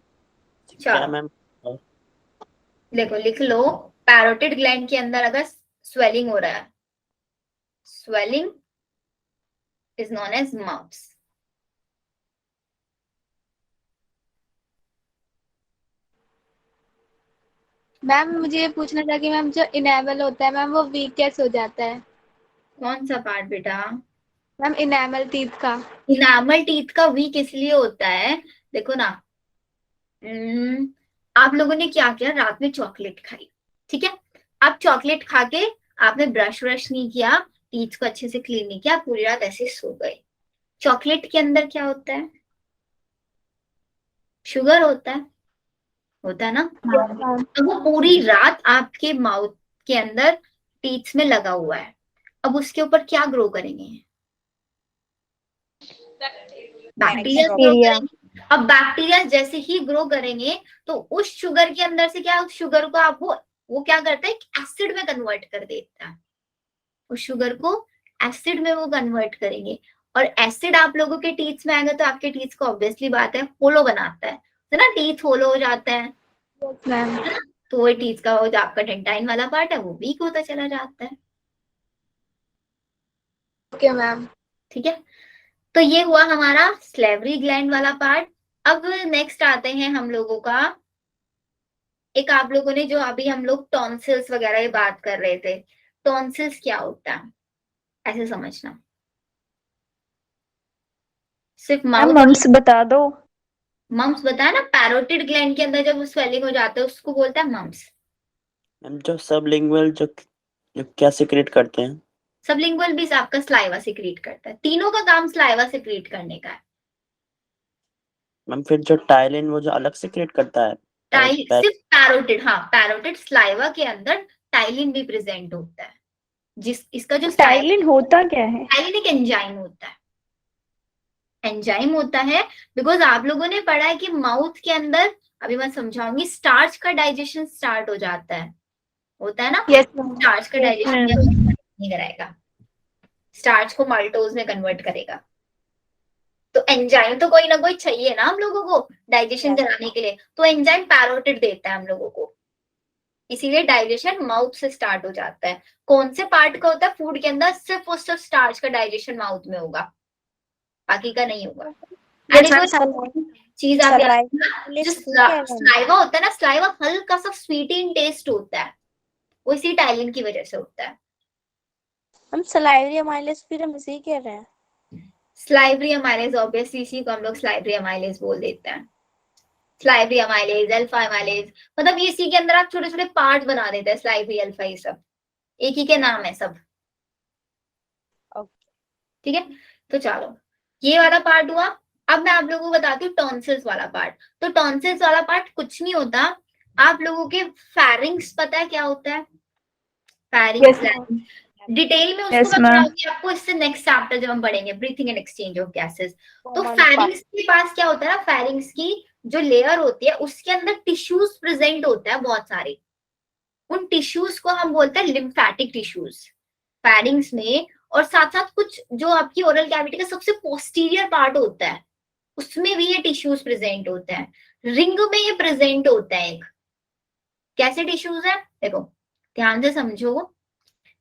क्या मैम? देखो लिख लो, पैरोटिड ग्लैंड के अंदर अगर स्वेलिंग हो रहा है, swelling is known as mumps. Ma'am मुझे ये पूछना था कि मैम जो इनेबल होता है मैम वो वीक कैसे हो जाता है? कौन सा पार्ट बेटा? मैम इनेमल टीथ का। इनामल टीथ का वीक इसलिए होता है, देखो ना, आप लोगों ने क्या किया, रात में चॉकलेट खाई, ठीक है, आप चॉकलेट खा के आपने ब्रश व्रश नहीं किया, टीथ को अच्छे से क्लीन नहीं किया, पूरी रात ऐसे सो गए। चॉकलेट के अंदर क्या होता है, शुगर होता है ना। तो वो पूरी रात आपके माउथ के अंदर टीथ में लगा हुआ है, अब उसके ऊपर क्या ग्रो करेंगे, बैक्टीरिया ग्रो करेंगे। अब बैक्टीरिया जैसे ही ग्रो करेंगे तो उस शुगर के अंदर से क्या, उस शुगर को आप वो क्या करता है, एसिड में कन्वर्ट कर देता है, उस शुगर को एसिड में वो कन्वर्ट करेंगे, और एसिड आप लोगों के टीथ में आएगा तो आपके टीथ को ऑब्वियसली बात है होलो बनाता है ना, टीथ होलो हो जाता है, मैम तो वो टीथ का वो जो आपका डेंटाइन वाला पार्ट है वो वीक होता चला जाता है। Okay ma'am. ठीक है, तो ये हुआ हमारा स्लेवरी ग्लैंड वाला पार्ट। अब नेक्स्ट आते हैं हम लोगों का, एक आप लोगों ने जो अभी हम लोग टॉन्सिल्स वगैरह की बात कर रहे थे, टॉन्सिल्स क्या होता है ऐसे समझना, सिर्फ माउथ। मम्स बता दो। मम्स बताया ना, पैरोटिड ग्लैंड के अंदर जब स्वेलिंग हो जाता है उसको बोलता है मम्स। मैम जो सबलिंगुअल जो जो क्या सिक्रेट करते हैं? सबलिंगुअल भी आपका स्लाइवा सिक्रीट करता है, तीनों का काम स्लाइवा सिक्रीट करने का है। मैम फिर जो टाइलिन वो जो अलग सिक्रेट करता है? सिर्फ पैरोटिड, हाँ पैरोटिड स्लाइवा के अंदर टाइलिन भी प्रेजेंट होता है, जिस इसका जो टाइलिन होता क्या है? टाइलिन एक एंजाइम होता है, एंजाइम होता है, बिकॉज आप लोगों ने पढ़ा है कि माउथ के अंदर, अभी मैं समझाऊंगी, स्टार्च का डाइजेशन स्टार्ट हो जाता है, होता है ना। स्टार्च का डाइजेशन नहीं कराएगा, स्टार्च को माल्टोज में कन्वर्ट करेगा, तो एंजाइम तो कोई ना कोई चाहिए ना हम लोगों को डाइजेशन कराने के लिए, तो एंजाइम पैरोटिड देता है हम लोगों को, इसीलिए डाइजेशन माउथ से स्टार्ट हो जाता है। कौन से पार्ट का होता है फूड के अंदर, सिर्फ और सिर्फ स्टार्च का डाइजेशन माउथ में होगा, बाकी का नहीं होगा। चीज आप याद रखना, जो स्लाइवा होता है ना, स्लाइवा हल्का सा स्वीट इन टेस्ट होता है, वो इसी टाइलिन की वजह से होता है। हम सलाइवरी अमाइलेज फिर हम इसी कह रहे हैं। स्लाइवरी अमाइलेज ऑब्वियसली इसी को हम लोग स्लाइवरी अमाइलेज बोल देते हैं, स्लाइवरी अमाइलेज, अल्फा अमाइलेज, मतलब ये इसी के अंदर आप छोटे छोटे पार्ट बना देते हैं, स्लाइवरी अल्फा, ये सब एक ही के नाम है सब। ठीक है, तो चलो ये वाला पार्ट हुआ। अब मैं आप लोगों को बताती हूँ टॉन्सिल्स वाला पार्ट। तो टॉन्सिल्स वाला पार्ट कुछ नहीं होता, आप लोगों के फेरिंग्स पता है क्या होता है, फेरिंग्स डिटेल में उसको मैं पढ़ाऊंगी आपको इससे नेक्स्ट चैप्टर जब हम पढ़ेंगे breathing and exchange of gases. तो फेरिंग्स के पास क्या होता है ना, फेरिंग्स की जो लेयर होती है उसके अंदर टिश्यूज प्रेजेंट होता है बहुत सारे, उन टिश्यूज को हम बोलते हैं लिम्फेटिक टिश्यूज फेरिंग्स में, और साथ साथ कुछ जो आपकी ओरल कैविटी का सबसे पोस्टीरियर पार्ट होता है उसमें भी ये टिश्यूज प्रेजेंट होते हैं, रिंग में ये प्रेजेंट होता है। एक कैसे टिश्यूज है देखो, ध्यान से समझो,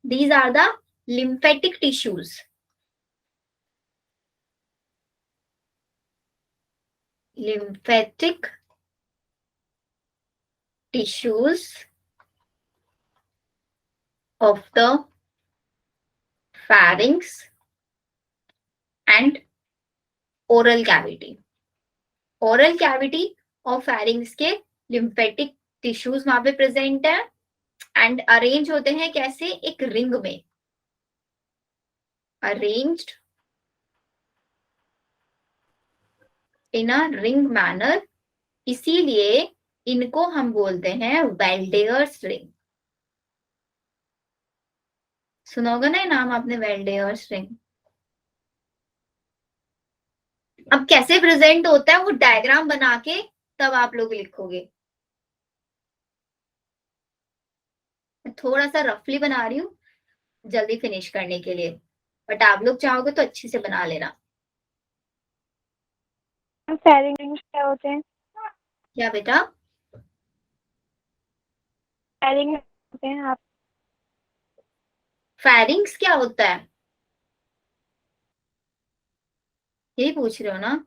these are the lymphatic tissues, lymphatic tissues of the pharynx and oral cavity, oral cavity और pharynx के lymphatic tissues वहां पे प्रेजेंट है, एंड अरेंज होते हैं कैसे, एक रिंग में, arranged in a ring manner, इसीलिए इनको हम बोलते हैं वेल्डेयर्स रिंग। सुनोगे ना नाम आपने, वेल्डेयर्स रिंग। अब कैसे प्रेजेंट होता है वो डायग्राम बना के तब आप लोग लिखोगे, थोड़ा सा रफली बना रही हूँ जल्दी फिनिश करने के लिए, बट आप लोग चाहोगे तो अच्छे से बना लेना। फेरिंग्स क्या होते हैं? क्या बेटा? फेरिंग्स होते हैं आप? फेरिंग्स क्या होता है यही पूछ रहे हो ना?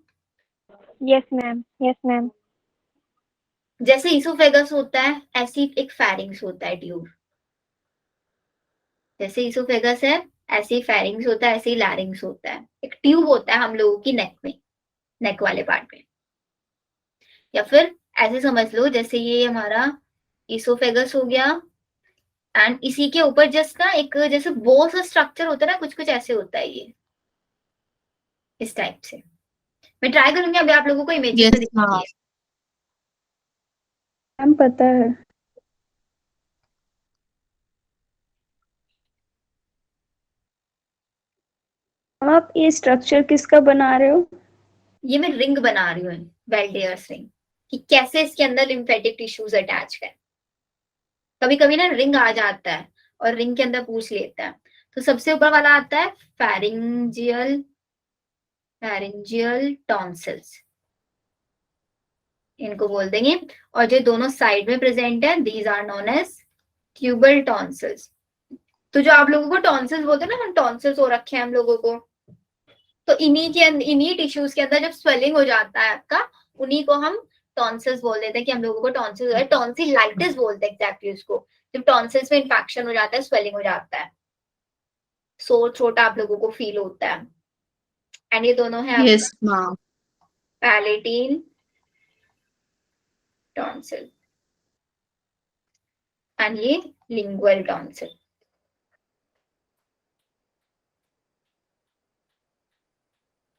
Yes ma'am, yes ma'am. जैसे इसोफेगस होता है ऐसी एक फेरिंग्स होता है ट्यूब, जैसे इसोफेगस है ऐसे ही फेरिंग्स होता है, ऐसे ही लैरिंग्स होता है। एक ट्यूब होता है हम लोगों की नेक में, नेक वाले पार्ट में। या फिर ऐसे समझ लो जैसे ये हमारा इसोफेगस हो गया, एंड इसी के ऊपर जस्ट ना एक जैसे बो सा स्ट्रक्चर होता है ना, कुछ कुछ ऐसे होता है ये, इस टाइप से। मैं ट्राई करूंगी अभी आप लोगों को इमेजेस में दिखाने के लिए। मैम पता है। आप ये स्ट्रक्चर किसका बना रहे हो? ये मैं रिंग बना रही हूँ, वेल्डियर्स रिंग, कि कैसे इसके अंदर लिम्फेटिक टिश्यूज अटैच है। कभी कभी ना रिंग आ जाता है और रिंग के अंदर पूछ लेता है। तो सबसे ऊपर वाला आता है फेरिंजियल, फेरिंजियल टॉन्सिल्स, इनको बोल देंगे। और जो दोनों साइड में प्रेजेंट है, these are known as tubal tonsils. तो जो आप लोगों को टॉन्सिल्स बोलते हैं ना, हम टॉन्सिल्स हो रखे हैं हम लोगों को, तो इन्हीं टिश्यूज के अंदर जब स्वेलिंग हो जाता है आपका, उन्हीं को हम टॉन्सिल्स बोल देते हैं कि हम लोगों को टॉन्सिल्स है। टॉन्सिलाइटिस बोलते हैं एग्जैक्टली उसको, जब टॉन्सिल्स में इंफेक्शन हो जाता है, स्वेलिंग हो जाता है, सोर थ्रोट आप लोगों को फील होता है। एंड ये दोनों है यस मैम। पैलेटीन टॉन्सिल एंड ये लिंगुअल टॉन्सिल।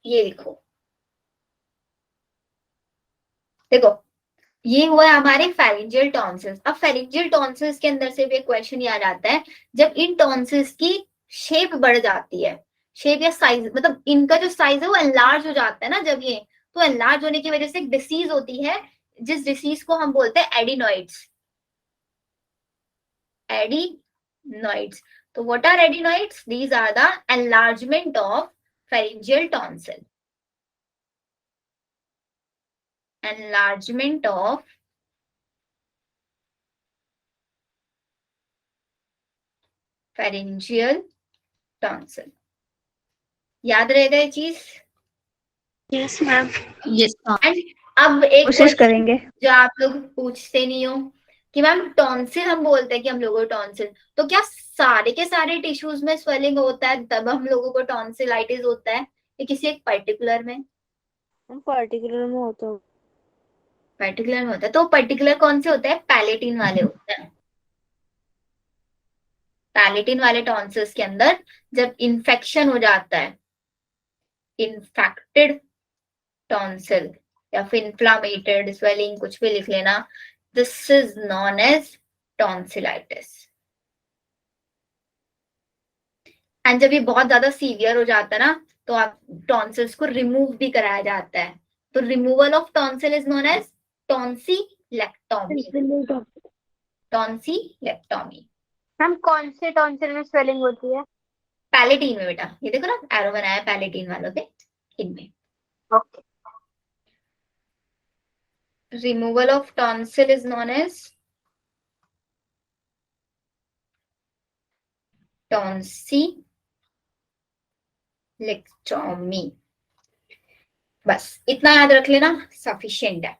ये देखो, देखो ये हुआ है हमारे फेरिंजियल टॉन्सिल्स। अब फेरिंजियल टॉन्सिल्स के अंदर से भी एक क्वेश्चन ये आ जाता है, जब इन टॉन्सिल्स की शेप बढ़ जाती है, शेप या साइज, मतलब इनका जो साइज है वो एनलार्ज हो जाता है ना जब ये, तो एनलार्ज होने की वजह से एक डिसीज होती है, जिस डिसीज को हम बोलते हैं एडिनॉइड्स। एडिनॉइड्स। तो what are adenoids? These are the enlargement of pharyngeal tonsil, enlargement of pharyngeal tonsil। याद रहेगा ये चीज? Yes ma'am. Yes ma'am. And अब एक कोशिश क्वेश्चन करेंगे। जो आप लोग पूछते नहीं हो कि मैम टॉन्सिल हम बोलते हैं कि हम लोगों को टॉन्सिल, तो क्या सारे के सारे टिश्यूज में स्वेलिंग होता है तब हम लोगों को टॉन्सिलाइटिस होता है, या किसी एक पर्टिकुलर में? पर्टिकुलर में होता है। पर्टिकुलर में होता है। तो पर्टिकुलर कौन से होते हैं? पैलेटिन वाले होते हैं। पैलेटिन वाले टॉन्सिल्स के अंदर जब इन्फेक्शन हो जाता है, इन्फेक्टेड टॉन्सिल या फिर इन्फ्लामेटेड स्वेलिंग, कुछ भी लिख लेना, this is known as tonsillitis. And जब ये बहुत ज्यादा सीवियर हो जाता है ना, तो आप टॉन्सिल्स को रिमूव भी कराया जाता है। तो removal of tonsil is known as tonsillectomy. Tonsillectomy. Ma'am कौन से टॉन्सिल में स्वेलिंग होती है? पैलेटिन में बेटा, ये देखो ना एरो बनाया पैलेटिन वालों पे, इनमें। Okay. Removal of tonsil is known as tonsillectomy। बस इतना याद रख लेना, सफिशिएंट है।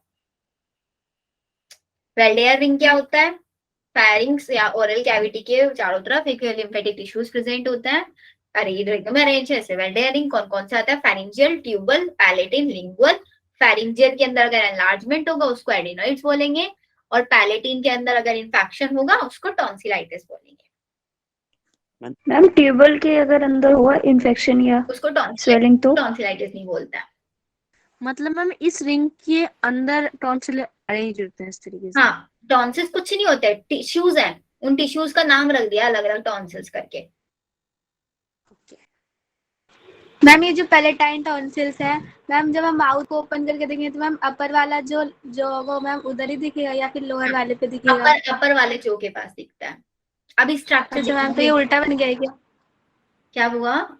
वेल्डेयर रिंग क्या होता है? फेरिंग्स या ओरल कैविटी के चारों तरफ एक लिम्फेटिक टिश्यूज प्रेजेंट होता है। अरे ये रिंग में अरेंज है ऐसे। वेल्डेयर रिंग कौन कौन सा आता है? Pharyngeal, tubal, palatine, lingual. Pharyngeal के अंदर अगर एनलार्जमेंट होगा उसको एडिनॉइड्स बोलेंगे, और पैलेटिन के अंदर अगर इन्फेक्शन होगा उसको टॉन्सिलाइटिस बोलेंगे। मैम ट्यूबल के अगर अंदर हुआ इन्फेक्शन या उसको स्वेलिंग तो टॉन्सिलाइटिस नहीं बोलता है। मतलब मैम इस रिंग के अंदर टॉन्सिल अरेंज होते हैं इस तरीके से। हाँ, टॉन्सिल्स कुछ नहीं होते, टिश्यूज हैं, उन टिश्यूज का नाम रख दिया अलग अलग टॉन्सिल्स करके। मैम ये जो पैलेटाइन टॉन्सिल्स है, मैम जब हम माउथ को ओपन करके देखेंगे तो मैम अपर वाला जो जो वो मैम उधर ही दिखेगा या फिर लोअर वाले पे दिखेगा? अपर वाले जो के पास दिखता है। अभी स्ट्रक्चर अच्छा मैम, तो ये उल्टा बन गया है क्या? क्या हुआ?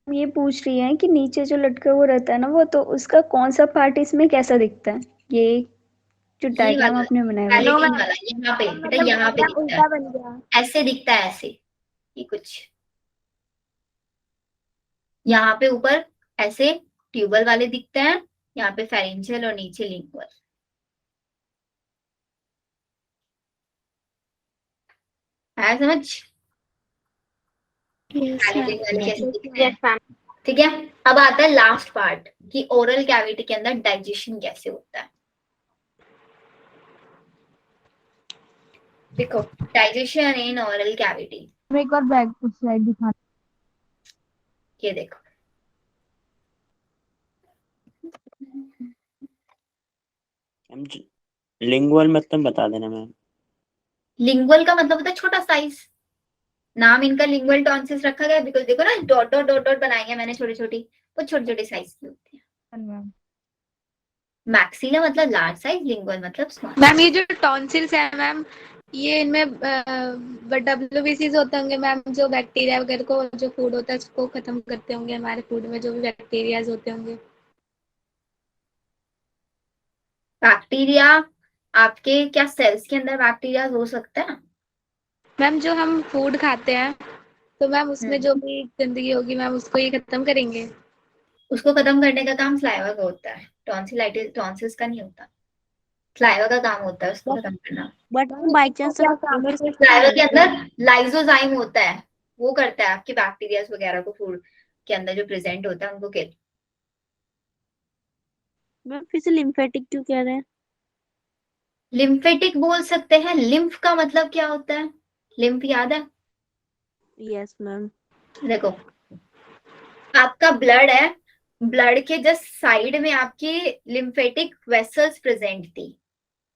ये पूछ रही है कि नीचे जो लटका हुआ रहता है ना, वो तो उसका कौन सा पार्ट इसमें कैसा दिखता है? ये जो ये डायग्राम वाला आपने बनाया हुआ है। पैलेटिन वाला यहाँ पे बेटा, यहाँ पे दिखता उल्टा है, बन गया। ऐसे दिखता है, ऐसे ये कुछ यहाँ पे ऊपर ऐसे ट्यूबल वाले दिखते हैं, यहाँ पे फेरेंजियल और नीचे लिंगुअल। है समझ? Yes cavity ma'am. वाले कैसे दिखते यस हैं। मैम। ठीक है, अब आता है लास्ट पार्ट कि ओरल कैविटी के अंदर डाइजेशन कैसे होता है। देखो, डाइजेशन इन ओरल कैविटी, एक बार बैक स्लाइड दिखा। ये देखो, मैम लिंगुअल मतलब बता देना मैम। लिंगुअल का मतलब होता है छोटा साइज। नाम इनका लिंगुअल टॉन्सिल्स रखा गया बिकॉज देखो ना, डॉट डॉट डॉट डॉट बनाई है मैंने छोटी छोटी, वो छोटे छोटे साइज की होती है। मैम मैक्सिला मतलब लार्ज साइज, लिंगुअल मतलब स्मॉल। मैम ये जो टॉन्सिल्स है मैम, ये इनमें WBCs होते होंगे मैम, जो बैक्टीरिया वगैरह को, जो फूड होता है उसको खत्म करते होंगे, हमारे फूड में जो भी बैक्टीरियाज होते होंगे। बैक्टीरिया, आपके क्या सेल्स के अंदर बैक्टीरिया हो सकता है? मैम जो हम फूड खाते हैं तो मैम उसमें जो भी गंदगी होगी मैम उसको ये खत्म करेंगे। उसको खत्म करने का काम स्लाइवा का होता है, टॉन्सिलाइटिस टॉन्सिल्स का नहीं होता। स्लाइवा का काम होता है उसको खत्म करना। बट बाई चांस क्या काम है? स्लाइवा के अंदर लाइजोजाइम होता है, वो करता है आपके बैक्टीरिया वगैरह को फूड के अंदर जो प्रेजेंट होता है उनको किल। मैम फिर से लिम्फेटिक क्यों कह रहे हैं? लिम्फेटिक बोल सकते हैं। लिम्फ का मतलब क्या होता है? लिम्फ याद है? Yes ma'am. देखो, आपका ब्लड है, ब्लड के जस्ट साइड में आपकी लिम्फेटिक वेसल्स प्रेजेंट थी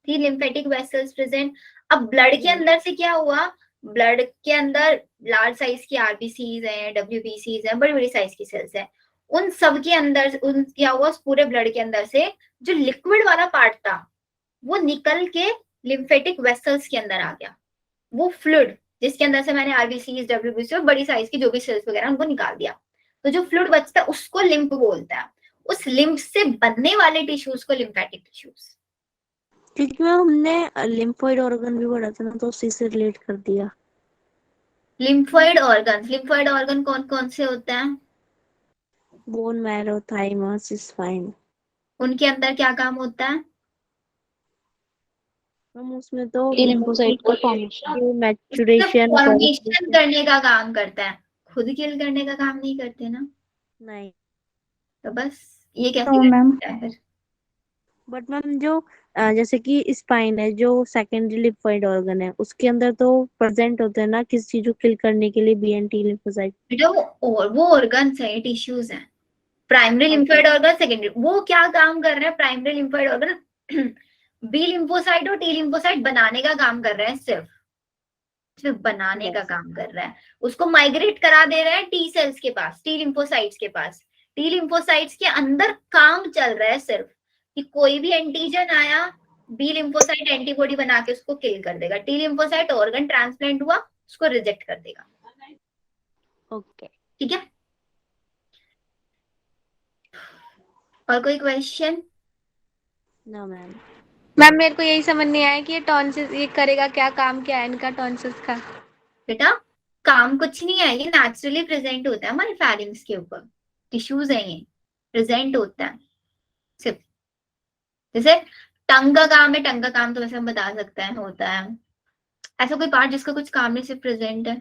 लिम्फेटिक वेसल्स प्रेजेंट। अब ब्लड के अंदर से क्या हुआ, ब्लड के अंदर लार्ज साइज की आरबीसीज हैं, डब्ल्यूबीसीज हैं, बड़ी बड़ी साइज की सेल्स हैं। उन सब के अंदर उन क्या हुआ, उस पूरे ब्लड के अंदर से जो लिक्विड वाला पार्ट था वो निकल के लिम्फेटिक वेसल्स के अंदर आ गया। वो फ्लूइड जिसके अंदर से मैंने आरबीसीज, डब्ल्यूबीसी और बड़ी साइज की जो भी सेल्स वगैरह उनको निकाल दिया, तो जो फ्लूइड बचता है उसको लिम्फ बोलता है। उस लिम्फ से बनने वाले टिश्यूज को लिम्फेटिक टिश्यूज। क्योंकि मैम हमने लिम्फोइड ऑर्गन भी पढ़ा था ना, तो उसी से रिलेट कर दिया। लिम्फोइड ऑर्गन कौन कौन से होते हैं? Bone marrow, thymus, spine. उनके अंदर क्या काम होता है? हम उसमें तो लिम्फोसाइट का फॉर्मेशन। मैचुरेशन, फॉर्मेशन करने का काम करता है, खुद किल करने का काम नहीं करते ना। नहीं। तो बस ये कैसे तो मैम करता है फिर? बट मैम जो जैसे कि स्पाइन है जो सेकेंडरी लिम्फोइड ऑर्गन है, उसके अंदर तो प्रेजेंट होते हैं ना किसी चीज को किल करने के लिए BNT लिम्फोसाइट। बेटा वो ऑर्गन्स है, टिश्यूज हैं। प्राइमरी लिम्फोइड ऑर्गन, सेकेंडरी, वो क्या काम कर रहे हैं? Primary lymphoid organ B lymphocyte और टी लिम्फोसाइट बनाने का काम कर रहे हैं, सिर्फ सिर्फ बनाने का काम कर रहा है। उसको माइग्रेट करा दे रहे हैं टी सेल्स के पास, टी लिम्फोसाइट्स के पास। टी लिम्फोसाइट्स के अंदर काम चल रहा है सिर्फ कि कोई भी एंटीजन आया, बी लिम्फोसाइट एंटीबॉडी बना के उसको किल कर देगा। टी लिम्फोसाइट ऑर्गन ट्रांसप्लांट हुआ, उसको रिजेक्ट कर देगा। ओके। ठीक है, और कोई क्वेश्चन? No ma'am. मैम मेरे को यही समझ नहीं आया कि ये टॉन्सिल्स ये करेगा क्या, काम क्या है इनका टॉन्सिल्स का? बेटा काम कुछ नहीं है, ये नेचुरली प्रेजेंट होता है हमारे फेरिंग्स के ऊपर, टिश्यूज है ये, प्रेजेंट होता है सिर्फ। जैसे टंग का काम है, टंग का काम तो वैसे हम बता सकते हैं होता है। ऐसा कोई पार्ट जिसका कुछ काम नहीं, सिर्फ प्रेजेंट है?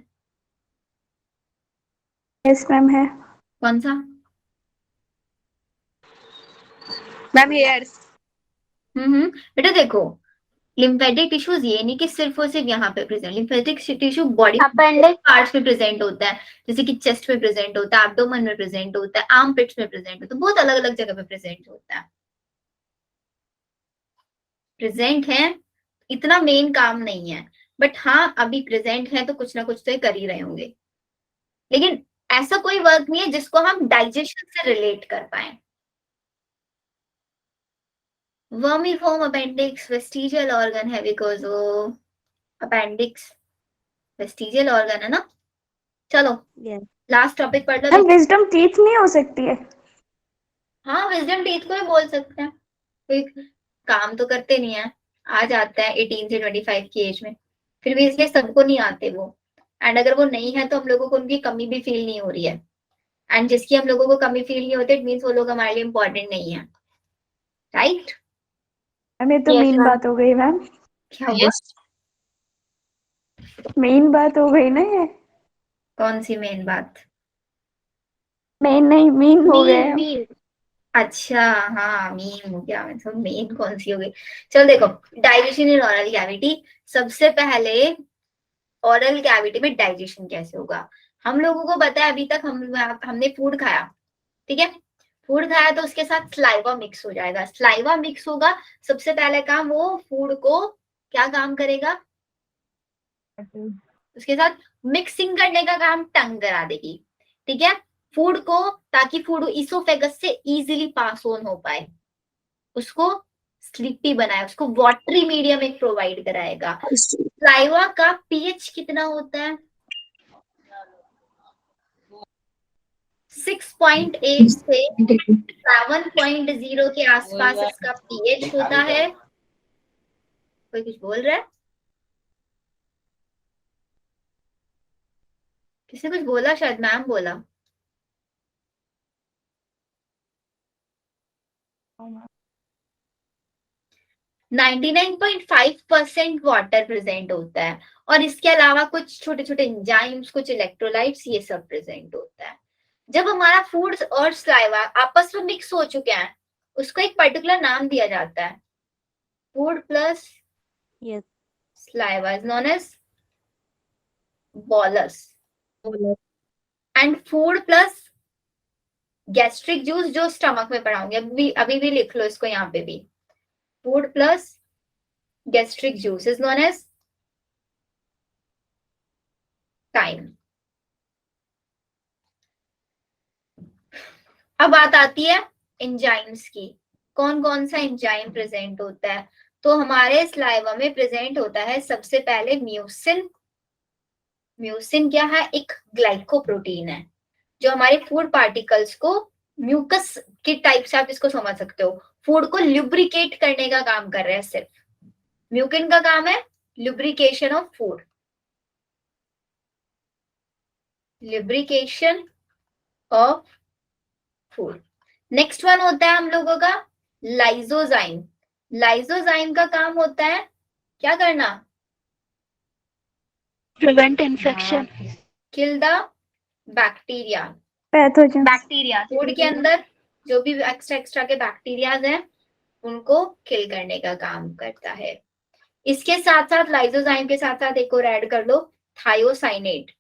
यस मैम है। कौन सा? Ma'am hairs. बेटा देखो, लिम्फेटिक टिश्यूज ये नहीं कि सिर्फ और सिर्फ यहाँ पे present, lymphatic tissue body appendix. Parts में प्रेजेंट होता है। जैसे कि चेस्ट में प्रेजेंट होता है, एब्डोमेन में प्रेजेंट होता है, आर्म पिट्स में प्रेजेंट होता है, बहुत अलग अलग जगह पे प्रेजेंट होता है। प्रेजेंट है, इतना मेन काम नहीं है, बट हाँ अभी प्रेजेंट है तो कुछ ना कुछ तो ये कर ही रहे होंगे। लेकिन ऐसा कोई वर्क नहीं है जिसको हम डाइजेशन से रिलेट कर पाए। वर्मीफॉर्म अपेंडिक्स वेस्टिजियल ऑर्गन है, बिकॉज वो अपेंडिक्स वेस्टिजियल ऑर्गन है ना। चलो यस लास्ट टॉपिक पढ़ लो। मैम विजडम टीथ नहीं हो सकती है? हाँ विजडम टीथ को ही बोल सकते हैं, कोई काम तो करते नहीं है, आ जाता है 18 से 25 की एज में, फिर भी इसलिए सबको नहीं आते वो। एंड अगर वो नहीं है तो हम लोगों को उनकी कमी भी फील नहीं हो रही है, एंड जिसकी हम लोगों को कमी फील नहीं होती इट मीन्स वो लोग हमारे लिए इम्पोर्टेंट नहीं है, राइट? मैम ये तो Yes, मेन ma'am. बात हो गई मैम, क्या हुआ? मेन बात हो गई ना ये। कौन सी मेन बात? मेन नहीं, मीन हो गए। अच्छा, हाँ मीन हो गया, मैं तो मेन कौन सी हो गई। चलो देखो, डाइजेशन इन ऑरल कैविटी। सबसे पहले ऑरल कैविटी में डाइजेशन कैसे होगा? हम लोगों को पता है, अभी तक हमने फूड खाया, ठीक है। फूड खाया तो उसके साथ स्लाइवा मिक्स हो जाएगा, स्लाइवा मिक्स होगा। सबसे पहले काम वो फूड को क्या काम करेगा? उसके साथ मिक्सिंग करने का काम टंग करा देगी, ठीक है, फूड को, ताकि फूड इसोफेगस से इजीली पास ऑन हो पाए, उसको स्लीपी बनाए, उसको वाटरी मीडियम एक प्रोवाइड कराएगा। स्लाइवा का पीएच कितना होता है? 6.8 से 7.0 के आसपास इसका पीएच होता है। कोई कुछ बोल रहा है? किसने कुछ बोला? शायद मैम बोला। हाँ। 99.5% वाटर प्रेजेंट होता है, और इसके अलावा कुछ छोटे छोटे एंजाइम्स, कुछ इलेक्ट्रोलाइट्स, ये सब प्रेजेंट होता है। जब हमारा फूड और स्लाइवा आपस में मिक्स हो चुके हैं, उसको एक पर्टिकुलर नाम दिया जाता है। Food plus Yes. Saliva is known as bolus, and food plus gastric juice, जो स्टमक में पड़ा होंगे, अभी भी लिख लो इसको यहाँ पे भी। Food plus gastric juice is known as chyme. अब बात आती है एंजाइम्स की। कौन कौन सा एंजाइम प्रेजेंट होता है? तो हमारे स्लाइवा में प्रेजेंट होता है सबसे पहले म्यूसिन। म्यूसिन क्या है? एक ग्लाइकोप्रोटीन है, जो हमारे फूड पार्टिकल्स को, म्यूकस के टाइप से आप इसको समझ सकते हो, फूड को लुब्रिकेट करने का काम कर रहा है। सिर्फ म्यूकिन का काम है lubrication of food, lubrication of food. Next one होता है हम लोगों का लाइजोजाइम। लाइजोजाइम का काम होता है क्या करना? Prevent infection, kill the bacteria. Pathogen. Bacteria, food के अंदर जो भी एक्स्ट्रा एक्स्ट्रा के बैक्टीरियाज हैं, उनको किल करने का काम करता है। इसके साथ साथ लाइजोजाइम के साथ साथ एक और ऐड कर लो, थायोसाइनेट।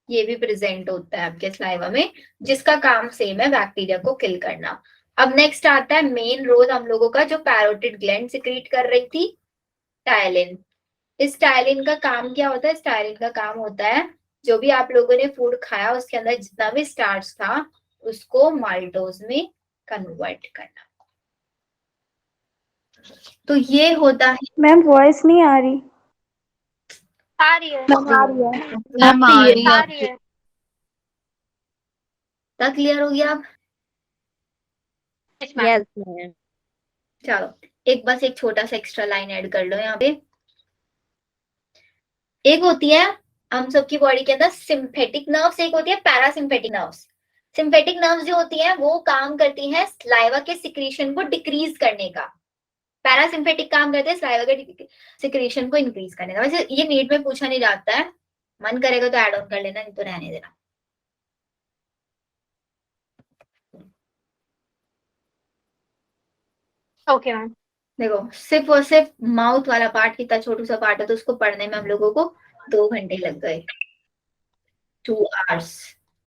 ये भी प्रेजेंट होता है आपके स्लाइवा में, जिसका काम सेम है, बैक्टीरिया को किल करना। अब नेक्स्ट आता है मेन रोल हम लोगों का, जो पैरोटिड ग्लैंड सिक्रीट कर रही थी, टायलिन। इस टायलिन का काम क्या होता है? इस टायलिन का काम होता है, जो भी आप लोगों ने फूड खाया उसके अंदर जितना भी स्टार्च था, उसको माल्टोज में कन्वर्ट करना। तो ये होता है। मैम वॉइस नहीं आ रही। आ रही है। आ रही है। मैम आ रही है आ आपकी। रही है। तक क्लियर हो गया अब? Yes, ma'am. चलो, एक बस एक छोटा सा एक्स्ट्रा लाइन ऐड कर लो यहाँ पे। एक होती है हम सबकी बॉडी के अंदर सिंपैथिक नर्व्स, एक होती है पैरासिम्पैथिक नर्व्स। सिंपैथिक नर्व्स जो होती हैं वो काम करती हैं स्लाइवा के सिक्रीशन को डिक्रीज करने का। पैरासिम्पैथिक काम करते हैं स्लाइवा के सिक्रीशन को इंक्रीज करने का। वैसे ये नीट में पूछा नहीं जाता है, मन करेगा तो ऐड ऑन कर लेना, नहीं तो रहने देना। Okay ma'am. देखो, सिर्फ और सिर्फ माउथ वाला पार्ट कितना छोटू सा पार्ट है, तो उसको पढ़ने में हम लोगों को 2 घंटे लग गए, 2 hours।